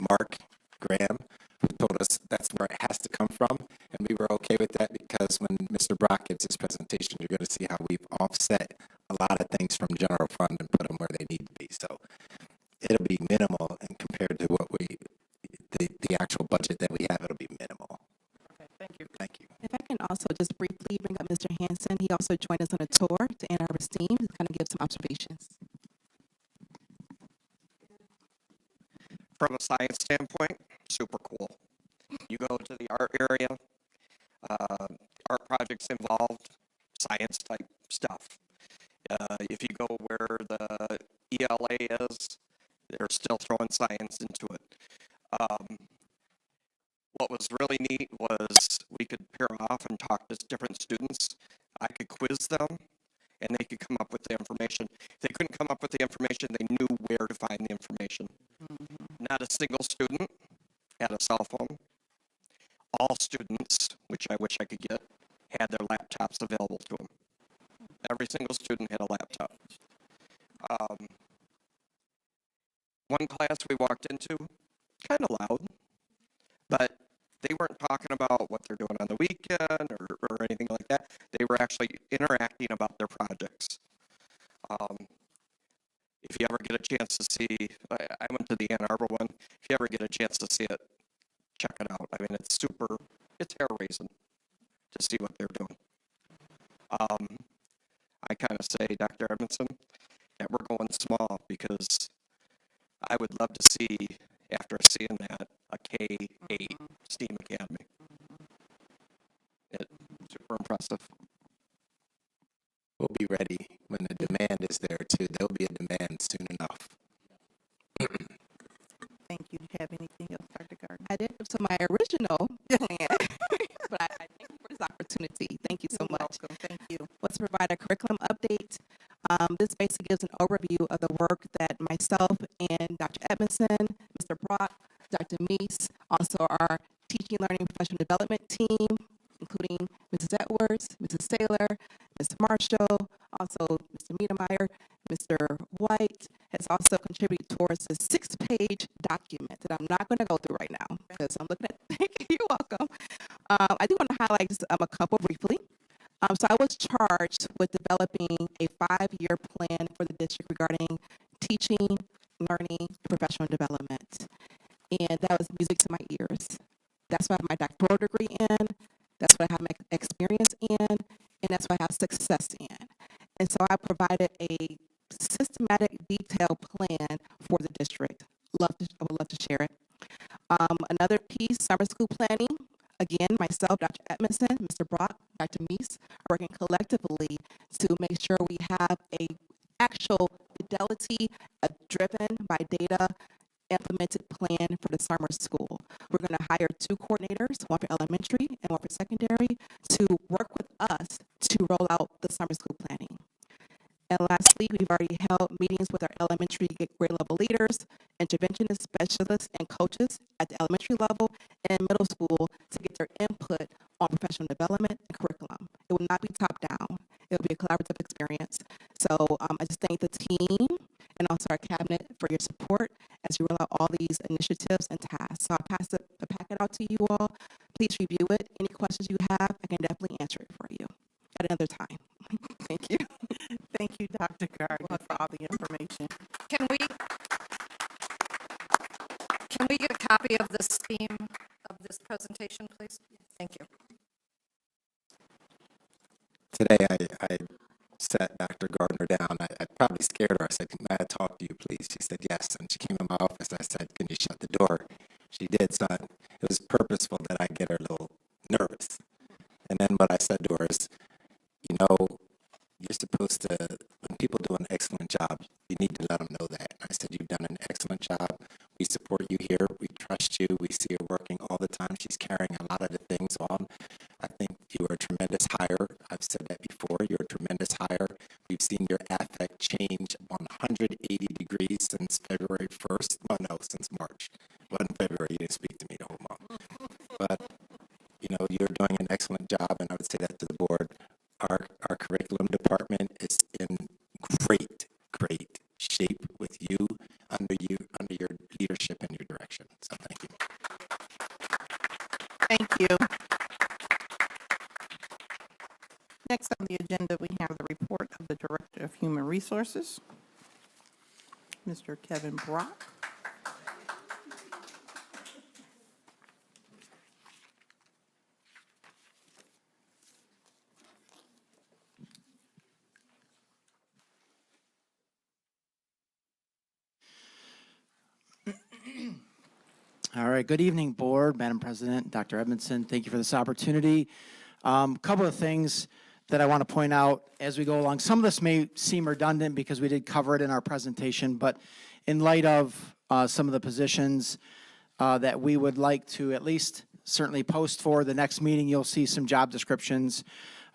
Mark Graham, who told us that's where it has to come from, and we were okay with that because when Mr. Brock gives his presentation, you're going to see how we've offset a lot of things from general fund and put them where they need to be. So it'll be minimal, and compared to what the actual budget that we have, it'll be minimal. Okay, thank you. Thank you. If I can also just briefly bring up Mr. Hanson, he also joined us on a tour to Ann Arbor STEAM to kind of give some observations. From a science standpoint, super cool. You go to the art area, art projects involved, science type stuff. If you go where the ELA is, they're still throwing science into it. What was really neat was we could pair off and talk to different students. I could quiz them, and they could come up with the information. If they couldn't come up with the information, they knew where to find the information. Not a single student had a cell phone. All students, which I wish I could get, had their laptops available to them. Every single student had a laptop. One class we walked into, kind of loud, but they weren't talking about what they're doing on the weekend or anything like that. They were actually interacting about their projects. If you ever get a chance to see, I went to the Ann Arbor one. If you ever get a chance to see it, check it out. I mean, it's hair raising to see what they're doing. I kind of say, Dr. Edmondson, that we're going small because I would love to see, after seeing that, a K-8 STEAM Academy. It's super impressive. We'll be ready when the demand is there too. There'll be a demand soon enough. Thank you. Do you have anything else, Dr. Gardner? I did to my original plan, but I thank you for this opportunity. Thank you so much. Welcome. Thank you. Was to provide a curriculum update. This basically gives an overview of the work that myself and Dr. Edmondson, Mr. Brock, Dr. Meese, also our teaching, learning, professional development team, including Mrs. Edwards, Mrs. Taylor, Mr. Marshall, also Mr. Miedemeyer, Mr. White has also contributed towards a 6-page document that I'm not going to go through right now because I'm looking at. You're welcome. I do want to highlight just a couple briefly. So I was charged with developing a 5-year plan for the district regarding teaching, learning, and professional development. And that was music to my ears. That's what I have my doctoral degree in. That's what I have my experience in. And that's what I have success in. And so I provided a systematic, detailed plan for the district. I would love to share it. Another piece, summer school planning. Again, myself, Dr. Edmondson, Mr. Brock, Dr. Meese, are working collectively to make sure we have a actual fidelity, a driven by data implemented plan for the summer school. We're going to hire 2 coordinators, one for elementary and one for secondary, to work with us to roll out the summer school planning. And lastly, we've already held meetings with our elementary grade level leaders, interventionist specialists, and coaches at the elementary level and middle school to get their input on professional development and curriculum. It will not be top down. It will be a collaborative experience. So I just thank the team and also our cabinet for your support as you roll out all these initiatives and tasks. So I'll pass the packet out to you all. Please review it. Any questions you have, I can definitely answer it for you at another time. Thank you. Thank you, Dr. Gardner, for all the information. Can we get a copy of this theme of this presentation, please? Thank you. Today, I sat Dr. Gardner down. I probably scared her. I said, "May I talk to you, please?" She said, "Yes." And she came in my office. I said, "Can you shut the door?" She did. So it was purposeful that I get her a little nervous. And then what I said to her is, you know, you're supposed to, when people do an excellent job, you need to let them know that. I said, "You've done an excellent job. We support you here. We trust you. We see her working all the time. She's carrying a lot of the things on. I think you are a tremendous hire. I've said that before. You're a tremendous hire. We've seen your affect change 180 degrees since February 1st. Well, no, since March. It wasn't February. You didn't speak to me the whole month. But, you know, you're doing an excellent job, and I would say that to the board. Our curriculum department is in great shape with you under your leadership and your direction. So thank you. Thank you. Next on the agenda, we have the report of the Director of Human Resources, Mr. Kevin Brock. All right, good evening, Board, Madam President, Dr. Edmondson. Thank you for this opportunity. Couple of things that I want to point out as we go along. Some of this may seem redundant because we did cover it in our presentation, but in light of some of the positions that we would like to at least certainly post for the next meeting, you'll see some job descriptions,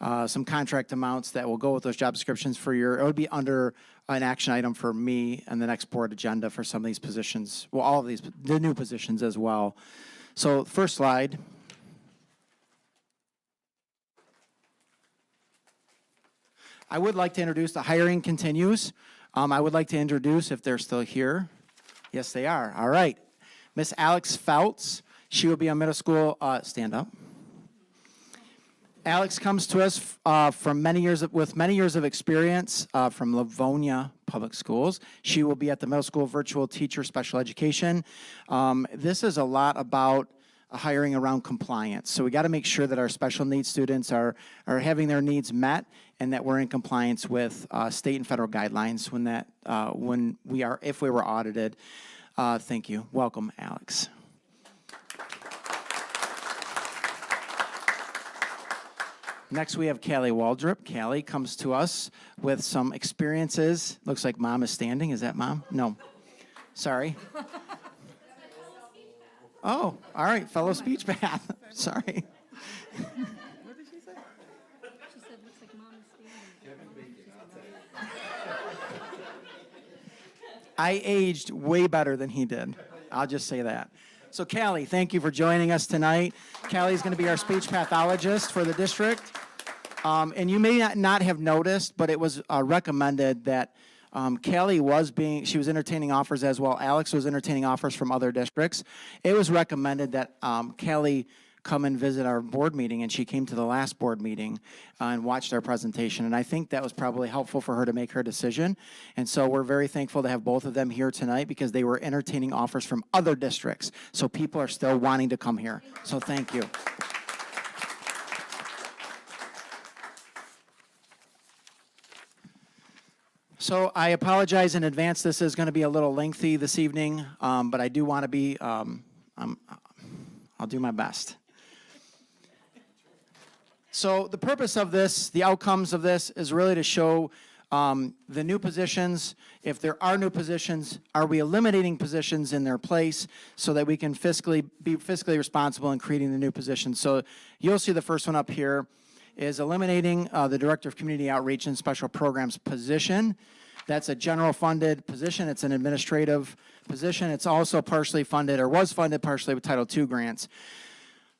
some contract amounts that will go with those job descriptions for it would be under an action item for me and the next board agenda for some of these positions. Well, all of these, the new positions as well. So first slide. I would like to introduce, the hiring continues. I would like to introduce, if they're still here. Yes, they are. All right. Miss Alex Feltz. She will be on middle school, stand up. Alex comes to us from with many years of experience from Livonia Public Schools. She will be at the middle school virtual teacher special education. This is a lot about hiring around compliance. So we got to make sure that our special needs students are having their needs met and that we're in compliance with state and federal guidelines if we were audited. Thank you. Welcome, Alex. Next, we have Callie Waldrop. Callie comes to us with some experiences. Looks like Mom is standing. Is that Mom? No. Sorry. Oh, all right. Fellow speech path. Sorry. What did she say? She said, looks like Mom is standing. I aged way better than he did. I'll just say that. So Callie, thank you for joining us tonight. Callie's going to be our speech pathologist for the district. And you may not have noticed, but it was recommended that Callie she was entertaining offers as well. Alex was entertaining offers from other districts. It was recommended that Callie come and visit our board meeting, and she came to the last board meeting and watched our presentation. And I think that was probably helpful for her to make her decision. And so we're very thankful to have both of them here tonight because they were entertaining offers from other districts. So people are still wanting to come here. So thank you. So I apologize in advance. This is going to be a little lengthy this evening, but I do want to be, I'll do my best. So the purpose of this, the outcomes of this, is really to show the new positions. If there are new positions, are we eliminating positions in their place so that we can be fiscally responsible in creating the new positions? So you'll see the first one up here is eliminating the Director of Community Outreach and Special Programs position. That's a general funded position. It's an administrative position. It's also partially funded or was funded partially with Title II grants.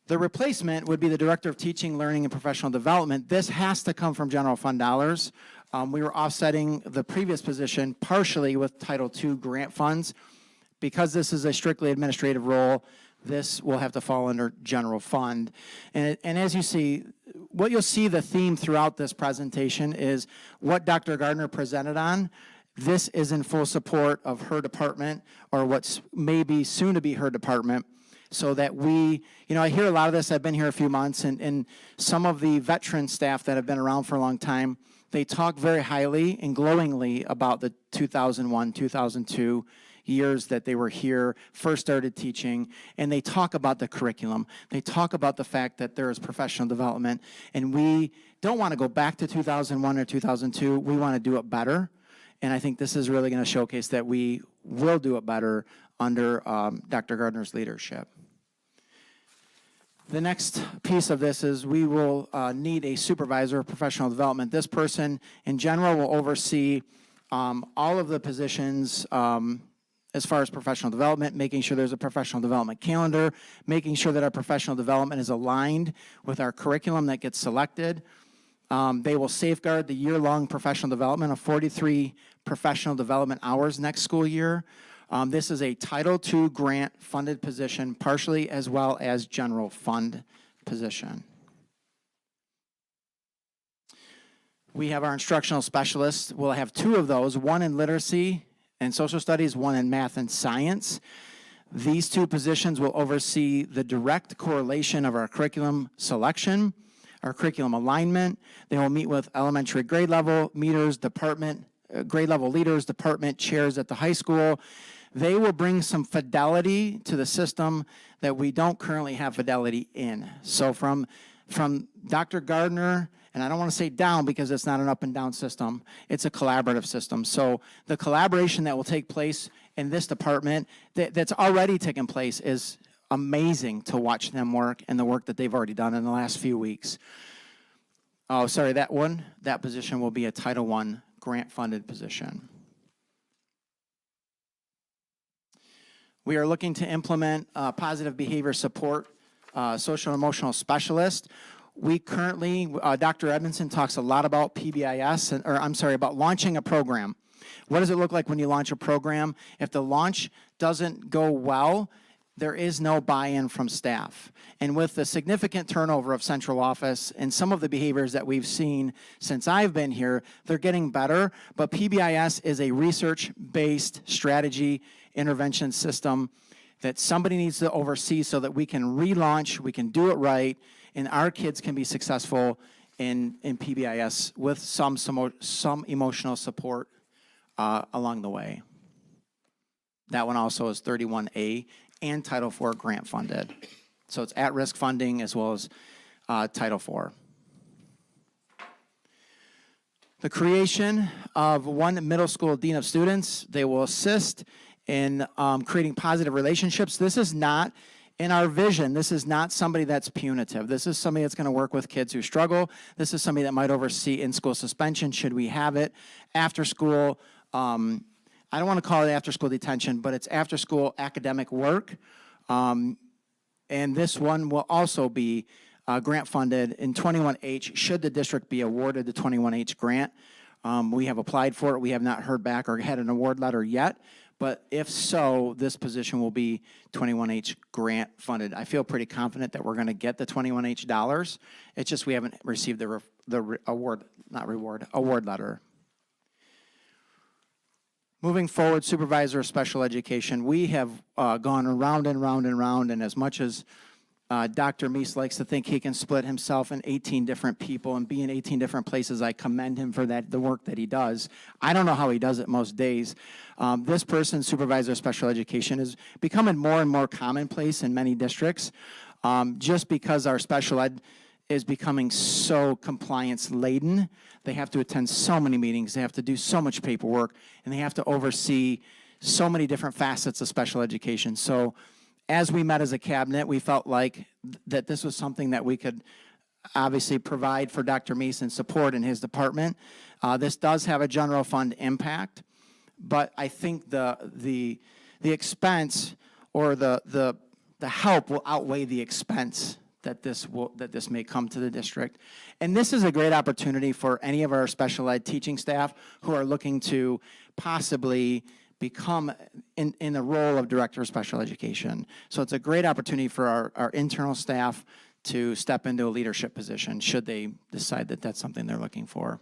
The replacement would be the Director of Teaching, Learning, and Professional Development. This has to come from general fund dollars. We were offsetting the previous position partially with Title II grant funds. Because this is a strictly administrative role, this will have to fall under general fund. And as you see, what you'll see the theme throughout this presentation is what Dr. Gardner presented on. This is in full support of her department, or what's maybe soon to be her department. so that we, I hear a lot of this, I've been here a few months, and some of the veteran staff that have been around for a long time, they talk very highly and glowingly about the 2001, 2002 years that they were here, first started teaching, and they talk about the curriculum. They talk about the fact that there is professional development, and we don't want to go back to 2001 or 2002. We want to do it better, and I think this is really going to showcase that we will do it better under Dr. Gardner's leadership. The next piece of this is we will need a supervisor of professional development. This person, in general, will oversee all of the positions as far as professional development, making sure there's a professional development calendar, making sure that our professional development is aligned with our curriculum that gets selected. They will safeguard the year-long professional development of 43 professional development hours next school year. This is a Title II grant-funded position, partially as well as general fund position. We have our instructional specialists. We'll have 2 of those, one in literacy and social studies, one in math and science. These 2 positions will oversee the direct correlation of our curriculum selection, our curriculum alignment. They will meet with elementary grade level leaders, grade level leaders, department chairs at the high school. They will bring some fidelity to the system that we don't currently have fidelity in. So from Dr. Gardner, and I don't want to say down because it's not an up and down system, it's a collaborative system. So the collaboration that will take place in this department that's already taken place is amazing to watch them work and the work that they've already done in the last few weeks. Oh, sorry, that position will be a Title I grant-funded position. We are looking to implement positive behavior support, social and emotional specialist. We currently, Dr. Edmondson talks a lot about PBIS, about launching a program. What does it look like when you launch a program? If the launch doesn't go well, there is no buy-in from staff. And with the significant turnover of central office and some of the behaviors that we've seen since I've been here, they're getting better, but PBIS is a research-based strategy intervention system that somebody needs to oversee so that we can relaunch, we can do it right, and our kids can be successful in PBIS with some emotional support along the way. That one also is 31A and Title IV grant funded. So it's at-risk funding as well as Title IV. The creation of one middle school dean of students. They will assist in creating positive relationships. This is not, in our vision, this is not somebody that's punitive. This is somebody that's going to work with kids who struggle. This is somebody that might oversee in-school suspension, should we have it, after school. I don't want to call it after-school detention, but it's after-school academic work. And this one will also be grant-funded in 21H, should the district be awarded the 21H grant. We have applied for it. We have not heard back or had an award letter yet. But if so, this position will be 21H grant funded. I feel pretty confident that we're going to get the 21H dollars. It's just we haven't received the award letter. Moving forward, supervisor of special education. We have gone around and round and round, and as much as Dr. Meese likes to think he can split himself in 18 different people and be in 18 different places, I commend him for the work that he does. I don't know how he does it most days. This person, supervisor of special education, is becoming more and more commonplace in many districts just because our special ed is becoming so compliance-laden. They have to attend so many meetings, they have to do so much paperwork, and they have to oversee so many different facets of special education. So as we met as a cabinet, we felt like that this was something that we could obviously provide for Dr. Meese and support in his department. This does have a general fund impact, but I think the expense or the help will outweigh the expense that this may come to the district. And this is a great opportunity for any of our special ed teaching staff who are looking to possibly become in the role of director of special education. So it's a great opportunity for our internal staff to step into a leadership position should they decide that that's something they're looking for.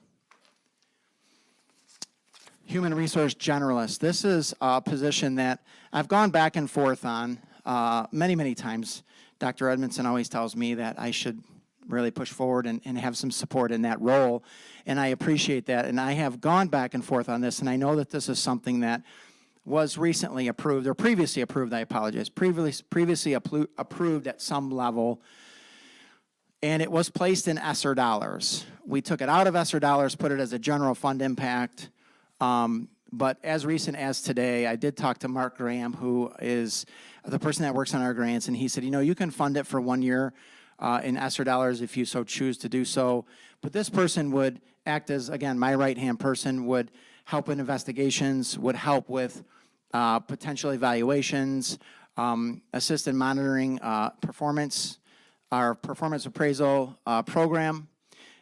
Human resource generalist. This is a position that I've gone back and forth on. many, many times, Dr. Edmondson always tells me that I should really push forward and have some support in that role, and I appreciate that. And I have gone back and forth on this, and I know that this is something that was recently approved, or previously approved, I apologize, previously approved at some level, and it was placed in ESSER dollars. We took it out of ESSER dollars, put it as a general fund impact, but as recent as today, I did talk to Mark Graham, who is the person that works on our grants, and he said, you know, you can fund it for 1 year in ESSER dollars if you so choose to do so, but this person would act as, again, my right-hand person, would help in investigations, would help with potential evaluations, assist in monitoring performance, our performance appraisal program.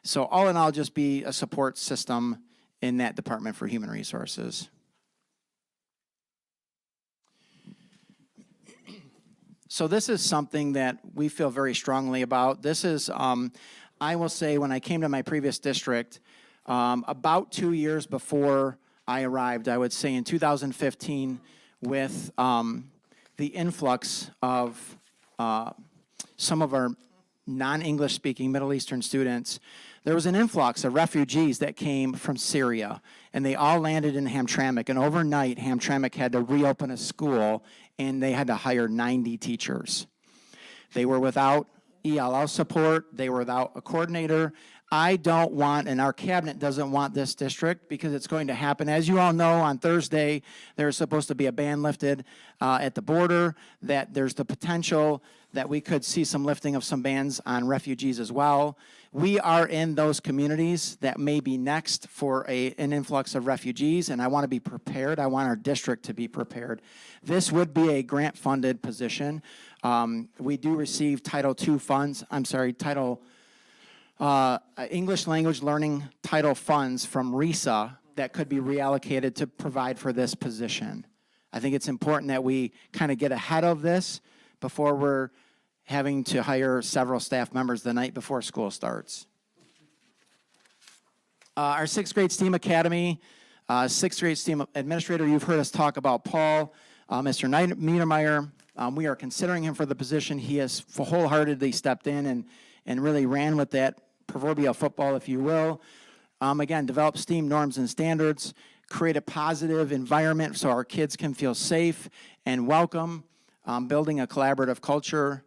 So all in all, just be a support system in that Department for Human Resources. So this is something that we feel very strongly about. This is, I will say, when I came to my previous district, about 2 years before I arrived, I would say in 2015, with the influx of some of our non-English speaking Middle Eastern students, there was an influx of refugees that came from Syria, and they all landed in Hamtramck, and overnight Hamtramck had to reopen a school, and they had to hire 90 teachers. They were without ELL support, they were without a coordinator. I don't want, and our cabinet doesn't want this district, because it's going to happen. As you all know, on Thursday, there's supposed to be a ban lifted at the border, that there's the potential that we could see some lifting of some bans on refugees as well. We are in those communities that may be next for an influx of refugees, and I want to be prepared. I want our district to be prepared. This would be a grant-funded position. We do receive Title II funds, English language learning title funds from RESA that could be reallocated to provide for this position. I think it's important that we kind of get ahead of this before we're having to hire several staff members the night before school starts. Our 6th grade STEAM Academy, 6th grade STEAM administrator, you've heard us talk about Paul, Mr. Niedermeyer. We are considering him for the position. He has wholeheartedly stepped in and really ran with that proverbial football, if you will. Again, develop STEAM norms and standards, create a positive environment so our kids can feel safe and welcome, building a collaborative culture.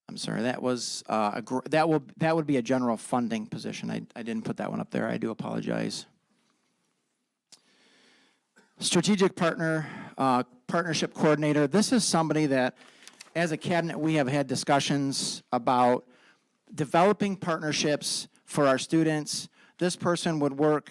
I'm sorry, that was that would be a general funding position. I didn't put that one up there. I do apologize. Strategic partnership coordinator. This is somebody that, as a cabinet, we have had discussions about developing partnerships for our students. This person would work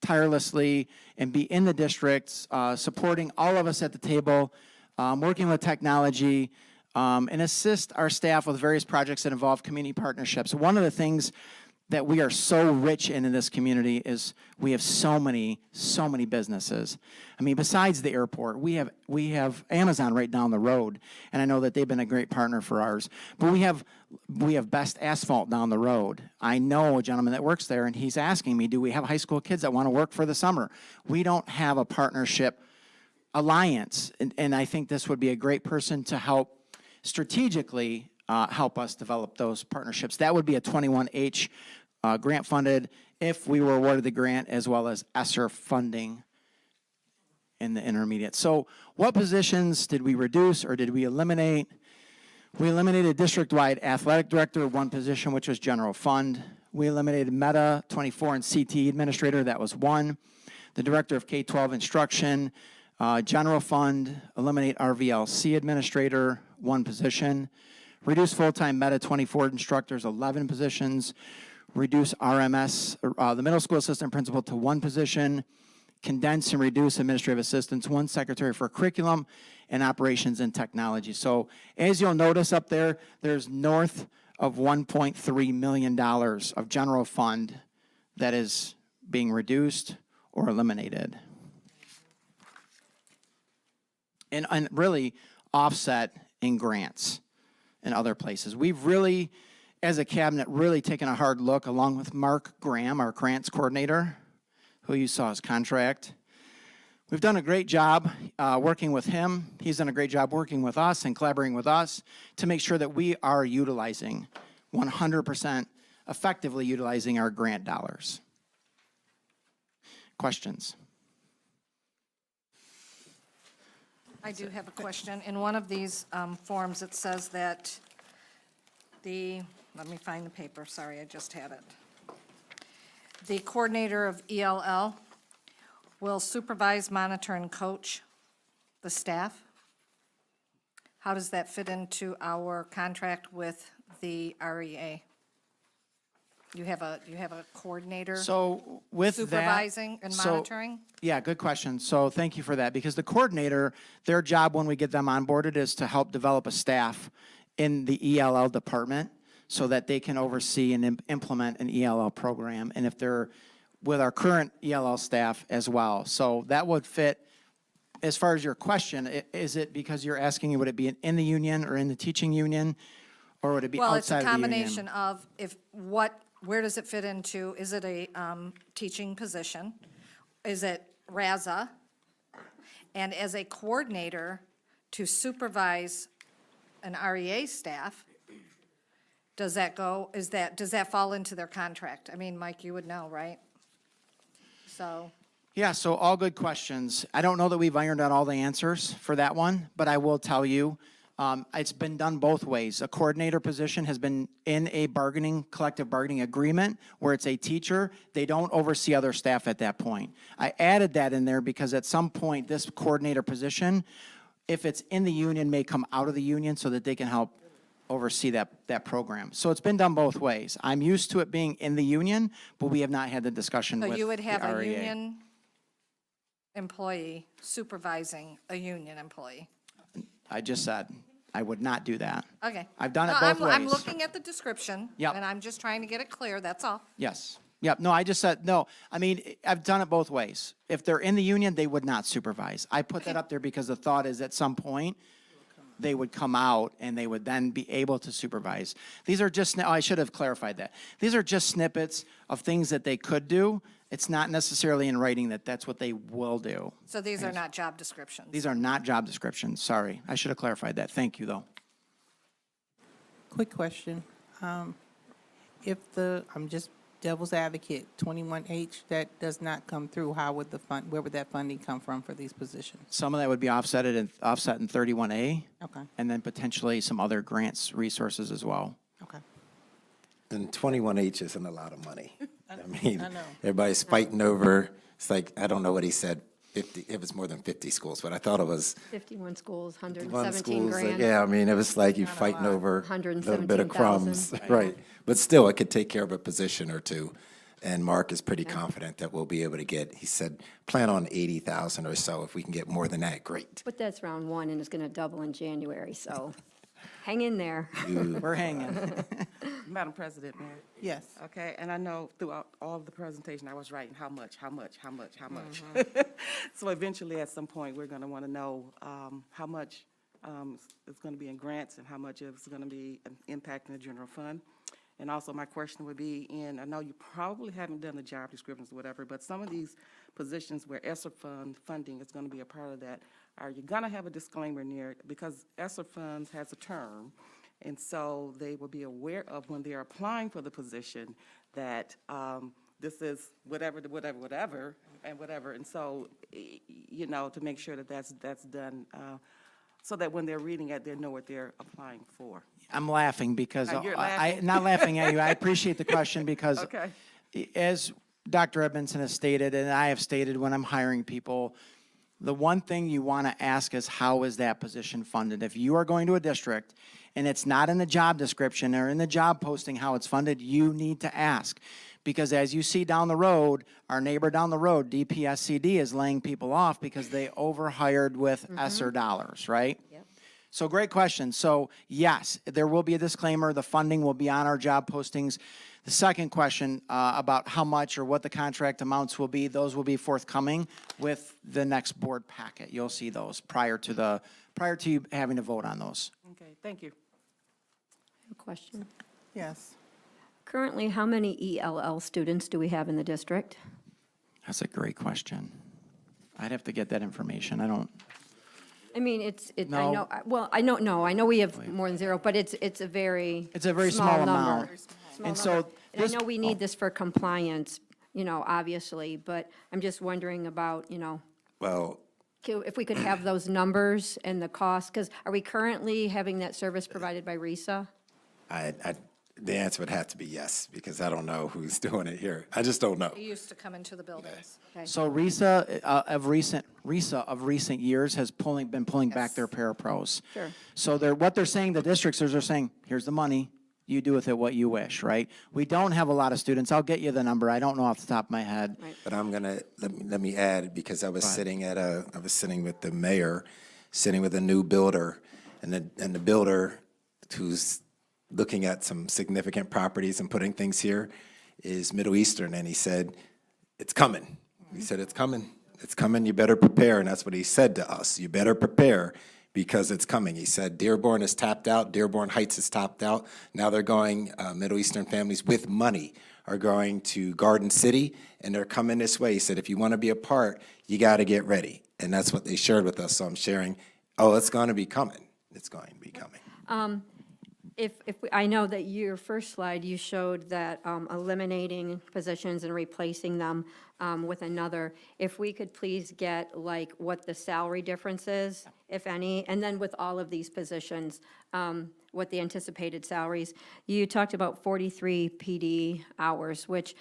tirelessly and be in the districts, supporting all of us at the table, working with technology, and assist our staff with various projects that involve community partnerships. One of the things that we are so rich in this community is we have so many businesses. I mean, besides the airport, we have Amazon right down the road, and I know that they've been a great partner for ours. But we have Best Asphalt down the road. I know a gentleman that works there, and he's asking me, do we have high school kids that want to work for the summer? We don't have a partnership alliance, and I think this would be a great person to help strategically help us develop those partnerships. That would be a 21H grant funded if we were awarded the grant, as well as ESSER funding in the intermediate. So what positions did we reduce or did we eliminate? We eliminated district-wide athletic director, one position, which was general fund. We eliminated Meta 24 and CTE administrator, that was one. The director of K-12 instruction, general fund, eliminate RVLC administrator, one position. Reduce full-time Meta 24 instructors, 11 positions. Reduce RMS, the middle school assistant principal, to one position. Condense and reduce administrative assistants, one secretary for curriculum and operations and technology. So as you'll notice up there, there's north of $1.3 million of general fund that is being reduced or eliminated. And really offset in grants and other places. We've really, as a cabinet, really taken a hard look, along with Mark Graham, our grants coordinator, who you saw his contract. We've done a great job working with him. He's done a great job working with us and collaborating with us to make sure that we are utilizing, 100% effectively utilizing our grant dollars. Questions? I do have a question. In one of these forms, it says that let me find the paper, sorry, I just had it. The coordinator of ELL will supervise, monitor, and coach the staff. How does that fit into our contract with the REA? You have a coordinator So with that. supervising and so- monitoring? Yeah, good question. So thank you for that, because the coordinator, their job when we get them onboarded is to help develop a staff in the ELL department so that they can oversee and implement an ELL program, and if they're with our current ELL staff as well. So that would fit. As far as your question, is it because you're asking, would it be in the union or in the teaching union, or would it be Well, it's outside a of the union? combination of where does it fit into? Is it a teaching position? Is it RAZA? And as a coordinator to supervise an REA staff, does that fall into their contract? I mean, Mike, you would know, right? So, Yeah, so all good questions. I don't know that we've ironed out all the answers for that one, but I will tell you, it's been done both ways. A coordinator position has been in a collective bargaining agreement where it's a teacher. They don't oversee other staff at that point. I added that in there because at some point, this coordinator position, if it's in the union, may come out of the union so that they can help oversee that program. So it's been done both ways. I'm used to it being in the union, but we have not had the discussion with so the you would have a REA. union employee supervising a union employee? I just said I would not do that. Okay. I've done it No, both I'm ways. looking at the description. Yep. And I'm just trying to get it clear, that's all. Yes. Yep. No, I just said, no, I mean, I've done it both ways. If they're in the union, they would not supervise. I put that up there because the thought is at some point, they would come out and they would then be able to supervise. These are just, I should have clarified that. These are just snippets of things that they could do. It's not necessarily in writing that that's what they will do. So these are not job descriptions? These are not job descriptions. Sorry. I should have clarified that. Thank you, though. Quick question. If I'm just devil's advocate, 21H, that does not come through, where would that funding come from for these positions? Some of that would be offset in 31A. Okay. And then potentially some other grants resources as well. Okay. And 21H isn't a lot of money. I mean, I know. everybody's fighting over, it's like, I don't know what he said, 50, it was more than 50 schools, but I thought it was 51 schools, 1 117 schools. grand. Yeah, I mean, it was like you fighting over a little bit of 117,000. crumbs. Right. But still, it could take care of a position or two. And Mark is pretty confident that we'll be able to get, he said, plan on 80,000 or so. If we can get more than that, great. But that's round one, and it's going to double in January, so hang in there. We're hanging. Madam President, Mayor. Yes. Okay, and I know throughout all of the presentation, I was writing how much. So eventually, at some point, we're going to want to know how much is going to be in grants and how much is going to be impacting the general fund. And also, my question would be, I know you probably haven't done the job descriptions or whatever, but some of these positions where ESSER funding is going to be a part of that, are you going to have a disclaimer near it? Because ESSER funds has a term, and so they will be aware of when they're applying for the position that this is whatever, and so, to make sure that that's done, so that when they're reading it, they know what they're applying for. I'm laughing because, You're laughing? not laughing at you, I appreciate the question because Okay. as Dr. Edmondson has stated, and I have stated when I'm hiring people, the one thing you want to ask is how is that position funded? If you are going to a district and it's not in the job description or in the job posting how it's funded, you need to ask. Because as you see down the road, our neighbor down the road, DPSCD, is laying people off because they overhired with ESSER dollars, right? Yep. So great question. So yes, there will be a disclaimer. The funding will be on our job postings. The second question about how much or what the contract amounts will be, those will be forthcoming with the next board packet. You'll see those prior to you having to vote on those. Okay, thank you. A question. Yes. Currently, how many ELL students do we have in the district? That's a great question. I'd have to get that information. I don't, I mean, I No. know, well, I know we have more than zero, but it's a very. it's a very small number. amount. Small And so number. And this- I know we need this for compliance, obviously, but I'm just wondering about, Well, if we could have those numbers and the cost, because are we currently having that service provided by RISA? the answer would have to be yes, because I don't know who's doing it here. I just don't know. They used to come into the buildings. So RISA of recent years has been pulling back their parapros. Sure. So what they're saying, the districts are saying, here's the money, you do with it what you wish, right? We don't have a lot of students. I'll get you the number. I don't know off the top of my head. But I'm gonna, let me add, because I was sitting with the mayor, sitting with a new builder, and the builder who's looking at some significant properties and putting things here is Middle Eastern, and he said, it's coming. He said, it's coming, you better prepare, and that's what he said to us. You better prepare because it's coming. He said Dearborn is tapped out, Dearborn Heights is tapped out. Now they're going, Middle Eastern families with money are going to Garden City, and they're coming this way. He said, if you want to be a part, you got to get ready. And that's what they shared with us, so I'm sharing, it's going to be coming. It's going to be coming. I know that your first slide, you showed that eliminating positions and replacing them with another. If we could please get like what the salary difference is, if any, and then with all of these positions, what the anticipated salaries. You talked about 43 PD hours, which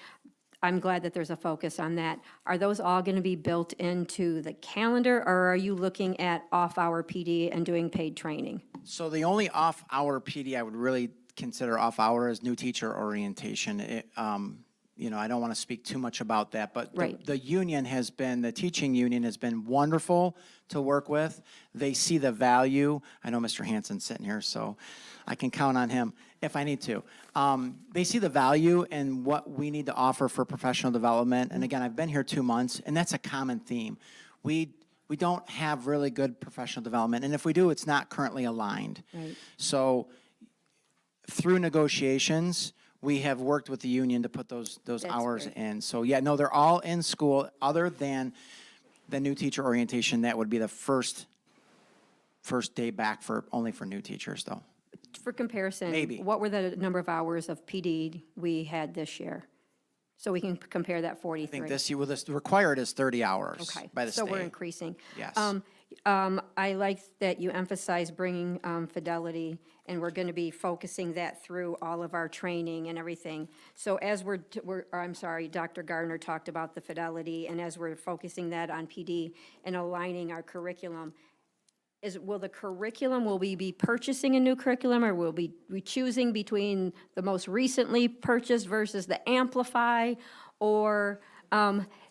I'm glad that there's a focus on that. Are those all going to be built into the calendar, or are you looking at off-hour PD and doing paid training? So the only off-hour PD I would really consider off-hour is new teacher orientation. I don't want to speak too much about that, but Right. the teaching union has been wonderful to work with. They see the value. I know Mr. Hansen's sitting here, so I can count on him if I need to. They see the value in what we need to offer for professional development. And again, I've been here 2 months, and that's a common theme. We don't have really good professional development, and if we do, it's not currently aligned. Right. So through negotiations, we have worked with the union to put those hours great. in. So yeah, no, they're all in school, other than the new teacher orientation. That would be the first day back only for new teachers, though. For comparison, Maybe. what were the number of hours of PD we had this year? So we can compare that 43. I think this year, the required is 30 hours Okay, by the state. so we're increasing. Yes. I like that you emphasize bringing fidelity, and we're going to be focusing that through all of our training and everything. So as Dr. Gardner talked about the fidelity, and as we're focusing that on PD and aligning our curriculum, will we be purchasing a new curriculum, or will we choosing between the most recently purchased versus the Amplify? Or,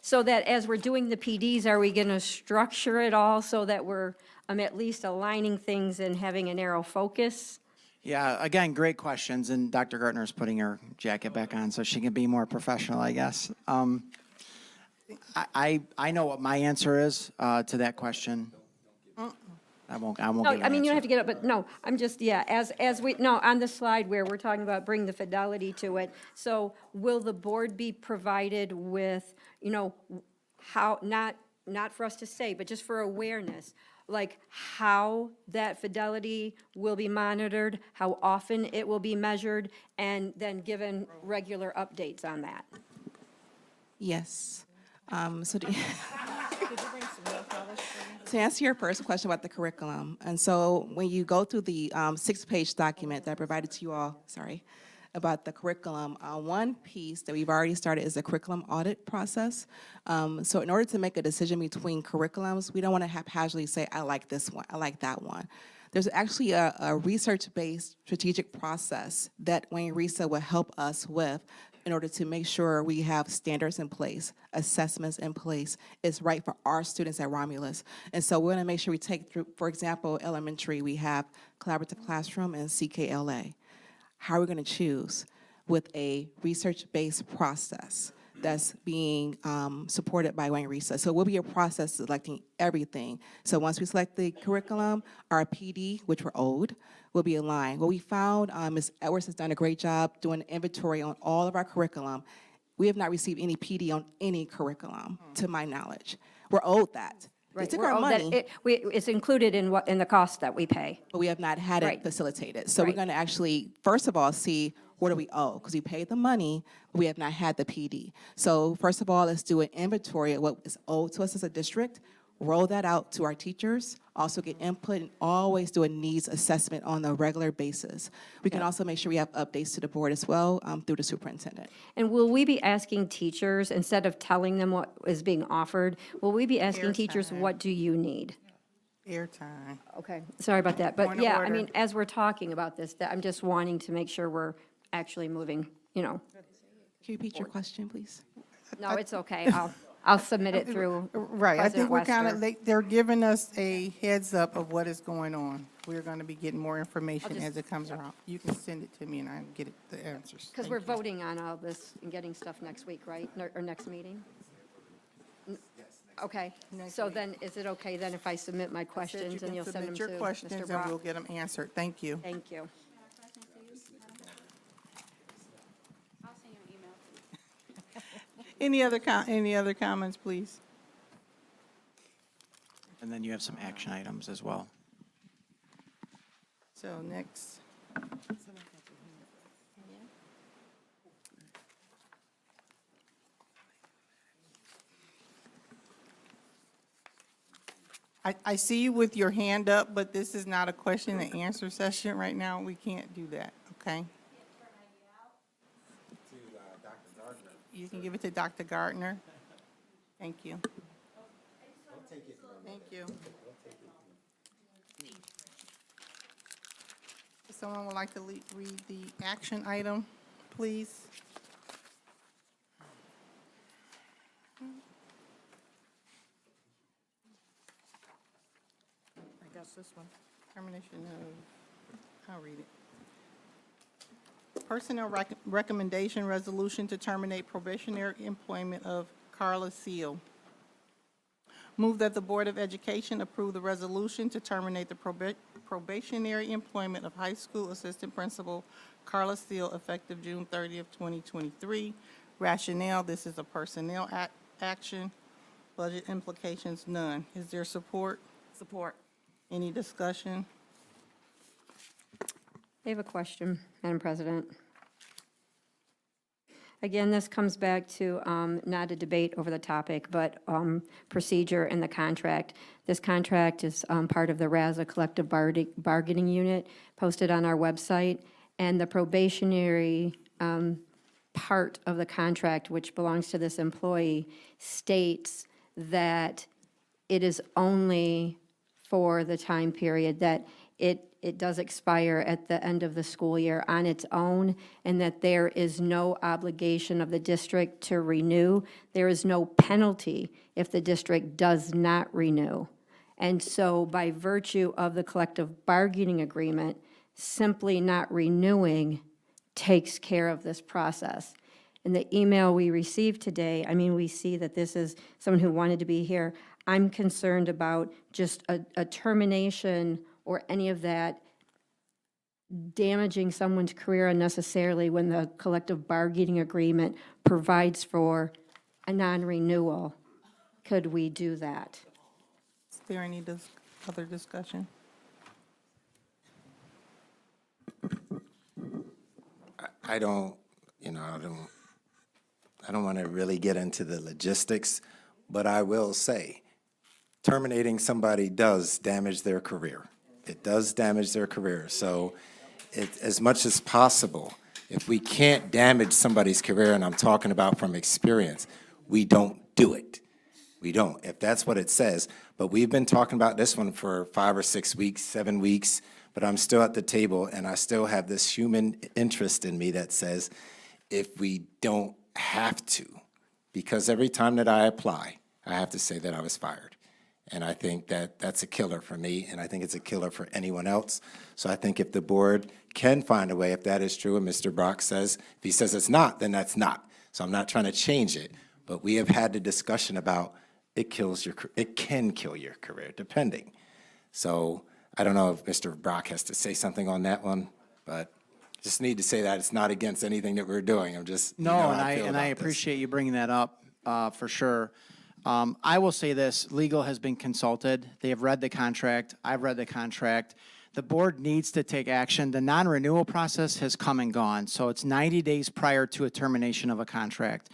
so that as we're doing the PDs, are we going to structure it all so that we're at least aligning things and having a narrow focus? Yeah, again, great questions, and Dr. Gardner's putting her jacket back on so she can be more professional, I guess. I know what my answer is to that question. I won't No, give an I mean, you don't answer. have to get up, but no, I'm just, on the slide where we're talking about bring the fidelity to it. So will the board be provided with, how, not for us to say, but just for awareness, like how that fidelity will be monitored, how often it will be measured, and then given regular updates on that? Yes. To answer your first question about the curriculum, and so when you go through the 6-page document that I provided to you all, about the curriculum, one piece that we've already started is the curriculum audit process. So in order to make a decision between curriculums, we don't want to haphazardly say, I like this one, I like that one. There's actually a research-based strategic process that Wayne RISA will help us with in order to make sure we have standards in place, assessments in place, is right for our students at Romulus. And so we're gonna make sure we take through, for example, elementary, we have collaborative classroom and CKLA. How are we gonna choose? With a research-based process that's being supported by Wayne RISA. So it will be a process selecting everything. So once we select the curriculum, our PD, which we're owed, will be aligned. What we found, Ms. Edwards has done a great job doing an inventory on all of our curriculum. We have not received any PD on any curriculum, to my knowledge. We're owed that. They took our money, It's included in in the cost that we pay. but we have not had it Right. facilitated. So we're Right. going to actually, first of all, see what do we owe? Because we paid the money, but we have not had the PD. So first of all, let's do an inventory of what is owed to us as a district, roll that out to our teachers, also get input, and always do a needs assessment on a regular basis. We can also make sure we have updates to the board as well through the superintendent. And will we be asking teachers, instead of telling them what is being offered, will we be asking teachers, what do you need? Airtime. Okay, sorry about that. But Point of yeah, I order. mean, as we're talking about this, I'm just wanting to make sure we're actually moving, you know. Can you repeat your question, please? No, it's okay. I'll submit it through Right, I think President we're kind Wester. of, they're giving us a heads up of what is going on. We're going to be getting more information just- as it comes around. You can send it to me and I'll get it, the answers. Because Thank we're you. voting on all this and getting stuff next week, right? Or next meeting? Okay, so then, is it okay then if I submit my Said questions you and you'll can send them submit to your Mr. questions and we'll Brock? get them answered. Thank you. Thank you. Any other comments, please? And then you have some action items as well. So next. I see you with your hand up, but this is not a question and answer session right now. We can't do that, okay? You can give it to Dr. Gardner. Thank you. Thank you. If someone would like to read the action item, please. I guess this one. Termination of, I'll read it. Personnel recommendation resolution to terminate probationary employment of Carla Seal. Move that the Board of Education approve the resolution to terminate the probationary employment of high school assistant principal Carla Seal effective June 30th, 2023. Rationale, this is a personnel action. Budget implications, none. Is there support? Support. Any discussion? I have a question, Madam President. Again, this comes back to not a debate over the topic, but procedure and the contract. This contract is part of the RASA Collective Bargaining Unit posted on our website, and the probationary part of the contract, which belongs to this employee, states that it is only for the time period, that it does expire at the end of the school year on its own, and that there is no obligation of the district to renew. There is no penalty if the district does not renew. And so by virtue of the collective bargaining agreement, simply not renewing takes care of this process. In the email we received today, I mean, we see that this is someone who wanted to be here. I'm concerned about just a termination or any of that damaging someone's career unnecessarily when the collective bargaining agreement provides for a non-renewal. Could we do that? Is there any other discussion? I don't want to really get into the logistics, but I will say, terminating somebody does damage their career. It does damage their career. So as much as possible, if we can't damage somebody's career, and I'm talking about from experience, we don't do it. We don't, if that's what it says. But we've been talking about this one for 5 or 6 weeks, 7 weeks, but I'm still at the table, and I still have this human interest in me that says, if we don't have to, because every time that I apply, I have to say that I was fired. And I think that that's a killer for me, and I think it's a killer for anyone else. So I think if the board can find a way, if that is true, and Mr. Brock says, if he says it's not, then that's not. So I'm not trying to change it, but we have had the discussion about it can kill your career, depending. So I don't know if Mr. Brock has to say something on that one, but Just need to say that it's not against anything that we're doing. I'm just, you No, know how and I feel I about this. appreciate you bringing that up, for sure. I will say this, legal has been consulted. They have read the contract. I've read the contract. The board needs to take action. The non-renewal process has come and gone, so it's 90 days prior to a termination of a contract.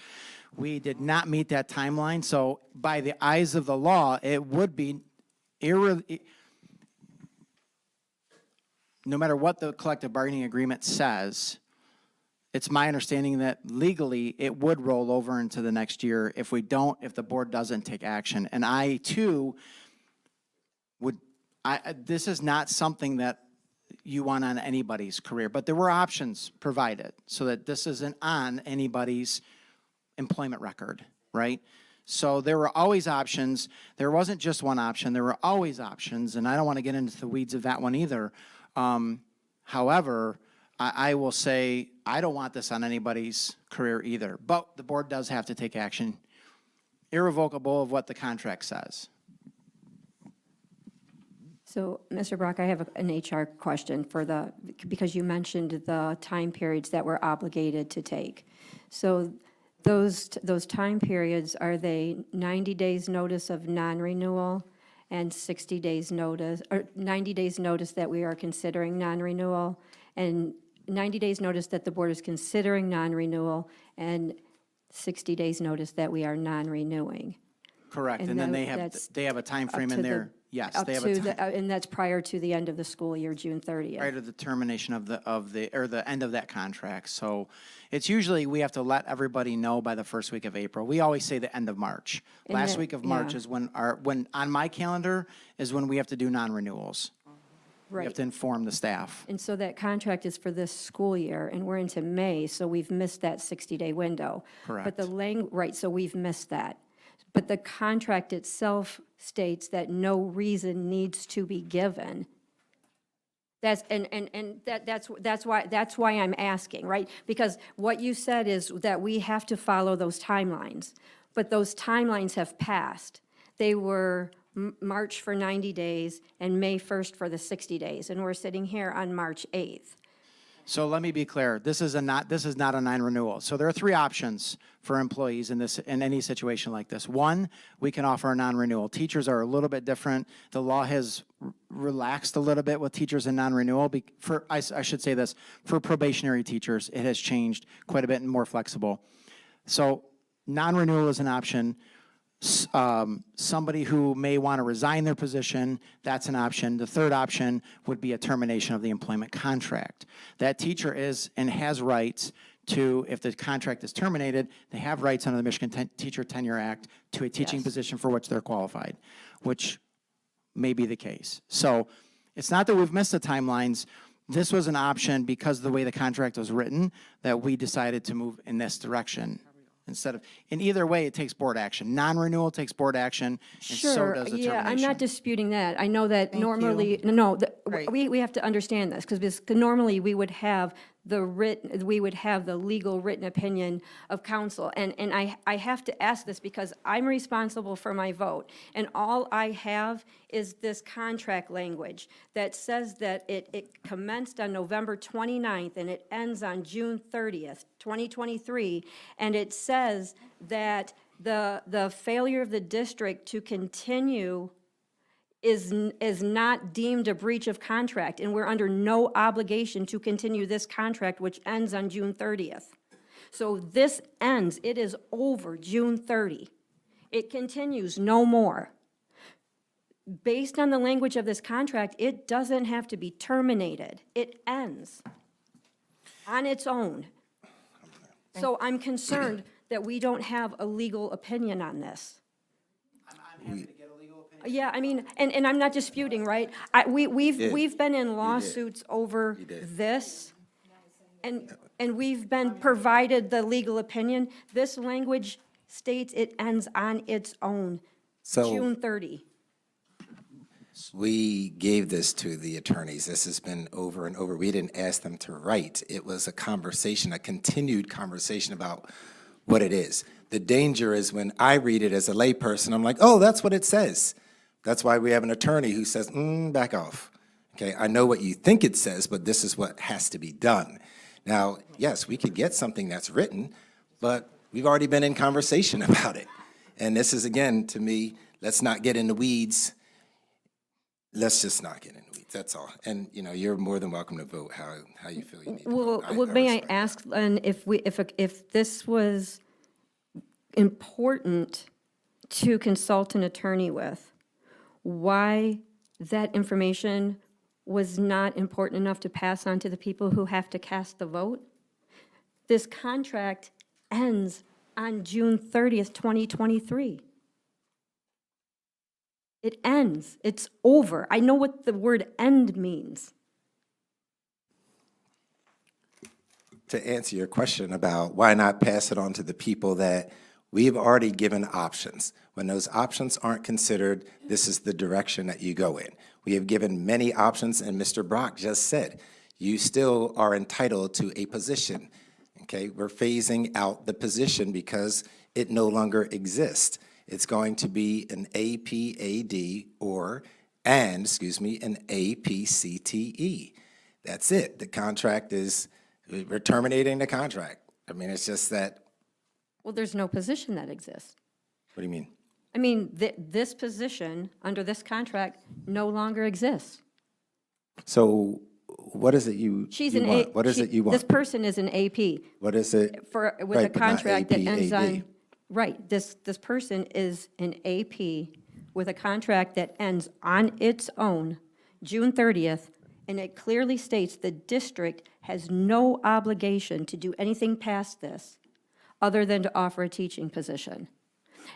We did not meet that timeline, so by the eyes of the law, it would be no matter what the collective bargaining agreement says, it's my understanding that legally it would roll over into the next year if the board doesn't take action. And I too this is not something that you want on anybody's career, but there were options provided so that this isn't on anybody's employment record, right? So there were always options. There wasn't just one option. There were always options, and I don't want to get into the weeds of that one either. However, I will say I don't want this on anybody's career either, but the board does have to take action irrevocable of what the contract says. So, Mr. Brock, I have an HR question because you mentioned the time periods that we're obligated to take. So those time periods, are they 90 days notice of non-renewal and 60 days notice, or 90 days notice that we are considering non-renewal, and 90 days notice that the board is considering non-renewal, and 60 days notice that we are non-renewing? Correct, and then they have a time frame in there. Yes, they have a time. And that's prior to the end of the school year, June 30th. Prior to the termination of the end of that contract. So it's usually, we have to let everybody know by the first week of April. We always say the end of March. Last week of March is when on my calendar is when we have to do non-renewals. We have Right. to inform the staff. And so that contract is for this school year, and we're into May, so we've missed that 60-day window. But Correct. right, so we've missed that. But the contract itself states that no reason needs to be given. That's why I'm asking, right? Because what you said is that we have to follow those timelines, but those timelines have passed. They were March for 90 days and May 1st for the 60 days, and we're sitting here on March 8th. So let me be clear, this is not a non-renewal. So there are three options for employees in any situation like this. One, we can offer a non-renewal. Teachers are a little bit different. The law has relaxed a little bit with teachers in non-renewal. I should say this, for probationary teachers, it has changed quite a bit and more flexible. So non-renewal is an option. Somebody who may want to resign their position, that's an option. The third option would be a termination of the employment contract. That teacher is and has rights to, if the contract is terminated, they have rights under the Michigan Teacher Tenure Act to a teaching position for which they're qualified, which may be the case. So it's not that we've missed the timelines. This was an option because of the way the contract was written that we decided to move in this direction. In either way, it takes board action. Non-renewal takes board action, and so does the termination. Yeah, I'm not disputing that. I know that normally, we have to understand this, because normally we would have the legal written opinion of counsel. And I have to ask this because I'm responsible for my vote. And all I have is this contract language that says that it commenced on November 29th and it ends on June 30th, 2023. And it says that the failure of the district to continue is not deemed a breach of contract, and we're under no obligation to continue this contract, which ends on June 30th. So this ends, it is over June 30. It continues no more. Based on the language of this contract, it doesn't have to be terminated. It ends on its own. So I'm concerned that we don't have a legal opinion on this. Yeah, I mean, and I'm not disputing, right? We've been in lawsuits over this, and we've been provided the legal opinion. This language states it ends on its own, June 30. We gave this to the attorneys. This has been over and over. We didn't ask them to write. It was a conversation, a continued conversation about what it is. The danger is when I read it as a layperson, I'm like, oh, that's what it says. That's why we have an attorney who says, back off. Okay, I know what you think it says, but this is what has to be done. Now, yes, we could get something that's written, but we've already been in conversation about it. And this is, again, to me, let's not get in the weeds. Let's just not get in the weeds, that's all. And, you know, you're more than welcome to vote how you feel you need to vote. Well, may I respect ask, then, if this was important to consult an attorney with, why that information was not important enough to pass on to the people who have to cast the vote? This contract ends on June 30th, 2023. It ends. It's over. I know what the word end means. To answer your question about why not pass it on to the people that we've already given options. When those options aren't considered, this is the direction that you go in. We have given many options, and Mr. Brock just said, you still are entitled to a position. Okay, we're phasing out the position because it no longer exists. It's going to be an APAD an APCTE. That's it. The contract is, we're terminating the contract. I mean, it's just that. Well, there's no position that exists. What do you mean? I mean, this position under this contract no longer exists. So what is it you want? What is it you want? This person is an AP. What is it? With Right, a but not contract that ends APAD. on, right, this person is an AP with a contract that ends on its own, June 30th, and it clearly states the district has no obligation to do anything past this other than to offer a teaching position.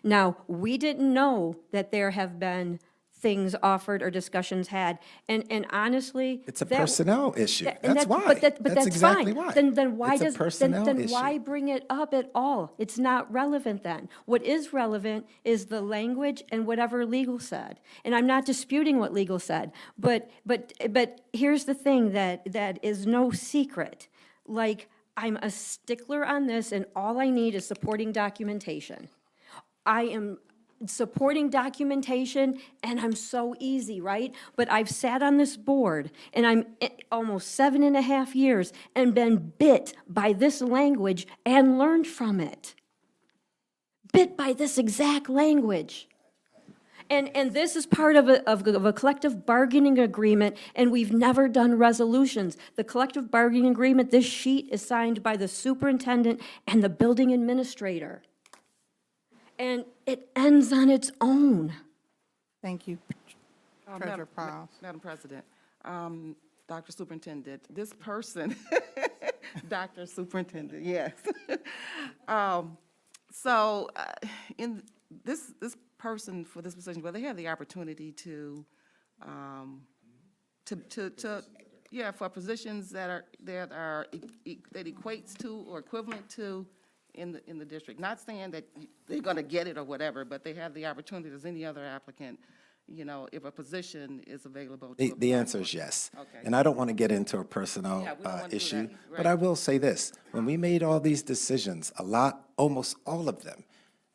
Now, we didn't know that there have been things offered or discussions had, and honestly. It's a that- personnel issue. and That's why. But That's that's exactly fine. why. Then why It's a does, personnel then issue. why bring it up at all? It's not relevant then. What is relevant is the language and whatever legal said. And I'm not disputing what legal said, but here's the thing that is no secret. Like, I'm a stickler on this, and all I need is supporting documentation. I am supporting documentation, and I'm so easy, right? But I've sat on this board, and I'm almost 7.5 years, and been bit by this language and learned from it. Bit by this exact language. And this is part of a collective bargaining agreement, and we've never done resolutions. The collective bargaining agreement, this sheet is signed by the superintendent and the building administrator. And it ends on its own. Thank you, Treasurer Powell. Madam President, Dr. Superintendent, this person, Dr. Superintendent, yes. In this person for this position, well, they have the opportunity to for positions that equates to or equivalent to in the district. Not saying that they're going to get it or whatever, but they have the opportunity as any other applicant, you know, if a position is available. to The apply answer for. is yes. Okay. And I don't want to get into a personnel Yeah, we don't wanna do issue, that, but right. I will say this. When we made all these decisions, almost all of them,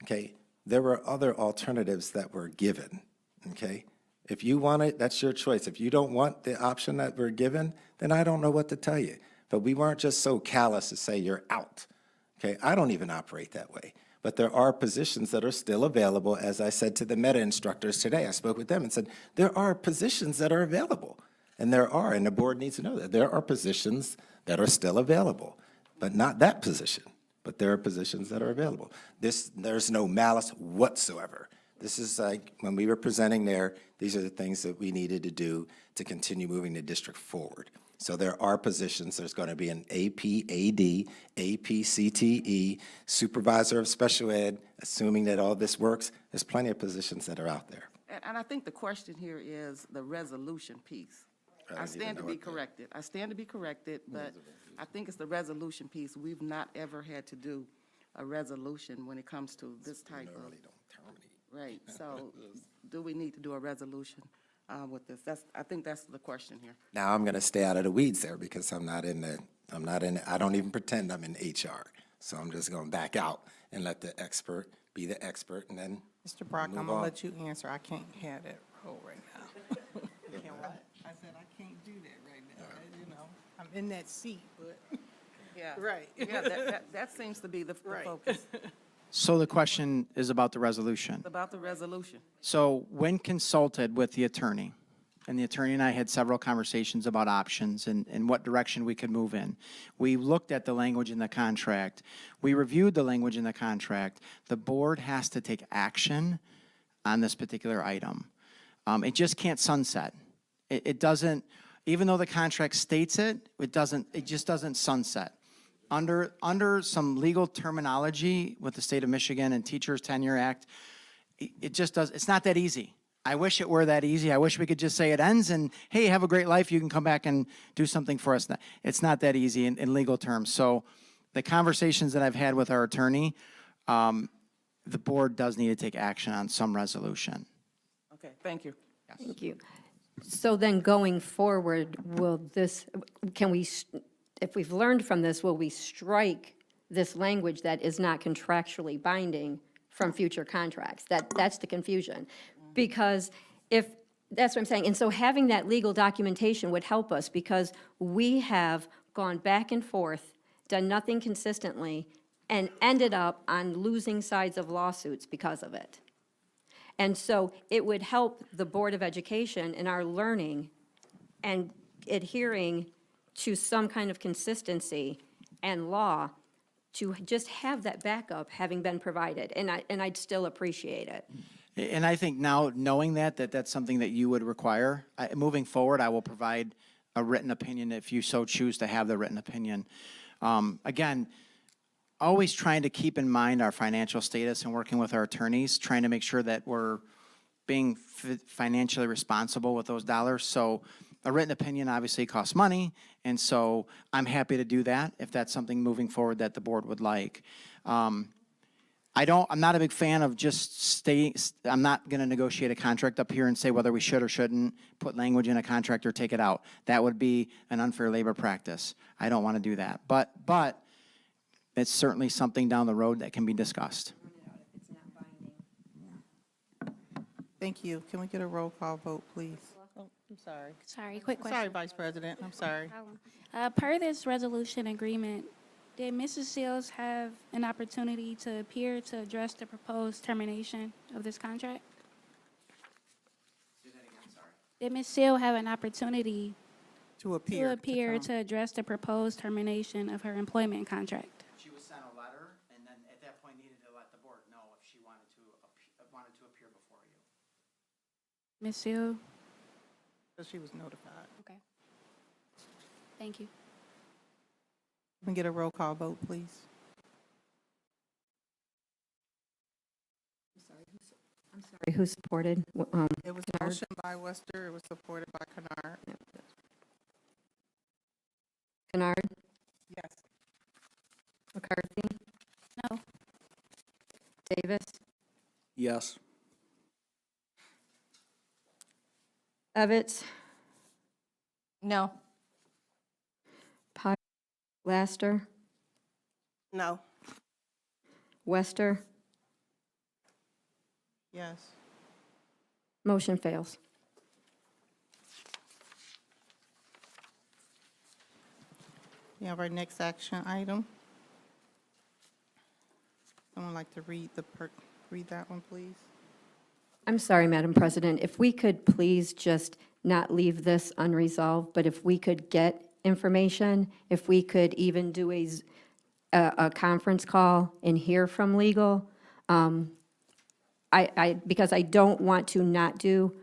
okay, there were other alternatives that were given, okay? If you want it, that's your choice. If you don't want the option that we're given, then I don't know what to tell you. But we weren't just so callous to say you're out, okay? I don't even operate that way. But there are positions that are still available. As I said to the meta instructors today, I spoke with them and said, there are positions that are available. And the board needs to know that. There are positions that are still available, but not that position. But there are positions that are available. There's no malice whatsoever. This is like, when we were presenting there, these are the things that we needed to do to continue moving the district forward. So there are positions. There's going to be an APAD, APCTE, supervisor of special ed, assuming that all this works. There's plenty of positions that are out there. And I think the question here is the resolution piece. I stand to be corrected. I stand to be corrected, but I think it's the resolution piece. We've not ever had to do a resolution when it comes to this type of. Right, so do we need to do a resolution with this? I think that's the question here. Now, I'm going to stay out of the weeds there because I don't even pretend I'm in HR. So I'm just going to back out and let the expert be the expert, and then Mr. Brock, move I'm going to on. let you answer. I can't have that role right now. Can't what? I said I can't I'm in that seat, but, Yeah. right. Yeah, that seems to be the Right. focus. So the question is about the resolution. About the resolution. So when consulted with the attorney, and the attorney and I had several conversations about options and what direction we could move in. We looked at the language in the contract. We reviewed the language in the contract. The board has to take action on this particular item. It just can't sunset. It doesn't, even though the contract states it, it just doesn't sunset. Under some legal terminology with the state of Michigan and Teachers Tenure Act, it just does, it's not that easy. I wish it were that easy. I wish we could just say it ends and, hey, have a great life. You can come back and do something for us. It's not that easy in legal terms. So the conversations that I've had with our attorney, the board does need to take action on some resolution. Okay, thank you. Thank you. So then going forward, will this, can we, if we've learned from this, will we strike this language that is not contractually binding from future contracts? That's the confusion. Because if, that's what I'm saying, and so having that legal documentation would help us, because we have gone back and forth, done nothing consistently, and ended up on losing sides of lawsuits because of it. And so it would help the Board of Education in our learning and adhering to some kind of consistency and law to just have that backup having been provided, and I'd still appreciate it. And I think now, knowing that's something that you would require, moving forward, I will provide a written opinion if you so choose to have the written opinion. Again, always trying to keep in mind our financial status and working with our attorneys, trying to make sure that we're being financially responsible with those dollars. So a written opinion obviously costs money, and so I'm happy to do that if that's something moving forward that the board would like. I'm not a big fan of just I'm not going to negotiate a contract up here and say whether we should or shouldn't put language in a contract or take it out. That would be an unfair labor practice. I don't want to do that. But it's certainly something down the road that can be discussed. Thank you. Can we get a roll call vote, please? Oh, I'm sorry. Sorry, quick question. Sorry, Vice President, I'm sorry. Per this resolution agreement, did Mrs. Seals have an opportunity to appear to address the proposed termination of this contract? Did Ms. Seal have an opportunity To appear. to address the proposed termination of her employment contract? She was sent a letter, and then at that point needed to let the board know if she wanted to appear before you. Ms. Seal? So she was notified. Okay. Thank you. Can we get a roll call vote, please? I'm sorry, who supported? It was Kennard? motion by Wester, it was supported by Kennard. Kennard? Yes. McCarthy? No. Davis? Yes. Evans? No. Pye? Laster? No. Wester? Yes. Motion fails. We have our next action item. Someone like to read that one, please? I'm sorry, Madam President, if we could please just not leave this unresolved, but if we could get information, if we could even do a conference call and hear from legal, because I don't want to not do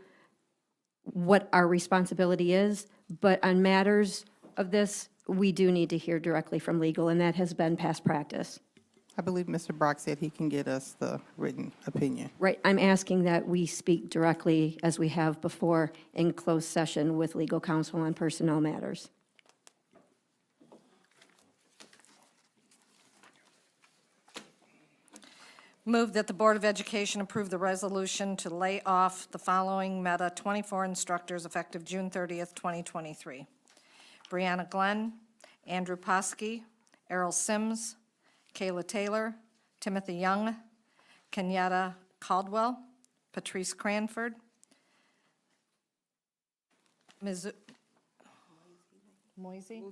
what our responsibility is, but on matters of this, we do need to hear directly from legal, and that has been past practice. I believe Mr. Brock said he can get us the written opinion. Right, I'm asking that we speak directly, as we have before, in closed session with legal counsel on personnel matters. Move that the Board of Education approve the resolution to lay off the following Meta 24 instructors effective June 30th, 2023. Brianna Glenn, Andrew Poskey, Errol Sims, Kayla Taylor, Timothy Young, Kenyatta Caldwell, Patrice Cranford, Moisey.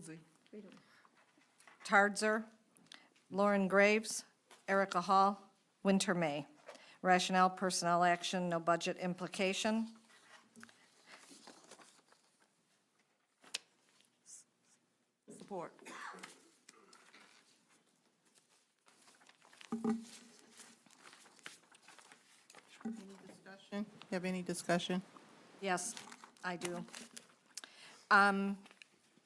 Tardzer. Lauren Graves. Erica Hall. Winter May. Rationale, personnel action, no budget implication. Support. Discussion? You have any discussion? Yes, I do.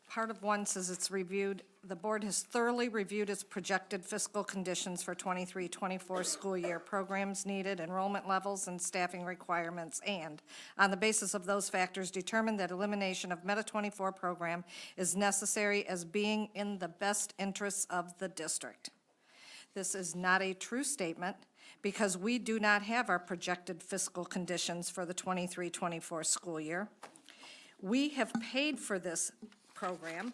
Part of one says it's reviewed, the board has thoroughly reviewed its projected fiscal conditions for 23-24 school year, programs needed, enrollment levels, and staffing requirements, and on the basis of those factors, determined that elimination of Meta 24 program is necessary as being in the best interests of the district. This is not a true statement because we do not have our projected fiscal conditions for the 23-24 school year. We have paid for this program.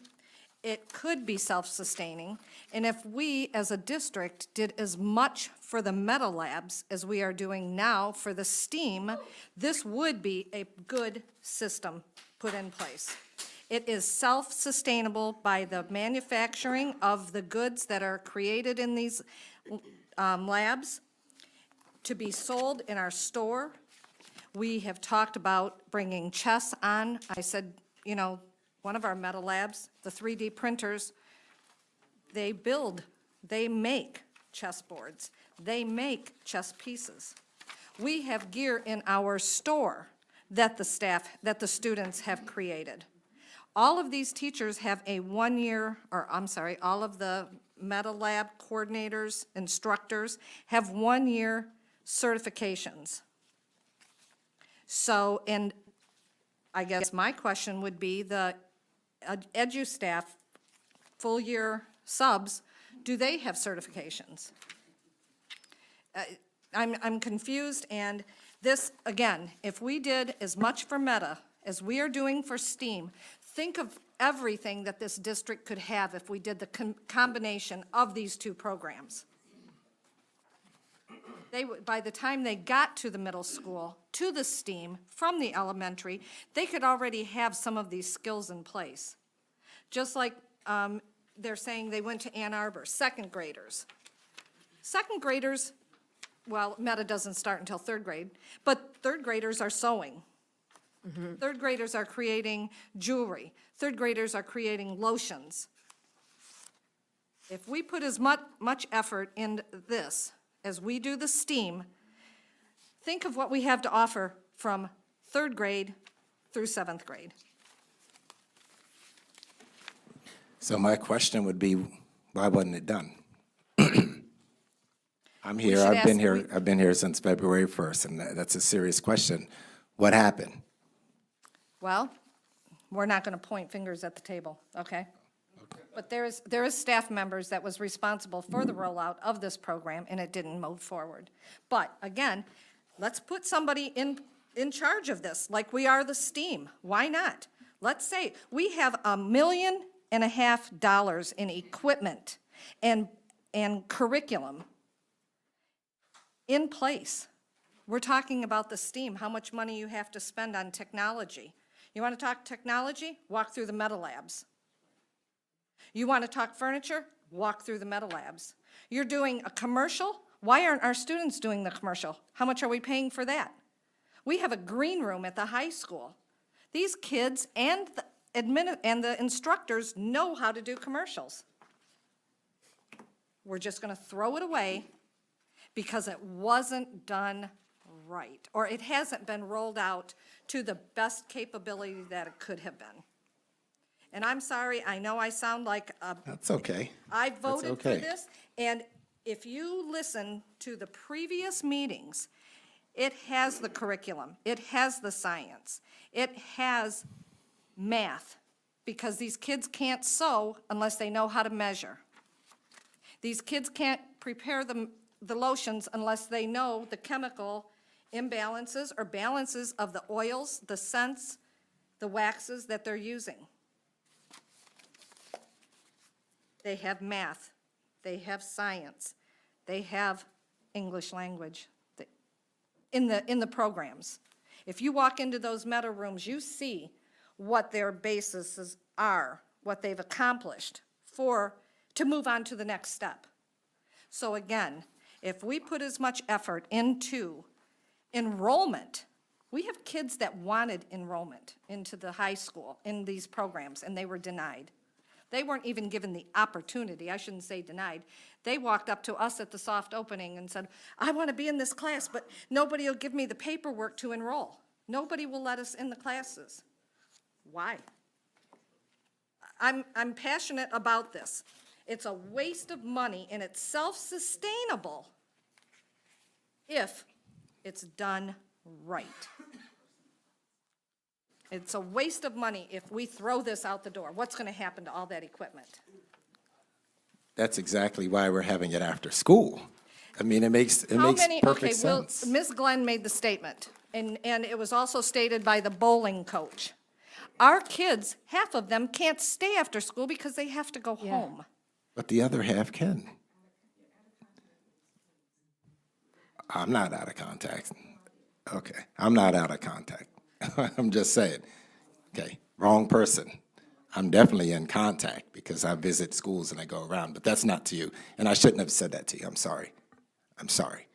It could be self-sustaining, and if we, as a district, did as much for the Meta Labs as we are doing now for the STEAM, this would be a good system put in place. It is self-sustainable by the manufacturing of the goods that are created in these labs to be sold in our store. We have talked about bringing chess on. I said, you know, one of our Meta Labs, the 3D printers, they build, they make chessboards, they make chess pieces. We have gear in our store that the staff, that the students have created. All of these teachers have a one-year, or I'm sorry, all of the Meta Lab coordinators, instructors have one-year certifications. So, and I guess my question would be the edu staff, full-year subs, do they have certifications? I'm confused, and this, again, if we did as much for Meta as we are doing for STEAM, think of everything that this district could have if we did the combination of these two programs. They would, by the time they got to the middle school, to the STEAM, from the elementary, they could already have some of these skills in place. Just like they're saying they went to Ann Arbor, second graders. Second graders, well, Meta doesn't start until third grade, but third graders are sewing. Third graders are creating jewelry. Third graders are creating lotions. If we put as much effort in this as we do the STEAM, think of what we have to offer from third grade through seventh grade. So my question would be, why wasn't it done? I'm here, should I've been here since February 1st, and that's a serious question. What happened? Well, we're not going to point fingers at the table, okay? But there is staff members that was responsible for the rollout of this program, and it didn't move forward. But again, let's put somebody in charge of this, like we are the STEAM. Why not? Let's say we have $1.5 million in equipment and curriculum in place. We're talking about the STEAM, how much money you have to spend on technology. You want to talk technology? Walk through the Meta Labs. You want to talk furniture? Walk through the Meta Labs. You're doing a commercial? Why aren't our students doing the commercial? How much are we paying for that? We have a green room at the high school. These kids and the instructors know how to do commercials. We're just going to throw it away because it wasn't done right, or it hasn't been rolled out to the best capability that it could have been. And I'm sorry, I know I sound like a... That's okay. I voted for okay. this, and if you listen to the previous meetings, it has the curriculum, it has the science, it has math, because these kids can't sew unless they know how to measure. These kids can't prepare the lotions unless they know the chemical imbalances or balances of the oils, the scents, the waxes that they're using. They have math, they have science, they have English language in the programs. If you walk into those Meta rooms, you see what their bases are what they've accomplished to move on to the next step. So again, if we put as much effort into enrollment, we have kids that wanted enrollment into the high school in these programs, and they were denied. They weren't even given the opportunity, I shouldn't say denied. They walked up to us at the soft opening and said, I want to be in this class, but nobody will give me the paperwork to enroll. Nobody will let us in the classes. Why? I'm passionate about this. It's a waste of money, and it's self-sustainable if it's done right. It's a waste of money if we throw this out the door. What's going to happen to all that equipment? That's exactly why we're having it after school. I mean, it makes perfect sense. Ms. Glenn made the statement, and it was also stated by the bowling coach. Our kids, half of them can't stay after school because they have to go home. But the other half can. I'm not out of contact. Okay, I'm not out of contact. I'm just saying. Okay, wrong person. I'm definitely in contact because I visit schools and I go around, but that's not to you. And I shouldn't have said that to you. I'm sorry. I'm sorry.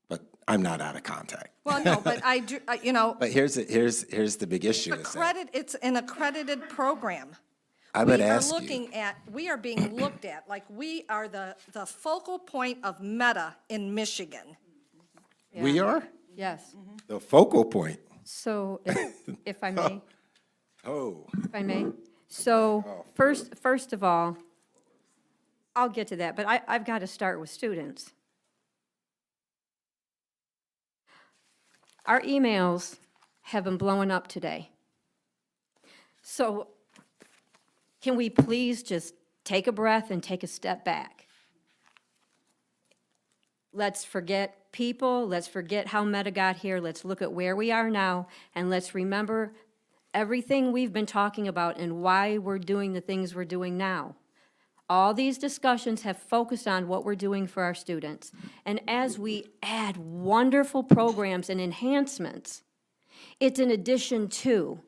But I'm not out of contact. Well, no, but I do, you know. But here's the big issue. Is that It's an accredited program. I would ask you. We are being looked at like we are the focal point of Meta in Michigan. We are Yes. the focal point. So if I may, Oh. if I may. So first of all, I'll get to that, but I've got to start with students. Our emails have been blowing up today. So can we please just take a breath and take a step back? Let's forget people, let's forget how Meta got here, let's look at where we are now, and let's remember everything we've been talking about and why we're doing the things we're doing now. All these discussions have focused on what we're doing for our students. And as we add wonderful programs and enhancements, it's in addition to.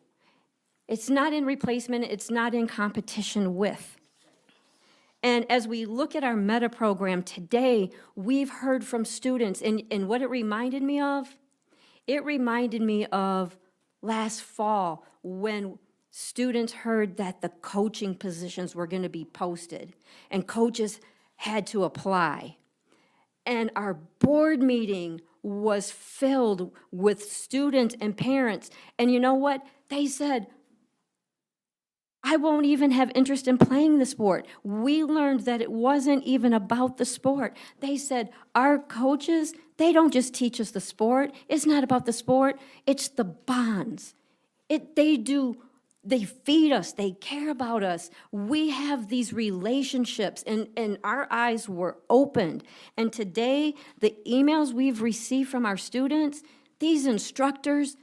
It's not in replacement, it's not in competition with. And as we look at our Meta program today, we've heard from students, and what it reminded me of last fall when students heard that the coaching positions were going to be posted and coaches had to apply. And our board meeting was filled with students and parents. And you know what? They said, I won't even have interest in playing the sport. We learned that it wasn't even about the sport. They said, our coaches, they don't just teach us the sport. It's not about the sport. It's the bonds. They feed us. They care about us. We have these relationships, and our eyes were opened. And today, the emails we've received from our students, these instructors,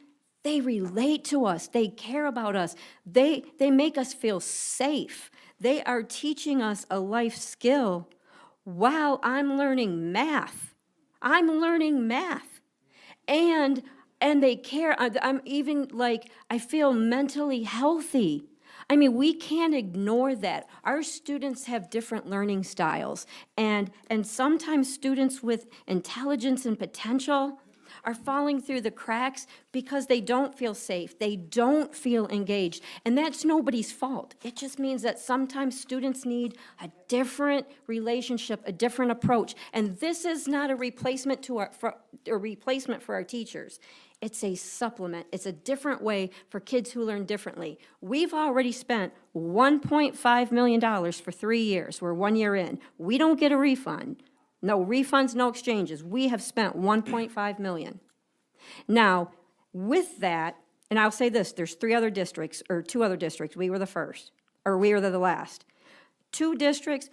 they relate to us. They care about us. They make us feel safe. They are teaching us a life skill while I'm learning math. I'm learning math. And they care. I'm even like, I feel mentally healthy. I mean, we can't ignore that. Our students have different learning styles. And sometimes students with intelligence and potential are falling through the cracks because they don't feel safe. They don't feel engaged. And that's nobody's fault. It just means that sometimes students need a different relationship, a different approach. And this is not a replacement for our teachers. It's a supplement. It's a different way for kids who learn differently. We've already spent $1.5 million for 3 years. We're 1 year in. We don't get a refund. No refunds, no exchanges. We have spent $1.5 million. Now, with that, and I'll say this, there's 2 other districts. We were the first, or we were the last. 2 districts,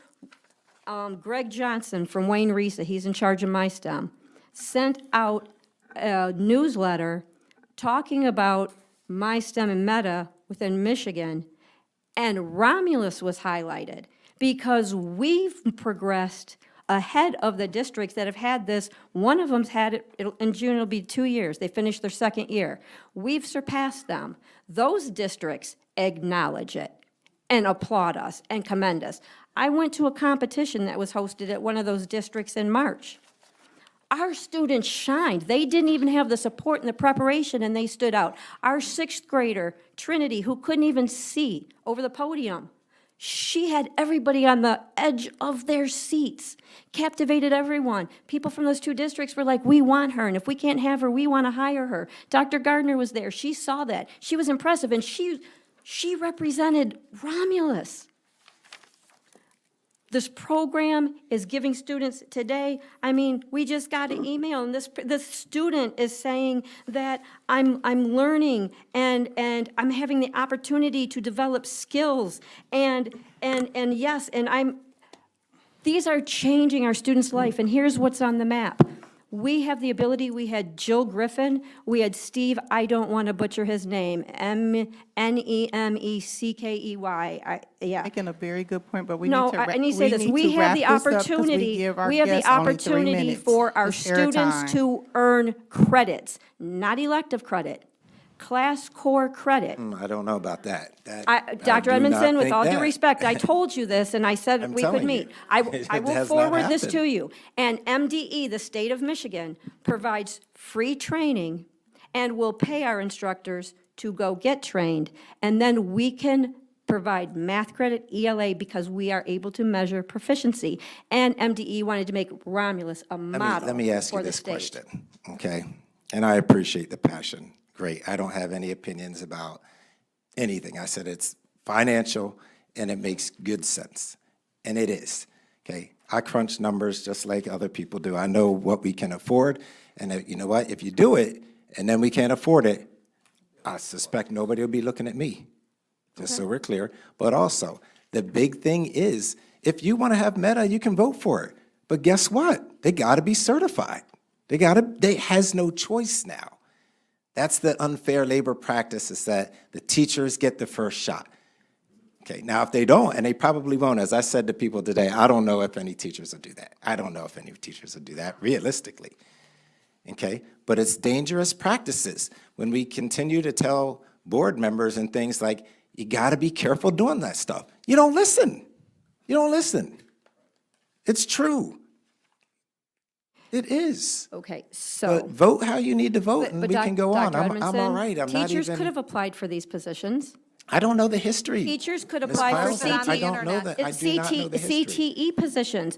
Greg Johnson from Wayne Risa, he's in charge of MySTEM, sent out a newsletter talking about MySTEM and Meta within Michigan, and Romulus was highlighted because we've progressed ahead of the districts that have had this. One of them's had it, in June it'll be 2 years. They finished their 2nd year. We've surpassed them. Those districts acknowledge it. and applaud us and commend us. I went to a competition that was hosted at one of those districts in March. Our students shined. They didn't even have the support and the preparation, and they stood out. Our sixth grader, Trinity, who couldn't even see over the podium, she had everybody on the edge of their seats, captivated everyone. People from those two districts were like, we want her, and if we can't have her, we want to hire her. Dr. Gardner was there. She saw that. She was impressive, and she represented Romulus. This program is giving students today, I mean, we just got an email, and this student is saying that I'm learning and I'm having the opportunity to develop skills and yes, and these are changing our students' life, and here's what's on the map. We have the ability, we had Jill Griffin, we had Steve, I don't want to butcher his name, Nemeckey, yeah. Making a very good point, but we No, need to. I need to say this. We have the opportunity, for our students to earn credits, not elective credit, class core credit. I don't know about that. Dr. do not Edmondson, with think all due that. respect, I told you this, and I said I'm we could telling meet. you. I It will has not forward this happened. to you. And MDE, the state of Michigan, provides free training and will pay our instructors to go get trained, and then we can provide math credit, ELA, because we are able to measure proficiency. And MDE wanted to make Romulus a model Let me ask for you the this state. question, okay? And I appreciate the passion. Great. I don't have any opinions about anything. I said it's financial and it makes good sense. And it is, okay? I crunch numbers just like other people do. I know what we can afford. And you know what? If you do it and then we can't afford it, I suspect nobody will be looking at me, just so we're clear. But also, the big thing is, if you want to have Meta, you can vote for it. But guess what? They got to be certified. They has no choice now. That's the unfair labor practice, is that the teachers get the first shot. Okay, now if they don't, and they probably won't, as I said to people today, I don't know if any teachers will do that. I don't know if any teachers will do that, realistically. Okay, but it's dangerous practices when we continue to tell board members and things like, you gotta be careful doing that stuff. You don't listen. You don't listen. It's true. It is. Okay, so. But vote how you need to vote, and But we can go on. Dr. I'm all Edmondson, right. I'm not Teachers could even, have applied for these positions. I don't know the history. Teachers could Ms. apply for Piles, I don't know that. I do not know the history. CTE positions.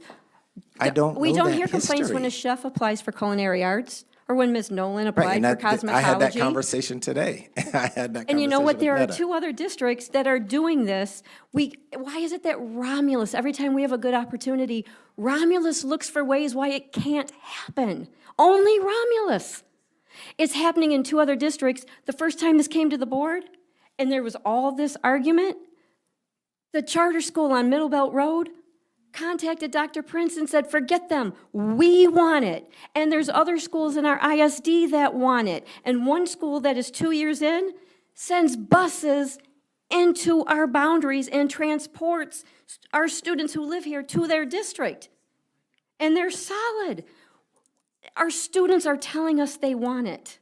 I don't know We don't that hear complaints when a history. chef applies for culinary arts, or when Ms. Nolan Right, applied and for that, I had that cosmetology. conversation today. I had that conversation And you know what? with There are Meta. 2 other districts that are doing this. Why is it that Romulus, every time we have a good opportunity, Romulus looks for ways why it can't happen? Only Romulus. It's happening in 2 other districts. The first time this came to the board, and there was all this argument, the charter school on Middle Belt Road contacted Dr. Prince and said, forget them, we want it. And there's other schools in our ISD that want it. And one school that is 2 years in sends buses into our boundaries and transports our students who live here to their district. And they're solid. Our students are telling us they want it.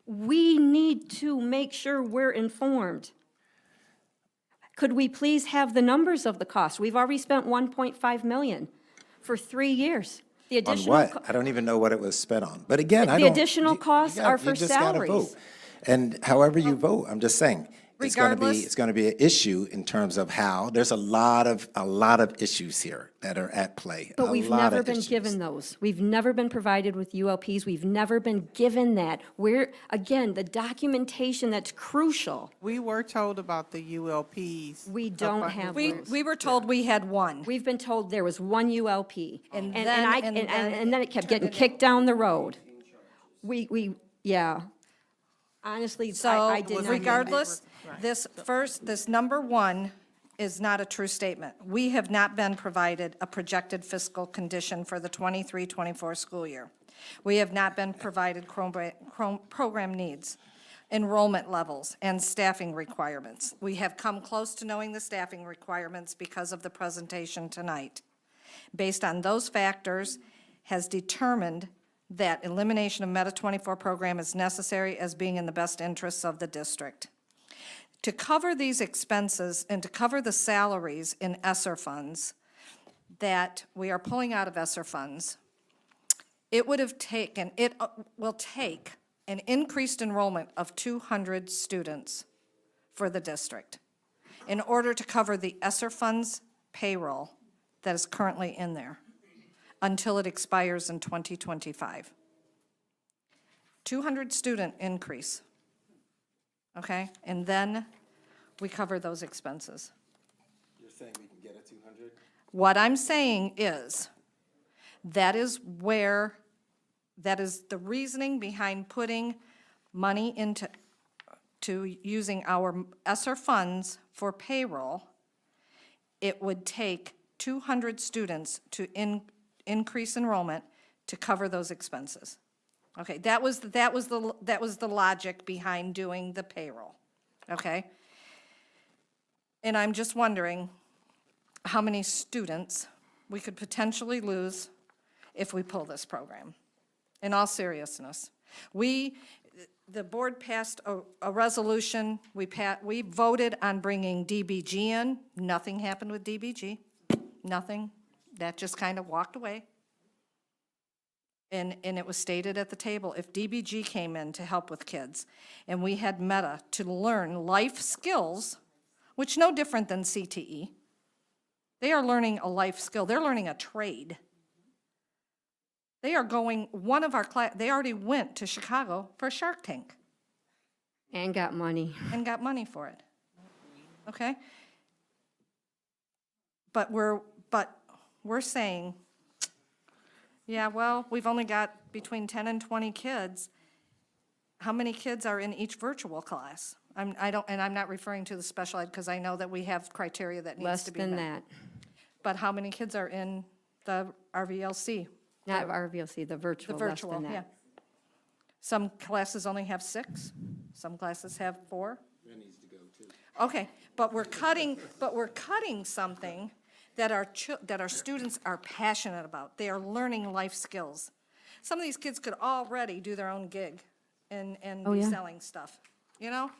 We need to make sure we're informed. Could we please have the numbers of the cost? We've already spent $1.5 million for 3 years. The On additional what? I don't even know what it was spent on. But again, I The don't. additional costs are for You just gotta salaries. vote. And however you vote, I'm just saying, Regardless- it's gonna be an issue in terms of how, there's a lot of issues here that are at play. But A we've lot never of been issues. given those. We've never been provided with ULPs. We've never been given that. Again, the documentation that's crucial. We were told about the ULPs. We don't have those. We were told we had one. We've been told there was one ULP. And And then then it kept getting kicked down the road. Yeah. Honestly, So I did not. regardless, this number 1 is not a true statement. We have not been provided a projected fiscal condition for the 23-24 school year. We have not been provided program needs, enrollment levels, and staffing requirements. We have come close to knowing the staffing requirements because of the presentation tonight. Based on those factors, has determined that elimination of Meta 24 program is necessary as being in the best interests of the district. To cover these expenses and to cover the salaries in ESSER funds that we are pulling out of ESSER funds, it would have taken, it will take an increased enrollment of 200 students for the district in order to cover the ESSER funds payroll that is currently in there until it expires in 2025. 200 student increase, okay? And then we cover those expenses. You're saying we can get a 200? What I'm saying is, that is the reasoning behind putting money into using our ESSER funds for payroll. It would take 200 students to increase enrollment to cover those expenses. Okay, that was the logic behind doing the payroll, okay? And I'm just wondering how many students we could potentially lose if we pull this program, in all seriousness. The board passed a resolution, we voted on bringing DBG in, nothing happened with DBG, nothing, that just kind of walked away. And it was stated at the table, if DBG came in to help with kids, and we had Meta to learn life skills, which no different than CTE. They are learning a life skill, they're learning a trade. They are going, one of our class, they already went to Chicago for Shark Tank. And got money. And got money for it, okay? But we're saying, yeah, well, we've only got between 10 and 20 kids. How many kids are in each virtual class? And I'm not referring to the special ed because I know that we have criteria that needs Less to be met. than that. But how many kids are in the RVLC? Not RVLC, the virtual, The less virtual, than that. yeah. Some classes only have 6, some classes have 4. That needs to go too. Okay, but we're cutting something that our students are passionate about. They are learning life skills. Some of these kids could already do their own gig and Oh, be yeah. selling stuff, you know?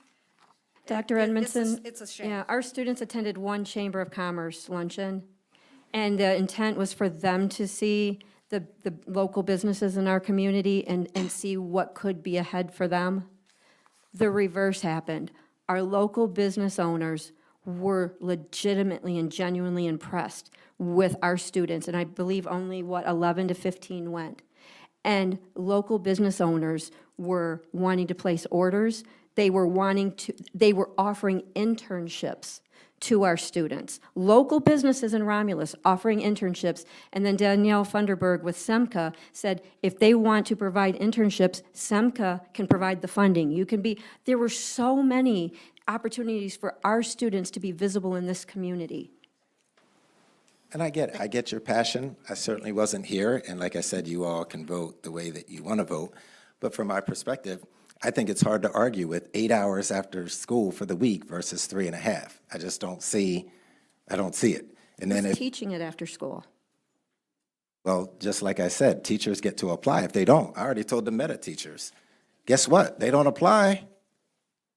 Dr. It's Edmondson? a shame. Yeah, our students attended one Chamber of Commerce luncheon, and the intent was for them to see the local businesses in our community and see what could be ahead for them. The reverse happened. Our local business owners were legitimately and genuinely impressed with our students, and I believe only, 11 to 15 went. And local business owners were wanting to place orders. They were offering internships to our students. Local businesses in Romulus offering internships, and then Danielle Funderburg with SEMCA said, if they want to provide internships, SEMCA can provide the funding. There were so many opportunities for our students to be visible in this community. And I get it. I get your passion. I certainly wasn't here, and like I said, you all can vote the way that you want to vote. But from my perspective, I think it's hard to argue with 8 hours after school for the week versus 3.5. I just don't see it. And then Who's if, teaching it after school? well, just like I said, teachers get to apply. If they don't, I already told the Meta teachers, guess what? They don't apply.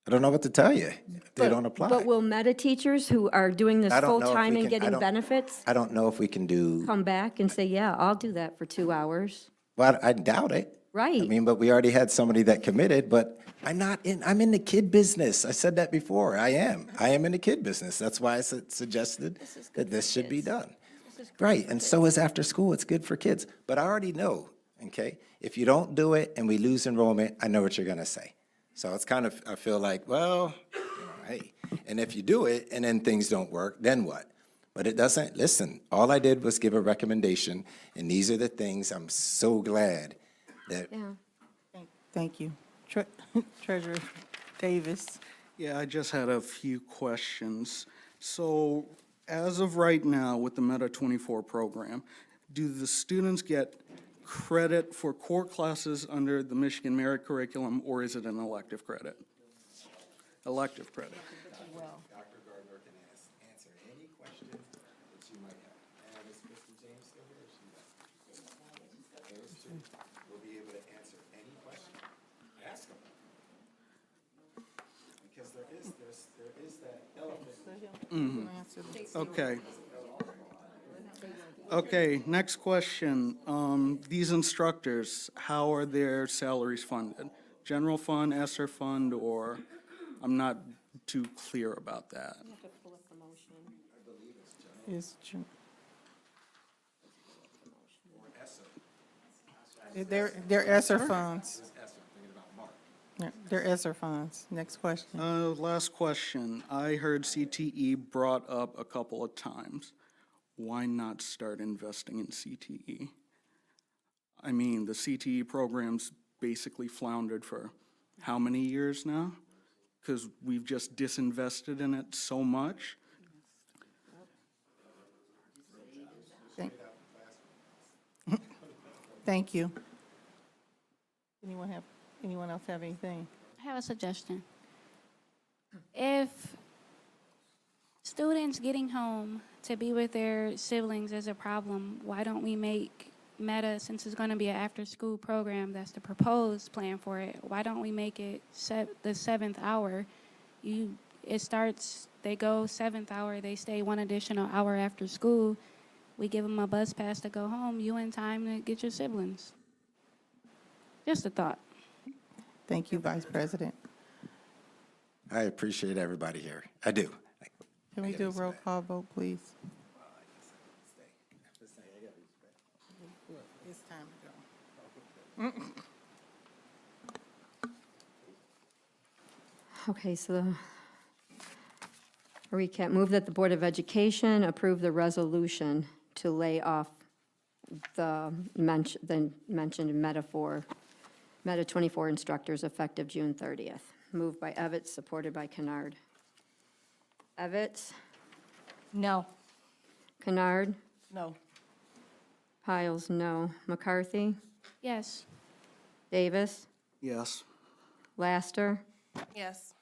I don't know what to tell you. If they don't apply. But will Meta teachers who are doing this I don't know if full-time we and can- I getting don't- benefits I don't know if we can do, come back and say, yeah, I'll do that for 2 hours? well, I doubt it. Right. I mean, but we already had somebody that committed, but I'm in the kid business. I said that before. I am in the kid business. That's why I suggested that this should be done. Right, and so is after school. It's good for kids. But I already know, okay, if you don't do it and we lose enrollment, I know what you're gonna say. So it's kind of, I feel like, well, hey, and if you do it and then things don't work, then what? But it doesn't, listen, all I did was give a recommendation, and these are the things I'm so glad that Yeah. Thank you. Treasurer Davis. Yeah, I just had a few questions. So as of right now with the Meta 24 program, do the students get credit for core classes under the Michigan Merit Curriculum, or is it an elective credit? Elective credit. Dr. Gardner can answer any question that you might have. And is Mr. James still here? Those two will be able to answer any question. Ask them. Because there Okay. Okay, next question. These instructors, how are their salaries funded? General fund, ESSER fund, or, I'm not too clear about that. They're ESSER funds. They're ESSER funds. Next question. Last question. I heard CTE brought up a couple of times. Why not start investing in CTE? I mean, the CTE program's basically floundered for how many years now? Because we've just disinvested in it so much. Thank you. Anyone else have anything? I have a suggestion. If students getting home to be with their siblings is a problem, why don't we make Meta, since it's going to be an after-school program, that's the proposed plan for it, why don't we make it the 7th hour? It starts, they go 7th hour, they stay 1 additional hour after school. We give them a bus pass to go home, you in time to get your siblings. Just a thought. Thank you, Vice President. I appreciate everybody here. I do. Can we do a roll call vote, please? It's time to go. Okay, so the recap, move that the Board of Education approve the resolution to lay off the mentioned Meta 24 instructors effective June 30th. Moved by Evitz, supported by Kennard. Evitz? No. Kennard? No. Piles, no. McCarthy? Yes. Davis? Yes. Laster? Yes.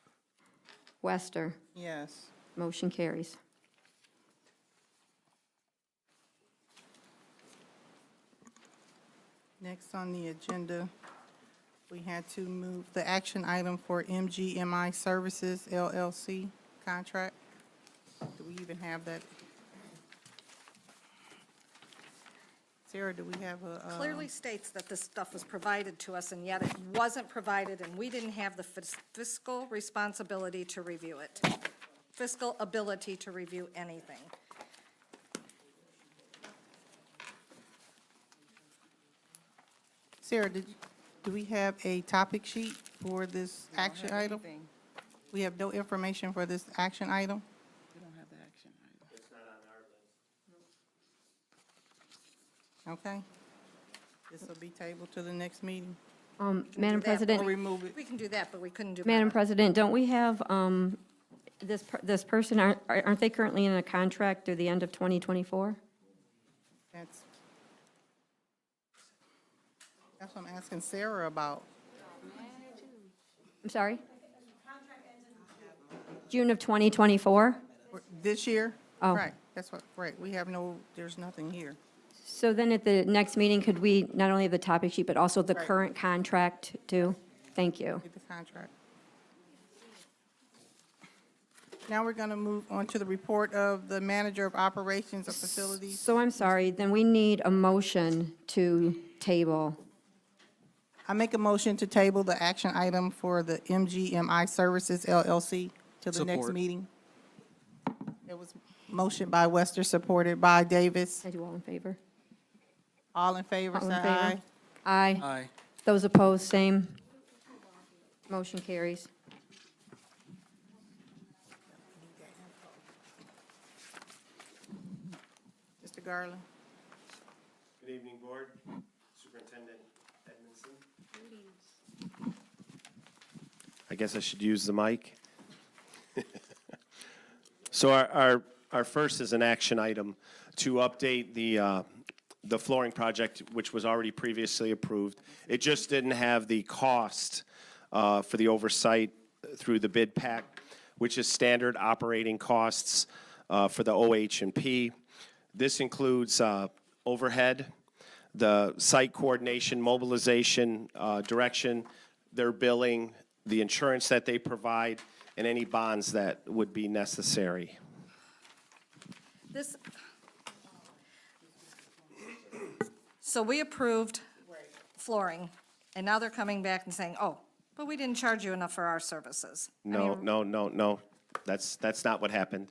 Wester? Yes. Motion carries. Next on the agenda, we had to move the action item for MGMI Services LLC contract. Do we even have that? Sarah, do we have a? Clearly states that this stuff was provided to us, and yet it wasn't provided, and we didn't have the fiscal responsibility to review it. Fiscal ability to review anything. Sarah, do we have a topic sheet for this action item? We have no information for this action item? We don't have the action item. Okay. This will be tabled to the next meeting. Madam Or President, remove it. We can do that, but we couldn't do. Madam Meta. President, don't we have, this person, aren't they currently in a contract through the end of 2024? That's what I'm asking Sarah about. I'm sorry? June of 2024? This year? Oh. Right, that's what, right, we have no, there's nothing here. So then at the next meeting, could we not only have the topic sheet, but also the Right. current contract too? Thank you. Get the contract. Now we're going to move on to the report of the Manager of Operations of Facilities. So I'm sorry, then we need a motion to table. I make a motion to table the action item for the MGMI Services LLC to the next Support. meeting. It was motion by Wester, supported by Davis. I do all in favor? All in favor, All say in favor? aye. Aye. Aye. Those opposed, same. Motion carries. Mr. Garland. Good evening, Board. Superintendent Edmondson. I guess I should use the mic. So our first is an action item to update the flooring project, which was already previously approved. It just didn't have the cost for the oversight through the bid pack, which is standard operating costs for the OH&P. This includes overhead, the site coordination, mobilization, direction, their billing, the insurance that they provide, and any bonds that would be necessary. This, so we approved flooring, and now they're coming back and saying, oh, but we didn't charge you enough for our services. No. That's not what happened.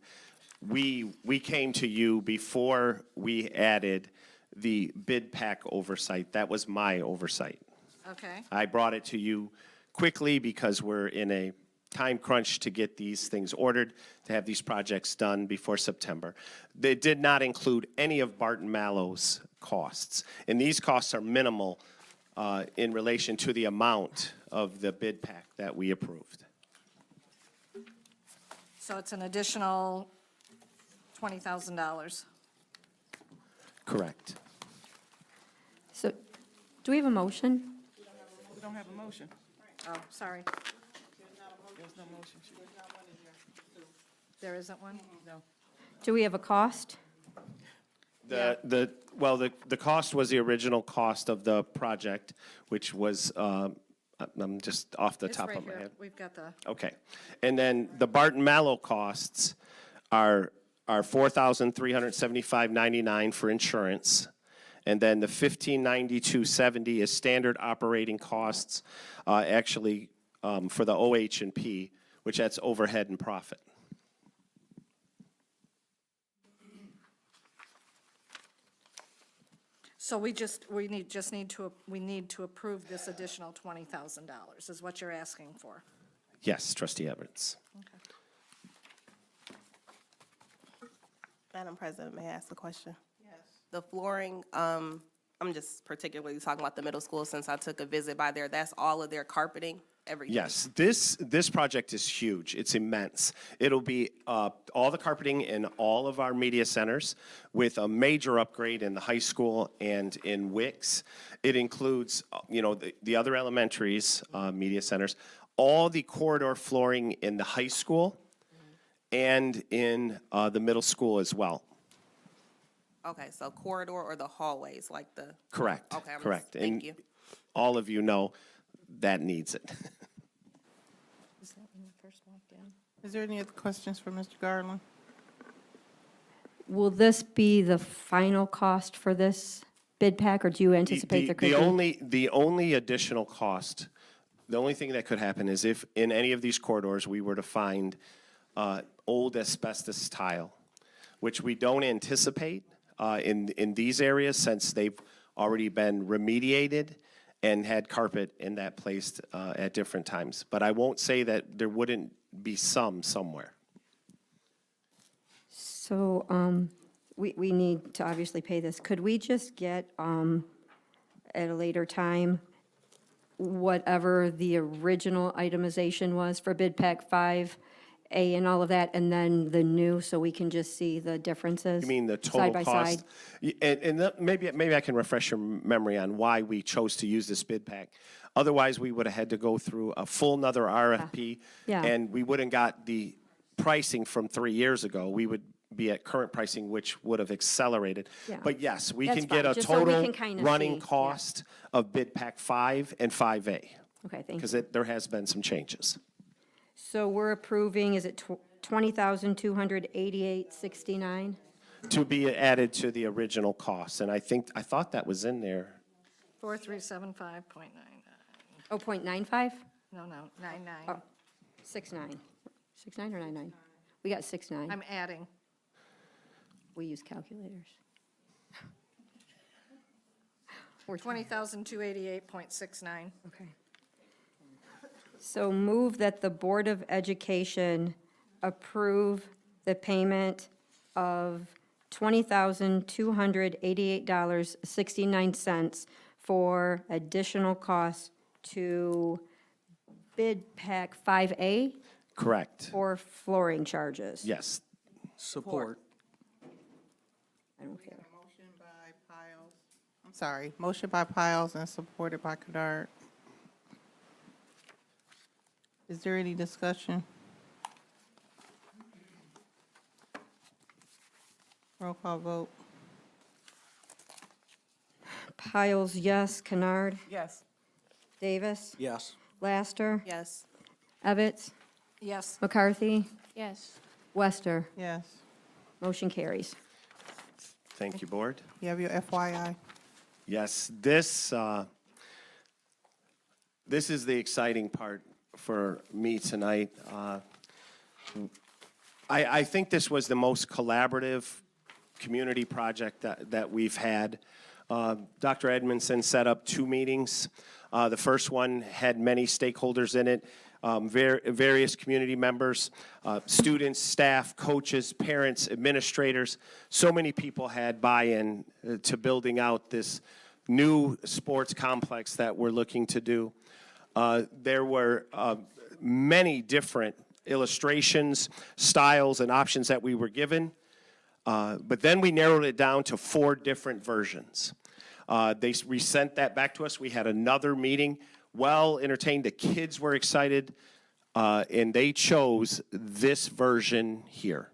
We came to you before we added the bid pack oversight. That was my oversight. Okay, I brought it to you quickly because we're in a time crunch to get these things ordered, to have these projects done before September. They did not include any of Barton Mallow's costs, and these costs are minimal in relation to the amount of the bid pack that we approved. so it's an additional $20,000. Correct. So, do we have a motion? We don't have a motion. Oh, sorry, There's no motion. there isn't one? No. Do we have a cost? The cost was the original cost of the project, which was, I'm just off the It's top right of my here. head. We've got the, Okay. And then the Barton Mallow costs are $4,375.99 for insurance. And then the $1,592.70 is standard operating costs, actually, for the OH&P, which that's overhead and profit. so we need to approve this additional $20,000, is what you're asking for. Yes, Trustee Everett. Madam President, may I ask a question? Yes. The flooring, I'm just particularly talking about the middle school since I took a visit by there. That's all of their carpeting, everything? Yes, this project is huge. It's immense. It'll be all the carpeting in all of our media centers with a major upgrade in the high school and in Wicks. It includes, the other elementaries, media centers, all the corridor flooring in the high school and in the middle school as well. Okay, so corridor or the hallways, like the? Correct. Okay, correct. Thank And you. all of you know that needs it. Is that when you first walked in? Is there any other questions for Mr. Garland? Will this be the final cost for this bid pack, or do you anticipate there could be? The only additional cost, the only thing that could happen is if in any of these corridors we were to find old asbestos tile, which we don't anticipate in these areas since they've already been remediated and had carpet in that place at different times. But I won't say that there wouldn't be some somewhere. So, we need to obviously pay this. Could we just get, at a later time, whatever the original itemization was for bid pack 5A and all of that, and then the new, so we can just see the differences? You mean the total side by cost? side? Maybe I can refresh your memory on why we chose to use this bid pack. Otherwise, we would have had to go through a full nother RFP. Yeah. And we wouldn't got the pricing from 3 years ago. We would be at current pricing, which would have accelerated. Yeah. But yes, we That's can get fine, a just so we total can kinda running see, yeah. cost of bid pack 5 and 5A. Okay, thank you. Because there has been some changes. So we're approving, is it $20,288.69? To be added to the original cost. And I thought that was in there. 4375.99. Oh, .95? No, 99. Oh, 69. 69 or 99? We got 69. I'm adding. We use calculators. We're 20,288.69. Okay. So move that the Board of Education approve the payment of $20,288.69 for additional costs to bid pack 5A Correct. for flooring charges. Yes. Support. I don't care. Motion by Piles. I'm sorry, motion by Piles and supported by Kadar. Is there any discussion? Roll call vote. Piles, yes. Kennard? Yes. Davis? Yes. Laster? Yes. Evans? Yes. McCarthy? Yes. Wester? Yes. Motion carries. Thank you, Board. You have your FYI. Yes, this is the exciting part for me tonight. I think this was the most collaborative community project that we've had. Dr. Edmondson set up 2 meetings. The first one had many stakeholders in it, various community members, students, staff, coaches, parents, administrators. So many people had buy-in to building out this new sports complex that we're looking to do. There were many different illustrations, styles, and options that we were given. But then we narrowed it down to 4 different versions. They resent that back to us. We had another meeting, well entertained. The kids were excited, and they chose this version here.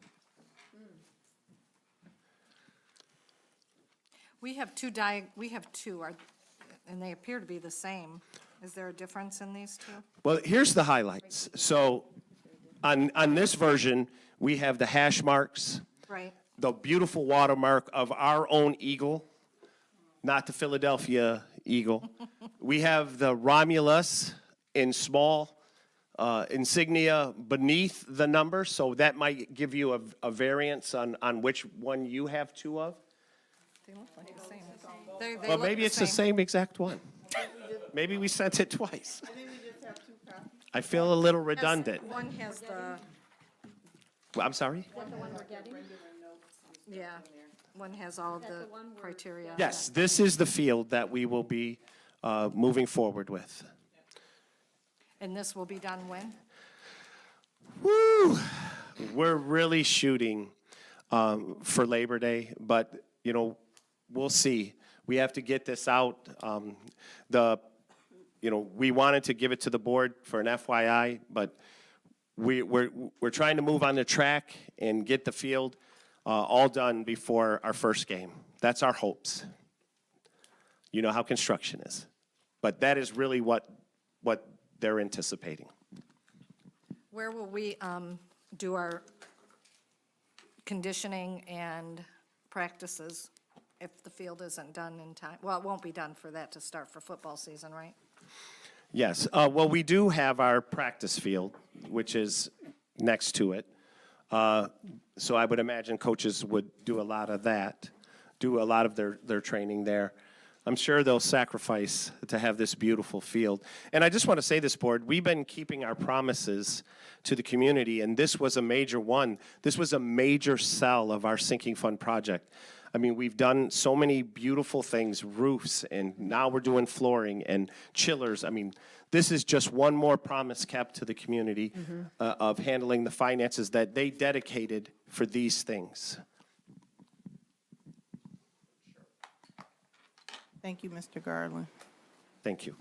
We have two, and they appear to be the same. Is there a difference in these two? Well, here's the highlights. So on this version, we have the hash marks, Right. the beautiful watermark of our own eagle, not the Philadelphia eagle. We have the Romulus in small insignia beneath the number, so that might give you a variance on which one you have 2 of. They look like the same. They Well, look maybe it's the same exact one. Maybe we sent it twice. I feel a little redundant. One has the, I'm sorry? yeah, one has all of the criteria. Yes, this is the field that we will be moving forward with. And this will be done when? Woo! We're really shooting for Labor Day, but, you know, we'll see. We have to get this out. We wanted to give it to the board for an FYI, but we're trying to move on the track and get the field all done before our first game. That's our hopes. You know how construction is. But that is really what they're anticipating. Where will we do our conditioning and practices if the field isn't done in time? Well, it won't be done for that to start for football season, right? Yes. Well, we do have our practice field, which is next to it. So I would imagine coaches would do a lot of that, do a lot of their training there. I'm sure they'll sacrifice to have this beautiful field. And I just want to say this, Board, we've been keeping our promises to the community, and this was a major one. This was a major sell of our sinking fund project. I mean, we've done so many beautiful things, roofs, and now we're doing flooring and chillers. I mean, this is just one more promise kept to the community of handling the finances that they dedicated for these things. Thank you, Mr. Garland. Thank you.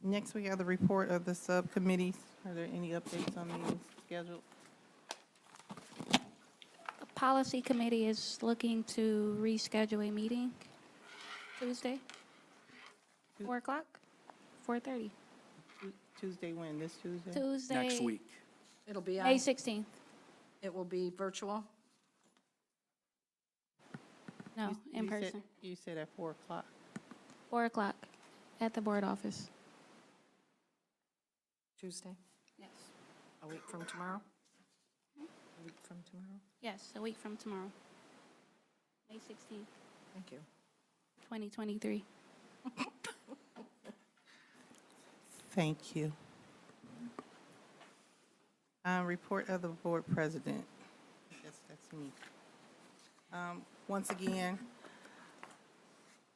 Next, we have the report of the subcommittees. Are there any updates on meetings scheduled? The policy committee is looking to reschedule a meeting Tuesday, 4 o'clock, 4:30. Tuesday when? This Tuesday? Tuesday. It'll be on. May 16th. It will be virtual? No, in person. You said at 4 o'clock. 4 o'clock at the board office. Tuesday? Yes. A week from tomorrow? A week from tomorrow? Yes, a week from tomorrow. May 16th, Thank you. 2023. Thank you. Report of the board president. I guess that's me. Once again,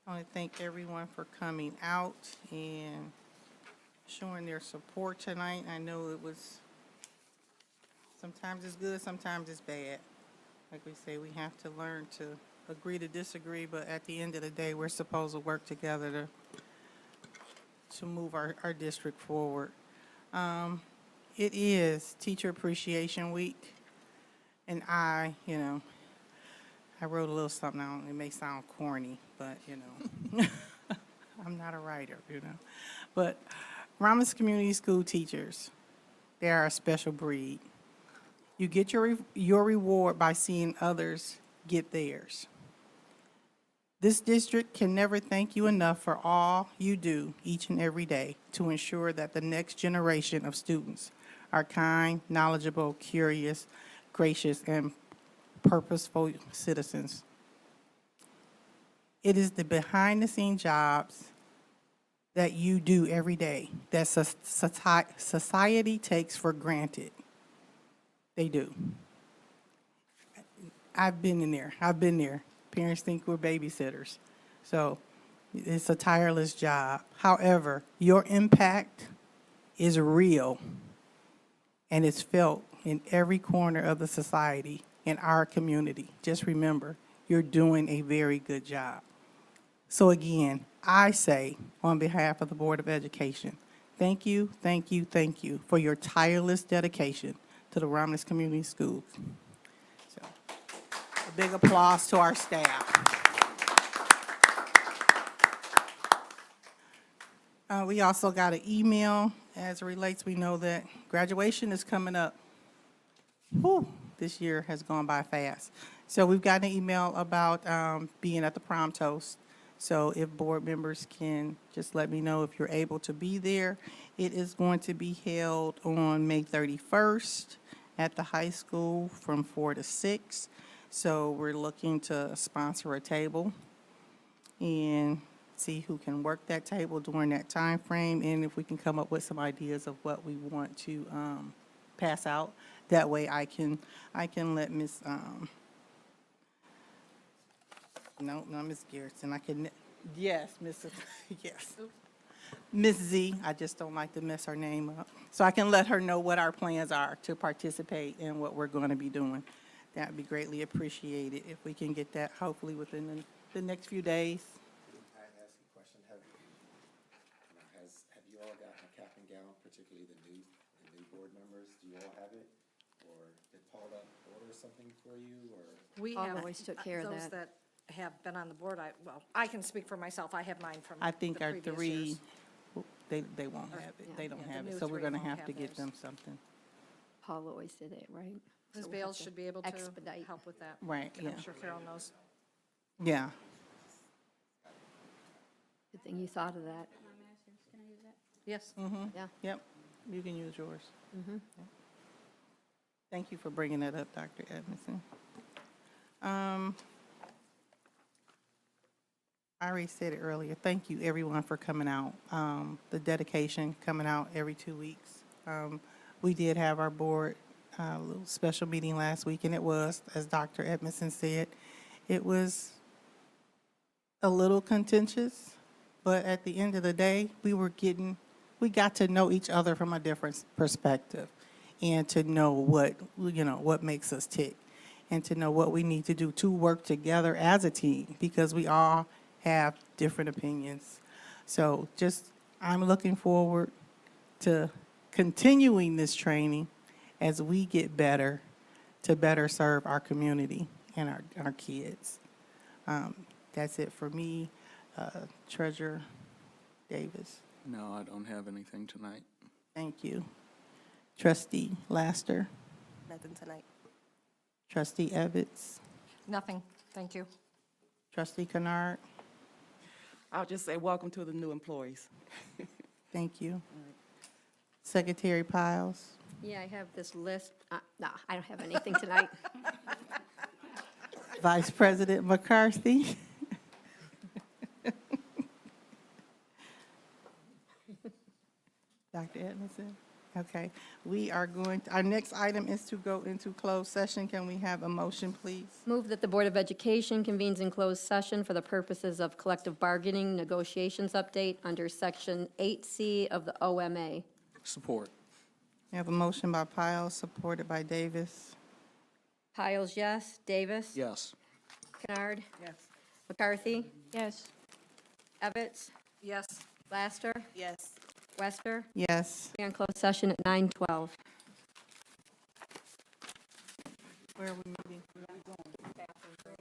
I want to thank everyone for coming out and showing their support tonight. I know it was, sometimes it's good, sometimes it's bad. Like we say, we have to learn to agree to disagree, but at the end of the day, we're supposed to work together to move our district forward. It is Teacher Appreciation Week, and I wrote a little something out. It may sound corny, but, I'm not a writer, But Romulus Community School teachers, they are a special breed. You get your reward by seeing others get theirs. This district can never thank you enough for all you do each and every day to ensure that the next generation of students are kind, knowledgeable, curious, gracious, and purposeful citizens. It is the behind-the-scenes jobs that you do every day that society takes for granted. They do. I've been in there. I've been there. Parents think we're babysitters. So it's a tireless job. However, your impact is real, and it's felt in every corner of the society, in our community. Just remember, you're doing a very good job. So again, I say, on behalf of the Board of Education, thank you, thank you, thank you for your tireless dedication to the Romulus Community Schools. So, a big applause to our staff. We also got an email as it relates. We know that graduation is coming up. Whew, this year has gone by fast. So we've got an email about being at the prom toast. So if board members can just let me know if you're able to be there. It is going to be held on May 31st at the high school from 4 to 6. So we're looking to sponsor a table and see who can work that table during that time frame, and if we can come up with some ideas of what we want to pass out. That way I can let Miss not Miss Garrison. I can, yes, Miss, yes. Miss Z, I just don't like to mess her name up. So I can let her know what our plans are to participate in what we're going to be doing. That would be greatly appreciated if we can get that hopefully within the next few days. I ask a question? Have you all gotten a cap and gown, particularly the new board members? Do you all have it? Or did Paula order something for you, or? We Paul have, always took care of those that. that have been on the board, I can speak for myself. I have mine from I think the our previous three, years. they won't have it. They don't yeah, the have new it. So we're three going to won't have have to get theirs. them something. Paul always did it, right? Ms. So we'll have Bales to should be able to expedite. help with that. Right, yeah. I'm sure Carol knows. Yeah. Good thing you thought of that. Yes. Yeah. Yep, you can use yours. Yep. Thank you for bringing that up, Dr. Edmondson. I already said it earlier. Thank you, everyone, for coming out. The dedication, coming out every 2 weeks. We did have our board little special meeting last week, and it was, as Dr. Edmondson said, it was a little contentious, but at the end of the day, we got to know each other from a different perspective, and to know what makes us tick, and to know what we need to do to work together as a team, because we all have different opinions. So I'm looking forward to continuing this training as we get better to better serve our community and our kids. That's it for me. Treasurer Davis. No, I don't have anything tonight. Thank you. Trustee Laster. Nothing tonight. Trustee Evans. Nothing. Thank you. Trustee Kennard. I'll just say, welcome to the new employees. Thank you. Secretary Piles. Yeah, I have this list. No, I don't have anything tonight. Vice President McCarthy. Dr. Edmondson? Okay. Our next item is to go into closed session. Can we have a motion, please? Move that the Board of Education convenes in closed session for the purposes of collective bargaining negotiations update under Section 8C of the OMA. Support. We have a motion by Piles, supported by Davis. Piles, yes. Davis? Yes. Kennard? Yes. McCarthy? Yes. Evans? Yes. Laster? Yes. Wester? Yes. We're in closed session at 9:12. Where are we meeting?